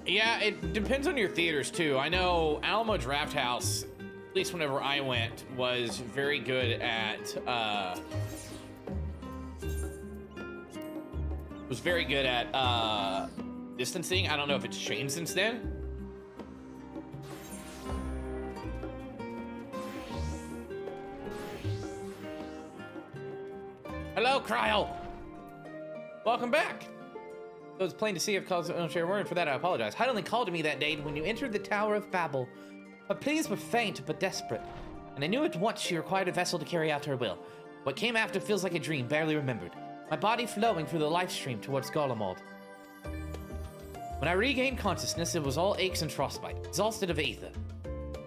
Yeah, it depends on your theaters too. I know Alamo Drafthouse, at least whenever I went, was very good at distancing. I don't know if it's changed since then. Hello, Cryo. Welcome back. It was plain to see if cause don't share a word. For that I apologize. Hyde only called to me that day when you entered the Tower of Babel. Her pleas were faint but desperate, and I knew at once she required a vessel to carry out her will. What came after feels like a dream, barely remembered. My body flowing through the life stream towards Garlemald. When I regained consciousness, it was all aches and frostbite, exhausted of ether.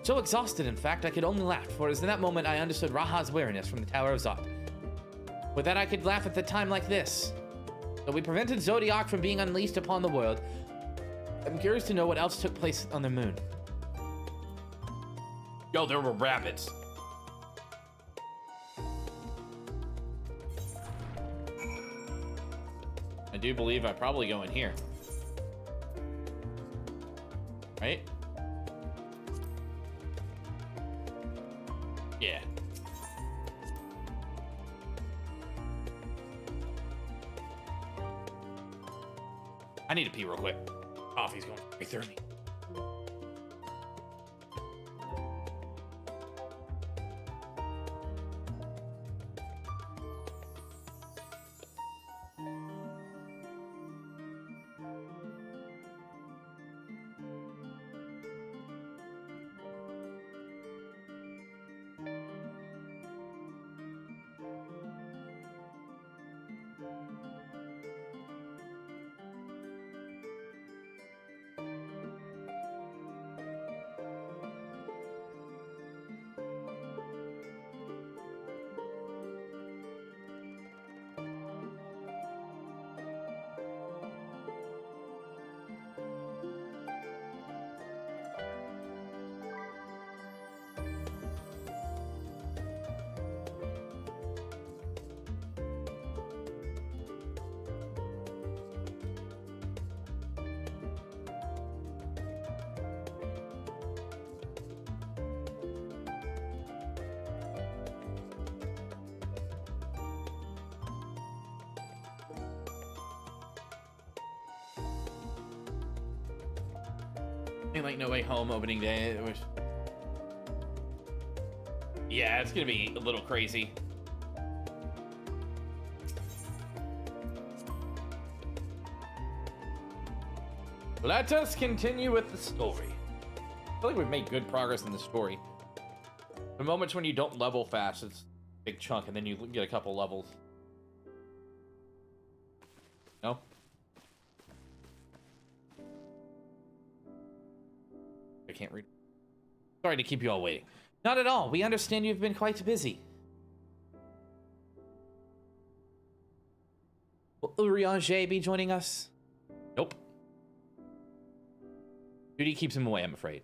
So exhausted, in fact, I could only laugh, for it was in that moment I understood Raha's weariness from the Tower of Zot. With that I could laugh at the time like this. So we prevented Zodiac from being unleashed upon the world. I'm curious to know what else took place on the moon. Yo, there were rabbits. I do believe I probably go in here. Right? Yeah. I need to pee real quick. Coffee's going right through me. Ain't like No Way Home opening day. It was... Yeah, it's gonna be a little crazy. Let us continue with the story. I feel like we've made good progress in the story. The moments when you don't level fast, it's a big chunk, and then you get a couple levels. No? I can't read. Sorry to keep you all waiting. Not at all. We understand you've been quite busy. Will Urianger be joining us? Nope. Duty keeps him away, I'm afraid.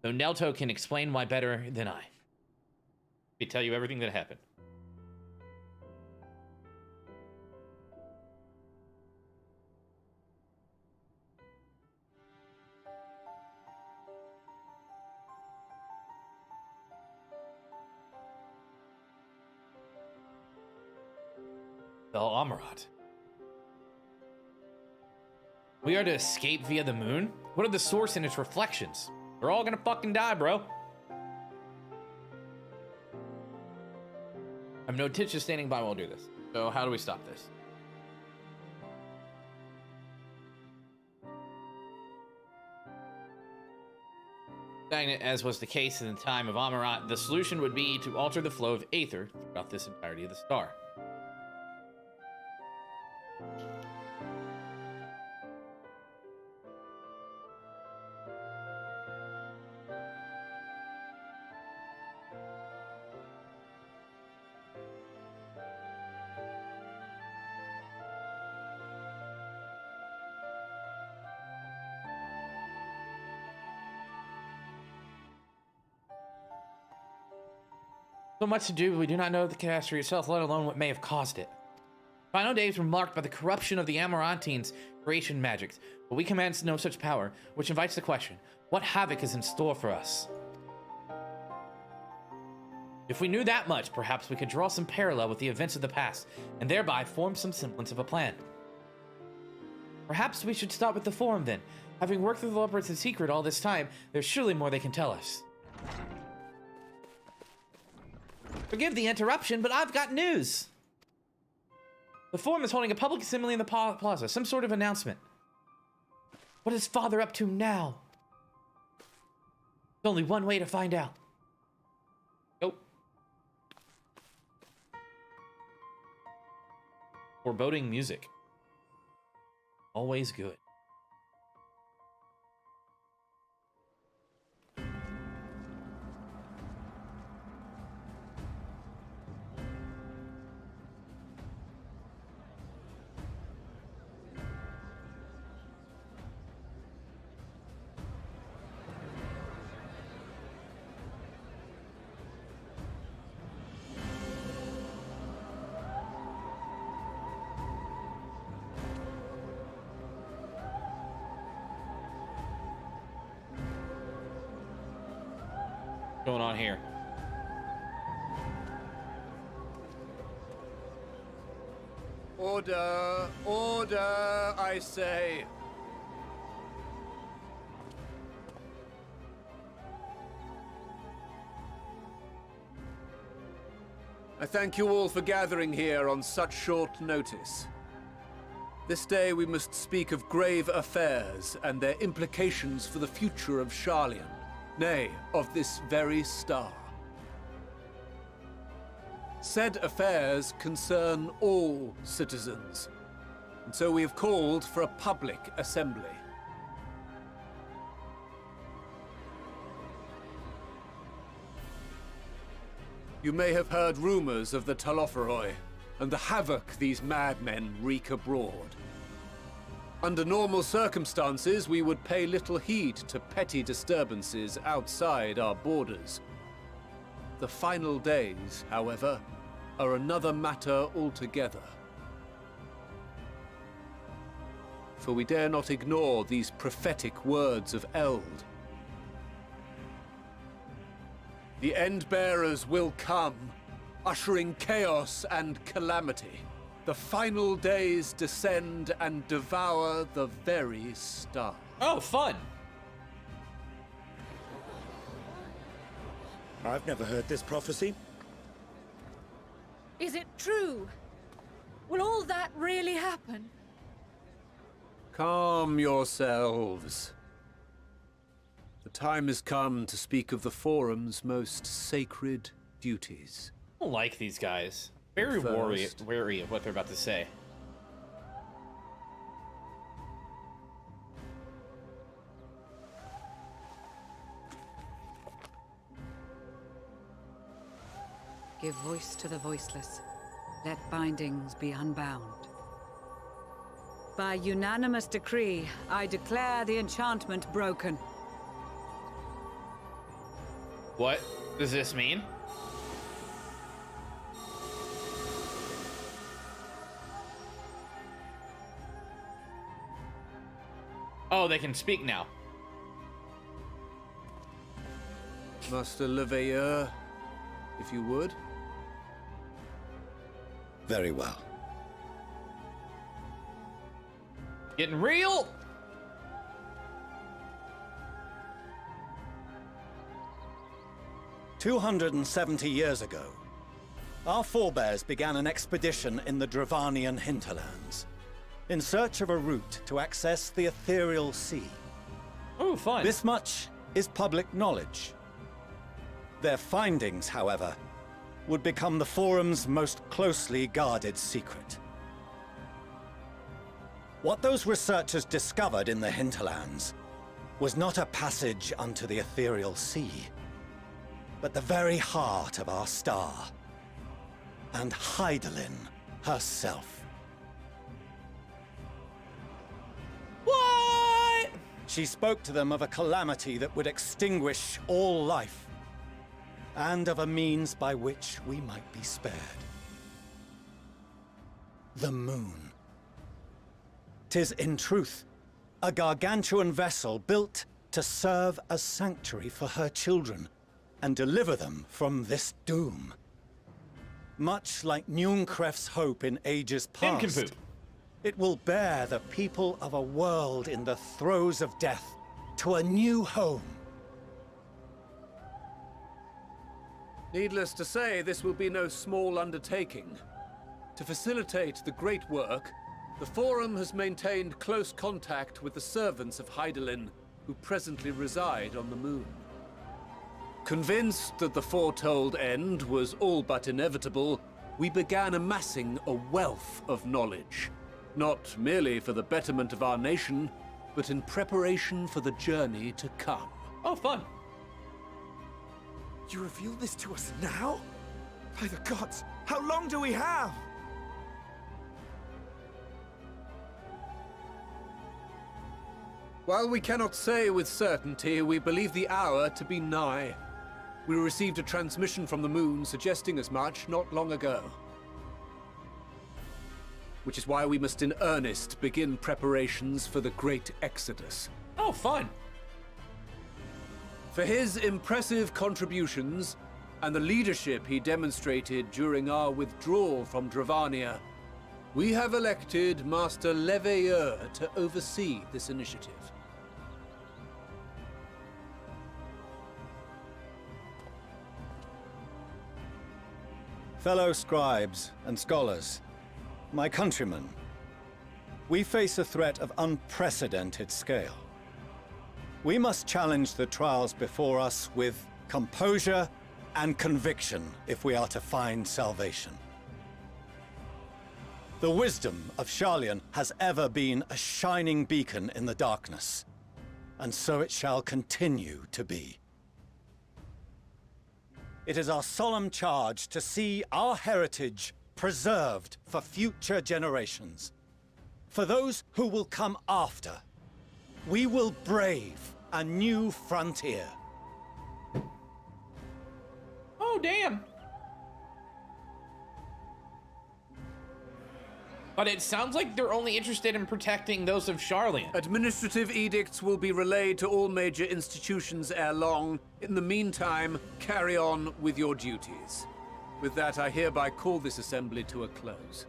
Though Nelto can explain why better than I. He tell you everything that happened. The Amarat. We are to escape via the moon? What are the source and its reflections? We're all gonna fucking die, bro. I have no intention of standing by while I do this. So how do we stop this? Stagnant as was the case in the time of Amarat, the solution would be to alter the flow of aether throughout this entirety of the star. So much to do, but we do not know the catastrophe itself, let alone what may have caused it. Final days were marked by the corruption of the Amarantines' creation magics, but we command no such power, which invites the question, what havoc is in store for us? If we knew that much, perhaps we could draw some parallel with the events of the past, and thereby form some semblance of a plan. Perhaps we should start with the Forum then. Having worked with the Leopards in secret all this time, there's surely more they can tell us. Forgive the interruption, but I've got news. The Forum is holding a public assembly in the plaza, some sort of announcement. What is Father up to now? There's only one way to find out. Nope. Foreboding music. Always good. Going on here? Order! Order, I say! I thank you all for gathering here on such short notice. This day we must speak of grave affairs and their implications for the future of Sharlayan. Nay, of this very star. Said affairs concern all citizens, and so we have called for a public assembly. You may have heard rumors of the Telophoroi, and the havoc these madmen wreak abroad. Under normal circumstances, we would pay little heed to petty disturbances outside our borders. The final days, however, are another matter altogether. For we dare not ignore these prophetic words of Eld. The End-Bearers will come, ushering chaos and calamity. The final days descend and devour the very star. Oh, fun! I've never heard this prophecy. Is it true? Will all that really happen? Calm yourselves. The time has come to speak of the Forum's most sacred duties. I don't like these guys. Very wary of what they're about to say. Give voice to the voiceless. Let bindings be unbound. By unanimous decree, I declare the enchantment broken. What does this mean? Oh, they can speak now. Master Leveilleur, if you would. Very well. Getting real. 270 years ago, our forebears began an expedition in the Dravanian hinterlands, in search of a route to access the ethereal sea. Oh, fun. This much is public knowledge. Their findings, however, would become the Forum's most closely guarded secret. What those researchers discovered in the hinterlands was not a passage unto the ethereal sea, but the very heart of our star, and Hydaelyn herself. What? She spoke to them of a calamity that would extinguish all life, and of a means by which we might be spared. The moon. 'Tis in truth a gargantuan vessel built to serve as sanctuary for her children and deliver them from this doom. Much like Nunkref's hope in ages past, Nincompoop. it will bear the people of a world in the throes of death to a new home. Needless to say, this will be no small undertaking. To facilitate the great work, the Forum has maintained close contact with the servants of Hydaelyn, who presently reside on the moon. Convinced that the foretold end was all but inevitable, we began amassing a wealth of knowledge, not merely for the betterment of our nation, but in preparation for the journey to come. Oh, fun. You reveal this to us now? By the gods, how long do we have? While we cannot say with certainty, we believe the hour to be nigh. We received a transmission from the moon suggesting as much not long ago. Which is why we must in earnest begin preparations for the great exodus. Oh, fun. For his impressive contributions and the leadership he demonstrated during our withdrawal from Dravania, we have elected Master Leveilleur to oversee this initiative. Fellow scribes and scholars, my countrymen, we face a threat of unprecedented scale. We must challenge the trials before us with composure and conviction if we are to find salvation. The wisdom of Sharlayan has ever been a shining beacon in the darkness, and so it shall continue to be. It is our solemn charge to see our heritage preserved for future generations. For those who will come after, we will brave a new frontier. Oh, damn. But it sounds like they're only interested in protecting those of Sharlayan. Administrative edicts will be relayed to all major institutions ere long. In the meantime, carry on with your duties. With that, I hereby call this assembly to a close.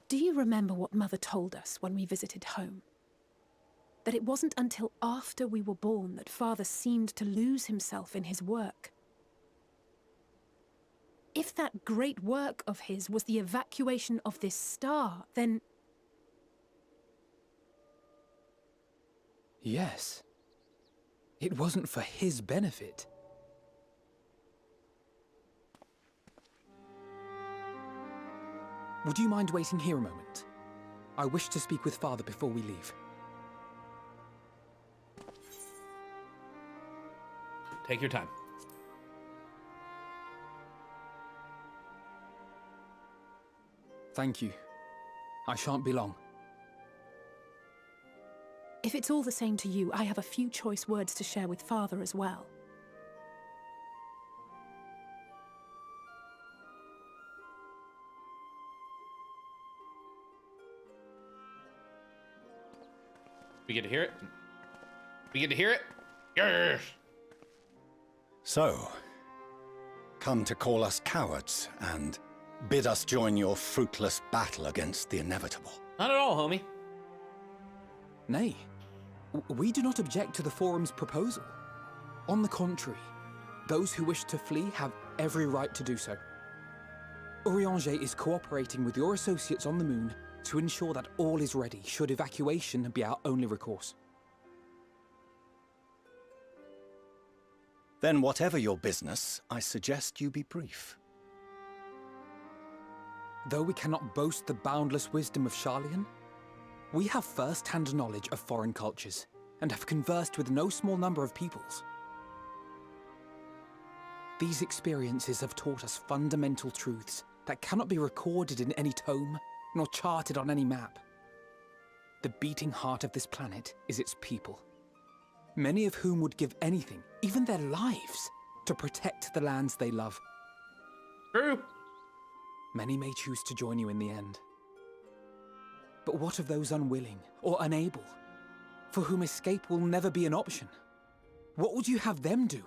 Do you remember what Mother told us when we visited home? That it wasn't until after we were born that Father seemed to lose himself in his work. If that great work of his was the evacuation of this star, then Yes. It wasn't for his benefit. Would you mind waiting here a moment? I wish to speak with Father before we leave. Take your time. Thank you. I shan't be long. If it's all the same to you, I have a few choice words to share with Father as well. We get to hear it? We get to hear it? Yes! So, come to call us cowards and bid us join your fruitless battle against the inevitable. Not at all, homie. Nay, we do not object to the Forum's proposal. On the contrary, those who wish to flee have every right to do so. Urianger is cooperating with your associates on the moon to ensure that all is ready should evacuation be our only recourse. Then whatever your business, I suggest you be brief. Though we cannot boast the boundless wisdom of Charlian, we have first-hand knowledge of foreign cultures and have conversed with no small number of peoples. These experiences have taught us fundamental truths that cannot be recorded in any tome nor charted on any map. The beating heart of this planet is its people, many of whom would give anything, even their lives, to protect the lands they love. True. Many may choose to join you in the end. But what of those unwilling or unable, for whom escape will never be an option? What would you have them do?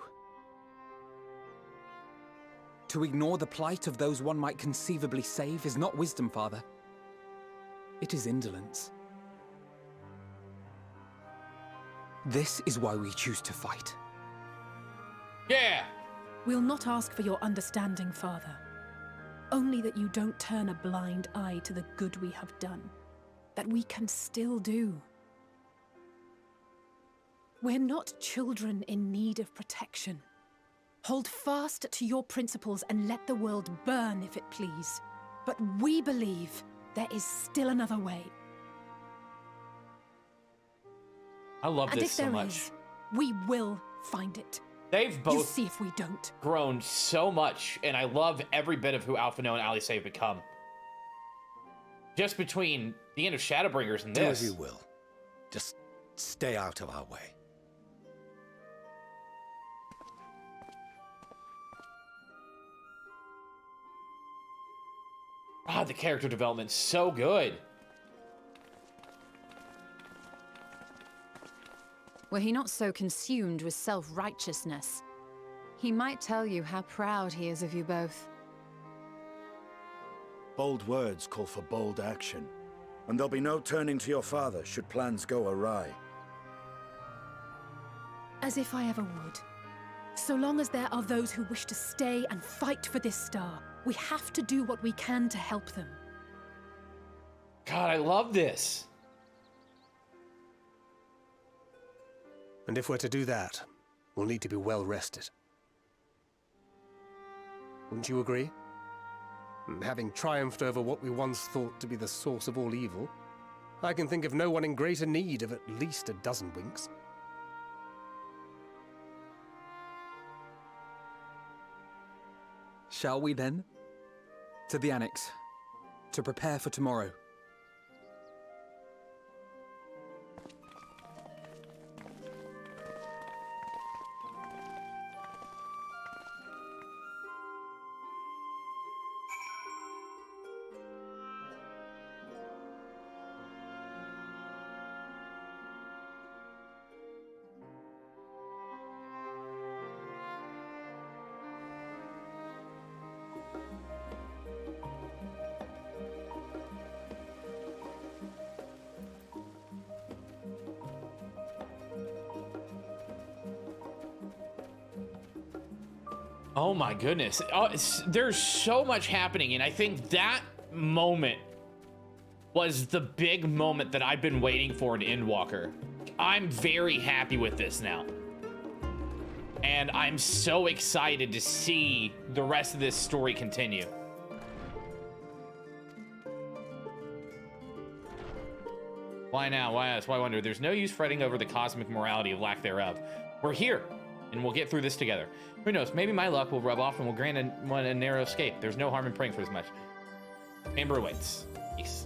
To ignore the plight of those one might conceivably save is not wisdom, Father. It is indolence. This is why we choose to fight. Yeah! We'll not ask for your understanding, Father. Only that you don't turn a blind eye to the good we have done. That we can still do. We're not children in need of protection. Hold fast to your principles and let the world burn if it please. But we believe there is still another way. I love And this if so there much. is, we will find it. They've You both see if we don't. grown so much, and I love every bit of who Alphino and Alice have become. Just between the end of Shadowbringers and Do this. as you will. Just stay out of our way. Ah, the character development's so good. Were he not so consumed with self-righteousness, he might tell you how proud he is of you both. Bold words call for bold action, and there'll be no turning to your father should plans go awry. As if I ever would. So long as there are those who wish to stay and fight for this star, we have to do what we can to help them. God, I love this. And if we're to do that, we'll need to be well rested. Wouldn't you agree? And having triumphed over what we once thought to be the source of all evil, I can think of no one in greater need of at least a dozen winks. Shall we then? To the Annex, to prepare for tomorrow. Oh my goodness. There's so much happening, and I think that moment was the big moment that I've been waiting for in Endwalker. I'm very happy with this now. And I'm so excited to see the rest of this story continue. Why now? Why us? Why wonder? There's no use fretting over the cosmic morality of lack thereof. We're here, and we'll get through this together. Who knows? Maybe my luck will rub off and we'll grant a narrow escape. There's no harm in praying for as much. Amber awaits. Peace.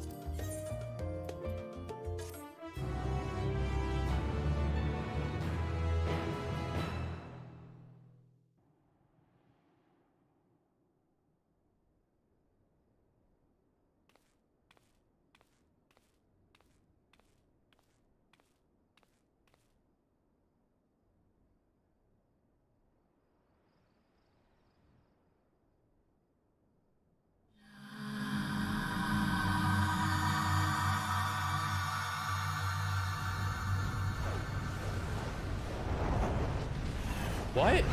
What?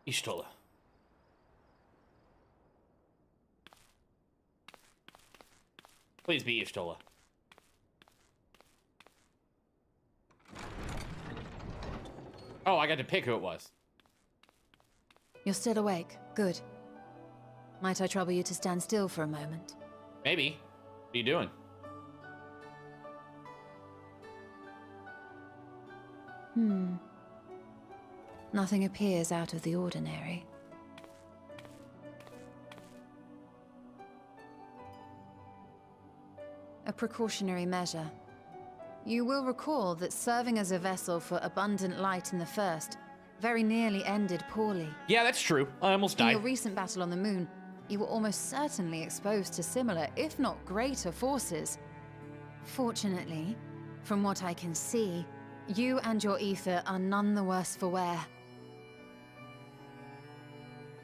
Ishtola. Please be Ishtola. Oh, I got to pick who it was. You're still awake. Good. Might I trouble you to stand still for a moment? Maybe. What are you doing? Nothing appears out of the ordinary. A precautionary measure. You will recall that serving as a vessel for abundant light in the First very nearly ended poorly. Yeah, that's true. I almost In died. your recent battle on the moon, you were almost certainly exposed to similar, if not greater, forces. Fortunately, from what I can see, you and your ether are none the worse for wear.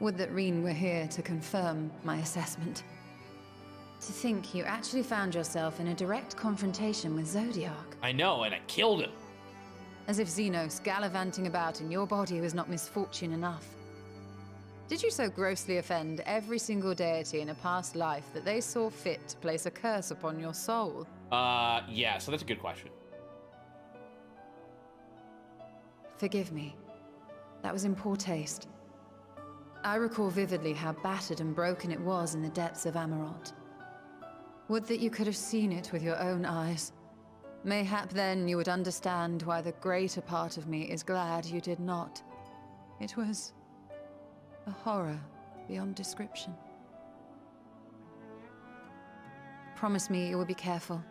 Would that Reen were here to confirm my assessment. To think you actually found yourself in a direct confrontation with Zodiac. I know, and I killed him. As if Xenos gallivanting about in your body was not misfortune enough. Did you so grossly offend every single deity in a past life that they saw fit to place a curse upon your soul? Yeah, so that's a good question. Forgive me. That was in poor taste. I recall vividly how battered and broken it was in the depths of Amarant. Would that you could have seen it with your own eyes. Mayhap then you would understand why the greater part of me is glad you did not. It was a horror beyond description. Promise me you will be careful,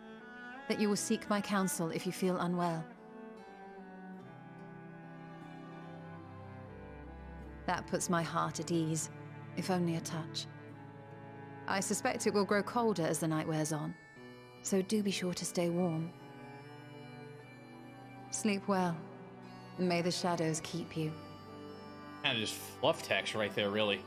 that you will seek my counsel if you feel unwell. That puts my heart at ease, if only a touch. I suspect it will grow colder as the night wears on, so do be sure to stay warm. Sleep well, and may the shadows keep you. Kind of just fluff text right there, really.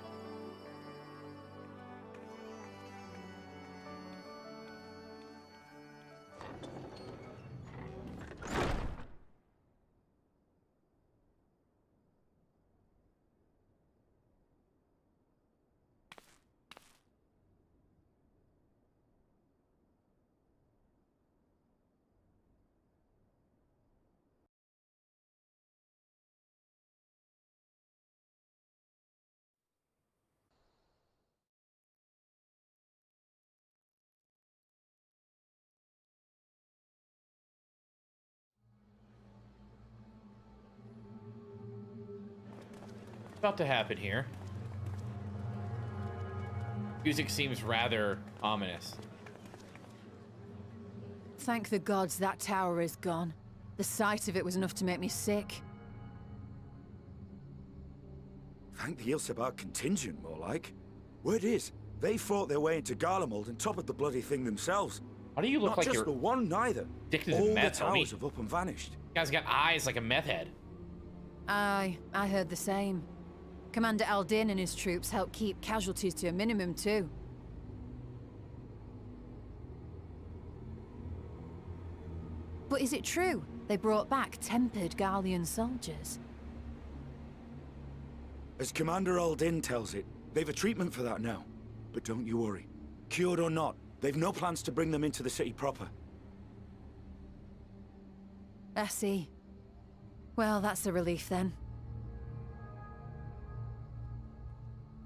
About to happen here. Music seems rather ominous. Thank the gods that tower is gone. The sight of it was enough to make me sick. Thank the Ilsebar contingent, more like. Word is, they fought their way into Garlemald and toppled the bloody thing themselves. Why do you look Not like just you're the one, neither. addicted All to the meth, homie? towers have up and vanished. You guys got eyes like a meth head. Aye, I heard the same. Commander Aldin and his troops help keep casualties to a minimum, too. But is it true they brought back tempered Garlean soldiers? As Commander Aldin tells it, they've a treatment for that now. But don't you worry. Cured or not, they've no plans to bring them into the city proper. I see. Well, that's a relief then.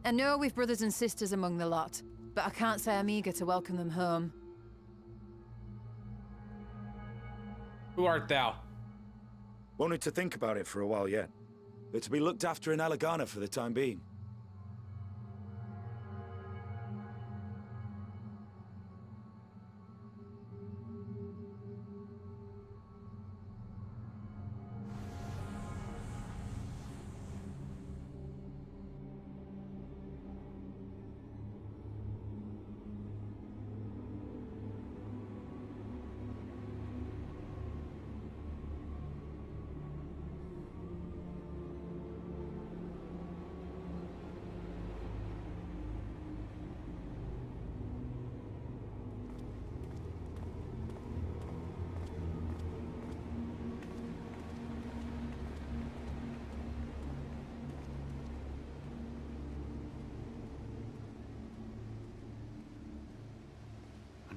I know we've brothers and sisters among the lot, but I can't say I'm eager to welcome them home. Who art thou? Wanted to think about it for a while yet. They're to be looked after in Alagana for the time being.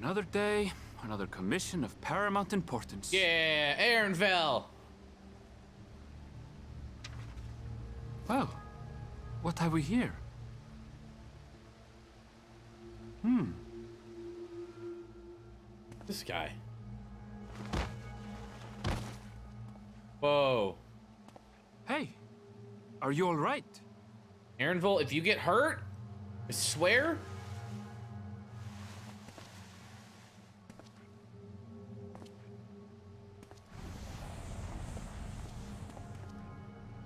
Another day, another commission of paramount importance. Yeah, Aaronville. Well, what have we here? This guy. Whoa. Hey, are you all right? Aaronville, if you get hurt, I swear.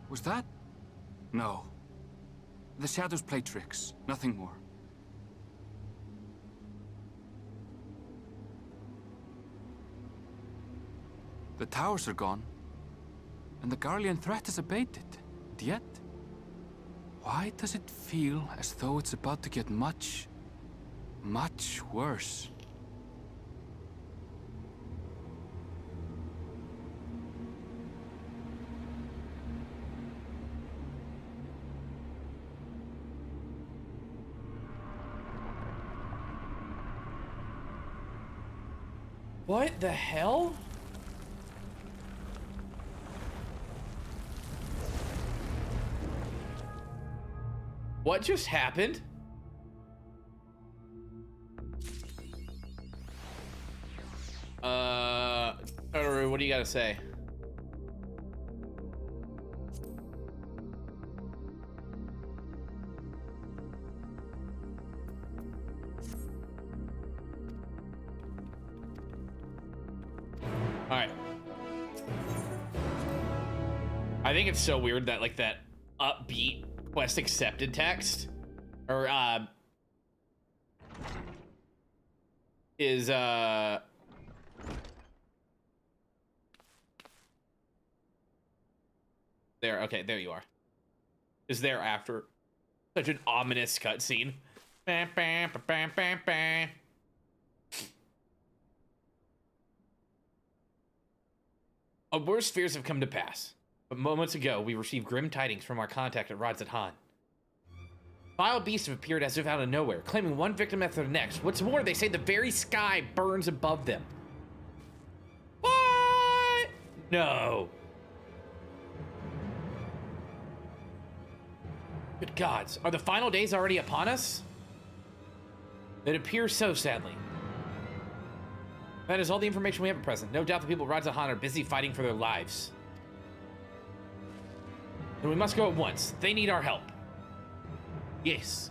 Was that? No. The shadows play tricks, nothing more. The towers are gone, and the Garlean threat is abated. And yet, why does it feel as though it's about to get much, much worse? What the hell? What just happened? Totoro, what do you gotta say? All right. I think it's so weird that like that upbeat quest accepted text or is there. Okay, there you are. Is there after such an ominous cutscene? Bam, bam, bam, bam, bam, bam. Our worst fears have come to pass, but moments ago we received grim tidings from our contact at Rods at Han. Vile beasts have appeared as if out of nowhere, claiming one victim after the next. What's more, they say the very sky burns above them. What? No. Good gods, are the final days already upon us? It appears so, sadly. That is all the information we have at present. No doubt the people of Rods at Han are busy fighting for their lives. Then we must go at once. They need our help. Yes.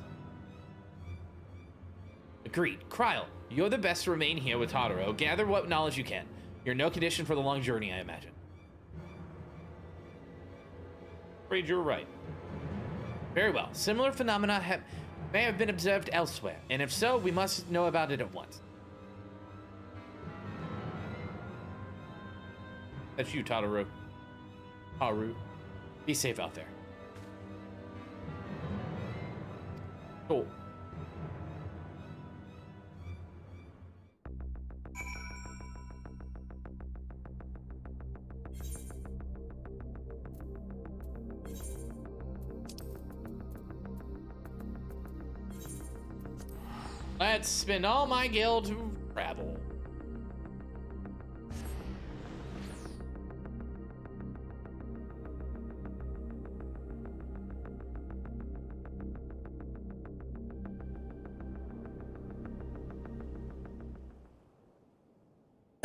Agreed. Kryl, you're the best to remain here with Totoro. Gather what knowledge you can. You're in no condition for the long journey, I imagine. Afraid you're right. Very well. Similar phenomena may have been observed elsewhere, and if so, we must know about it at once. That's you, Tadaru. Haru. Be safe out there. Cool. Let's spend all my gil to travel.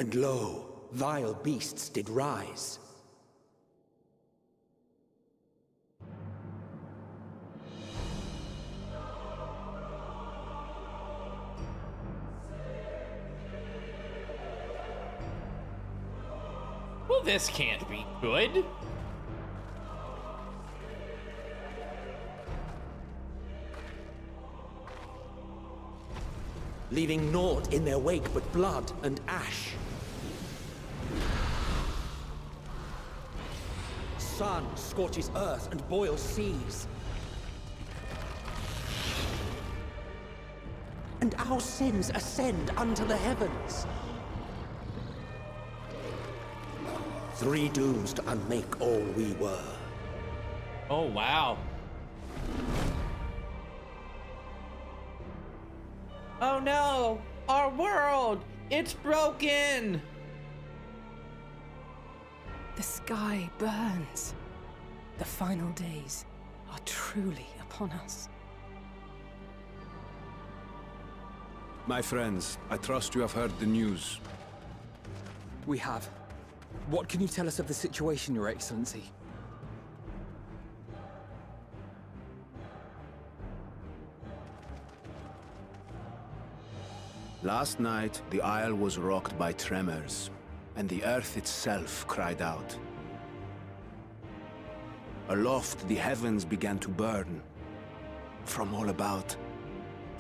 And lo, vile beasts did rise. Well, this can't be good. Leaving naught in their wake but blood and ash. Sun scorches earth and boils seas. And our sins ascend unto the heavens. Three dooms to unmake all we were. Oh, wow. Oh no! Our world! It's broken! The sky burns. The final days are truly upon us. My friends, I trust you have heard the news. We have. What can you tell us of the situation, Your Excellency? Last night, the Isle was rocked by tremors, and the earth itself cried out. Aloft, the heavens began to burn. From all about,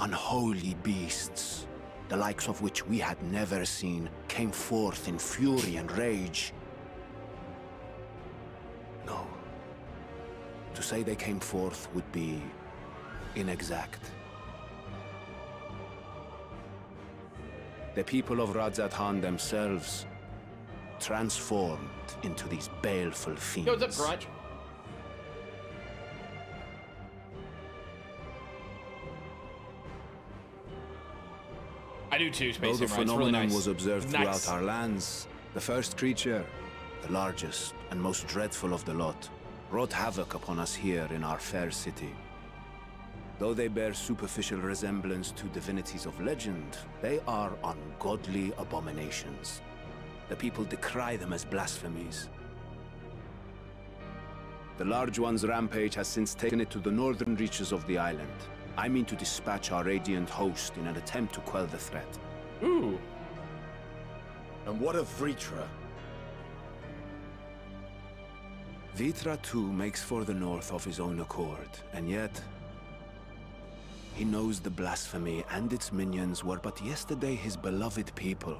unholy beasts, the likes of which we had never seen, came forth in fury and rage. No. To say they came forth would be inexact. The people of Radzat-Han themselves transformed into these baleful fiends. Yo, what's up, Grudge? I do too, Space Though the Samurai. It's really phenomenon nice. was observed Nice. throughout our lands, the first creature, the largest and most dreadful of the lot, wrought havoc upon us here in our fair city. Though they bear superficial resemblance to divinities of legend, they are ungodly abominations. The people decry them as blasphemies. The Large One's rampage has since taken it to the northern reaches of the island. I mean to dispatch our radiant host in an attempt to quell the threat. Ooh. And what of Vritra? Vitra too makes for the north of his own accord, and yet he knows the blasphemy and its minions were but yesterday his beloved people.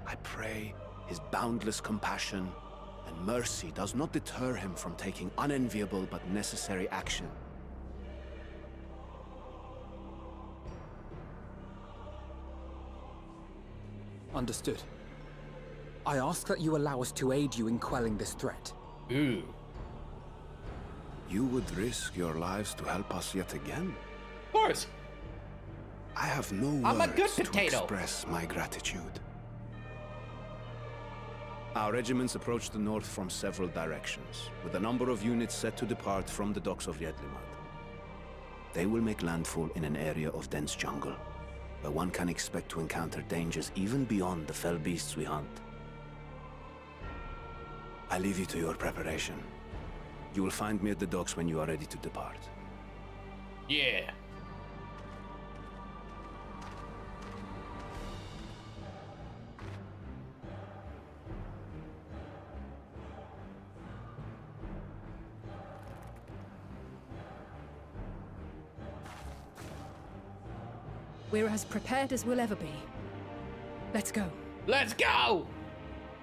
I pray his boundless compassion and mercy does not deter him from taking unenviable but necessary action. Understood. I ask that you allow us to aid you in quelling this threat. Ooh. You would risk your lives to help us yet again? Of course. I have no I'm a good words to potato. express my gratitude. Our regiments approach the north from several directions, with a number of units set to depart from the docks of Yedlimad. They will make landfall in an area of dense jungle, where one can expect to encounter dangers even beyond the fell beasts we hunt. I leave you to your preparation. You will find me at the docks when you are ready to depart. Yeah. We're as prepared as we'll ever be. Let's go. Let's go!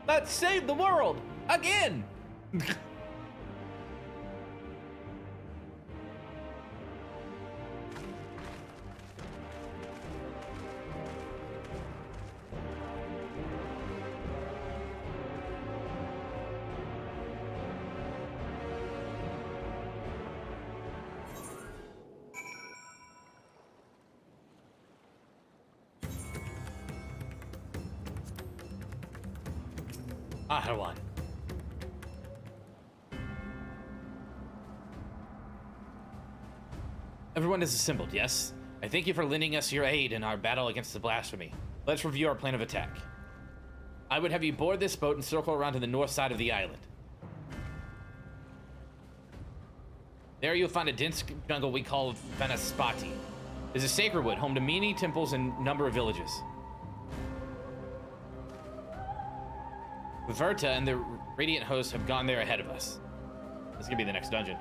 Let's save the world again! Ahawan. Everyone is assembled, yes? I thank you for lending us your aid in our battle against the blasphemy. Let's review our plan of attack. I would have you board this boat and circle around to the north side of the island. There you'll find a dense jungle we call Vanaspati. It's a sacred wood, home to many temples and a number of villages. Verta and the Radiant hosts have gone there ahead of us. This is gonna be the next dungeon.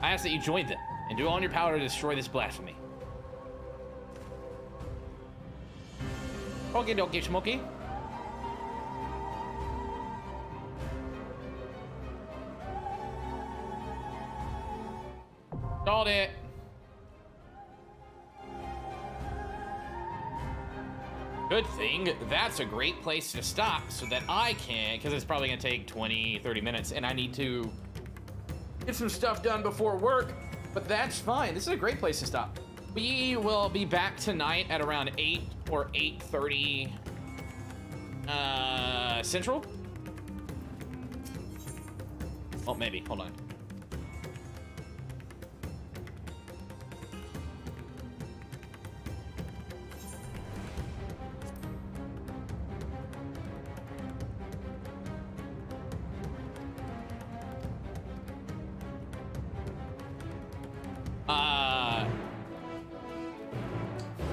I ask that you join them and do all in your power to destroy this blasphemy. Okie dokie, Schmokey. Stalled it. Good thing that's a great place to stop so that I can, because it's probably gonna take 20-30 minutes and I need to get some stuff done before work, but that's fine. This is a great place to stop. We will be back tonight at around 8 or 8:30 Central. Oh, maybe, hold on.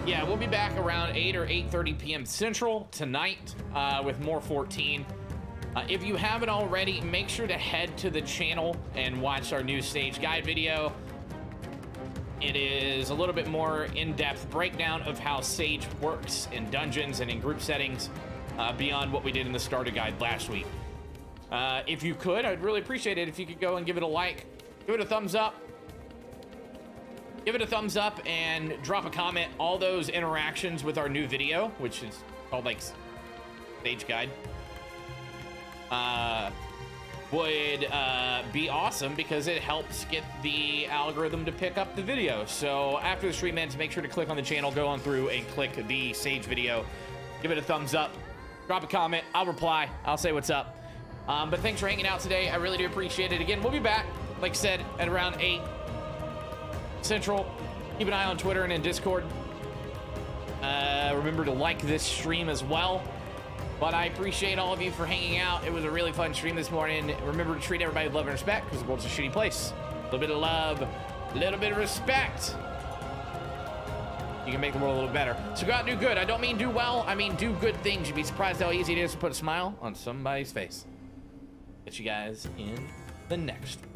Yeah, we'll be back around 8 or 8:30 p.m. Central tonight with more 14. If you haven't already, make sure to head to the channel and watch our new stage guide video. It is a little bit more in-depth breakdown of how Sage works in dungeons and in group settings beyond what we did in the starter guide last week. If you could, I'd really appreciate it if you could go and give it a like, give it a thumbs up. Give it a thumbs up and drop a comment. All those interactions with our new video, which is called like Stage Guide, would be awesome because it helps get the algorithm to pick up the video. So after the stream ends, make sure to click on the channel, go on through and click the Sage video. Give it a thumbs up, drop a comment, I'll reply, I'll say what's up. But thanks for hanging out today. I really do appreciate it. Again, we'll be back, like I said, at around 8 Central. Keep an eye on Twitter and in Discord. Remember to like this stream as well. But I appreciate all of you for hanging out. It was a really fun stream this morning. Remember to treat everybody with love and respect because the world's a shitty place. A little bit of love, a little bit of respect. You can make the world a little better. So go out and do good. I don't mean do well, I mean do good things. You'd be surprised how easy it is to put a smile on somebody's face. Catch you guys in the next one.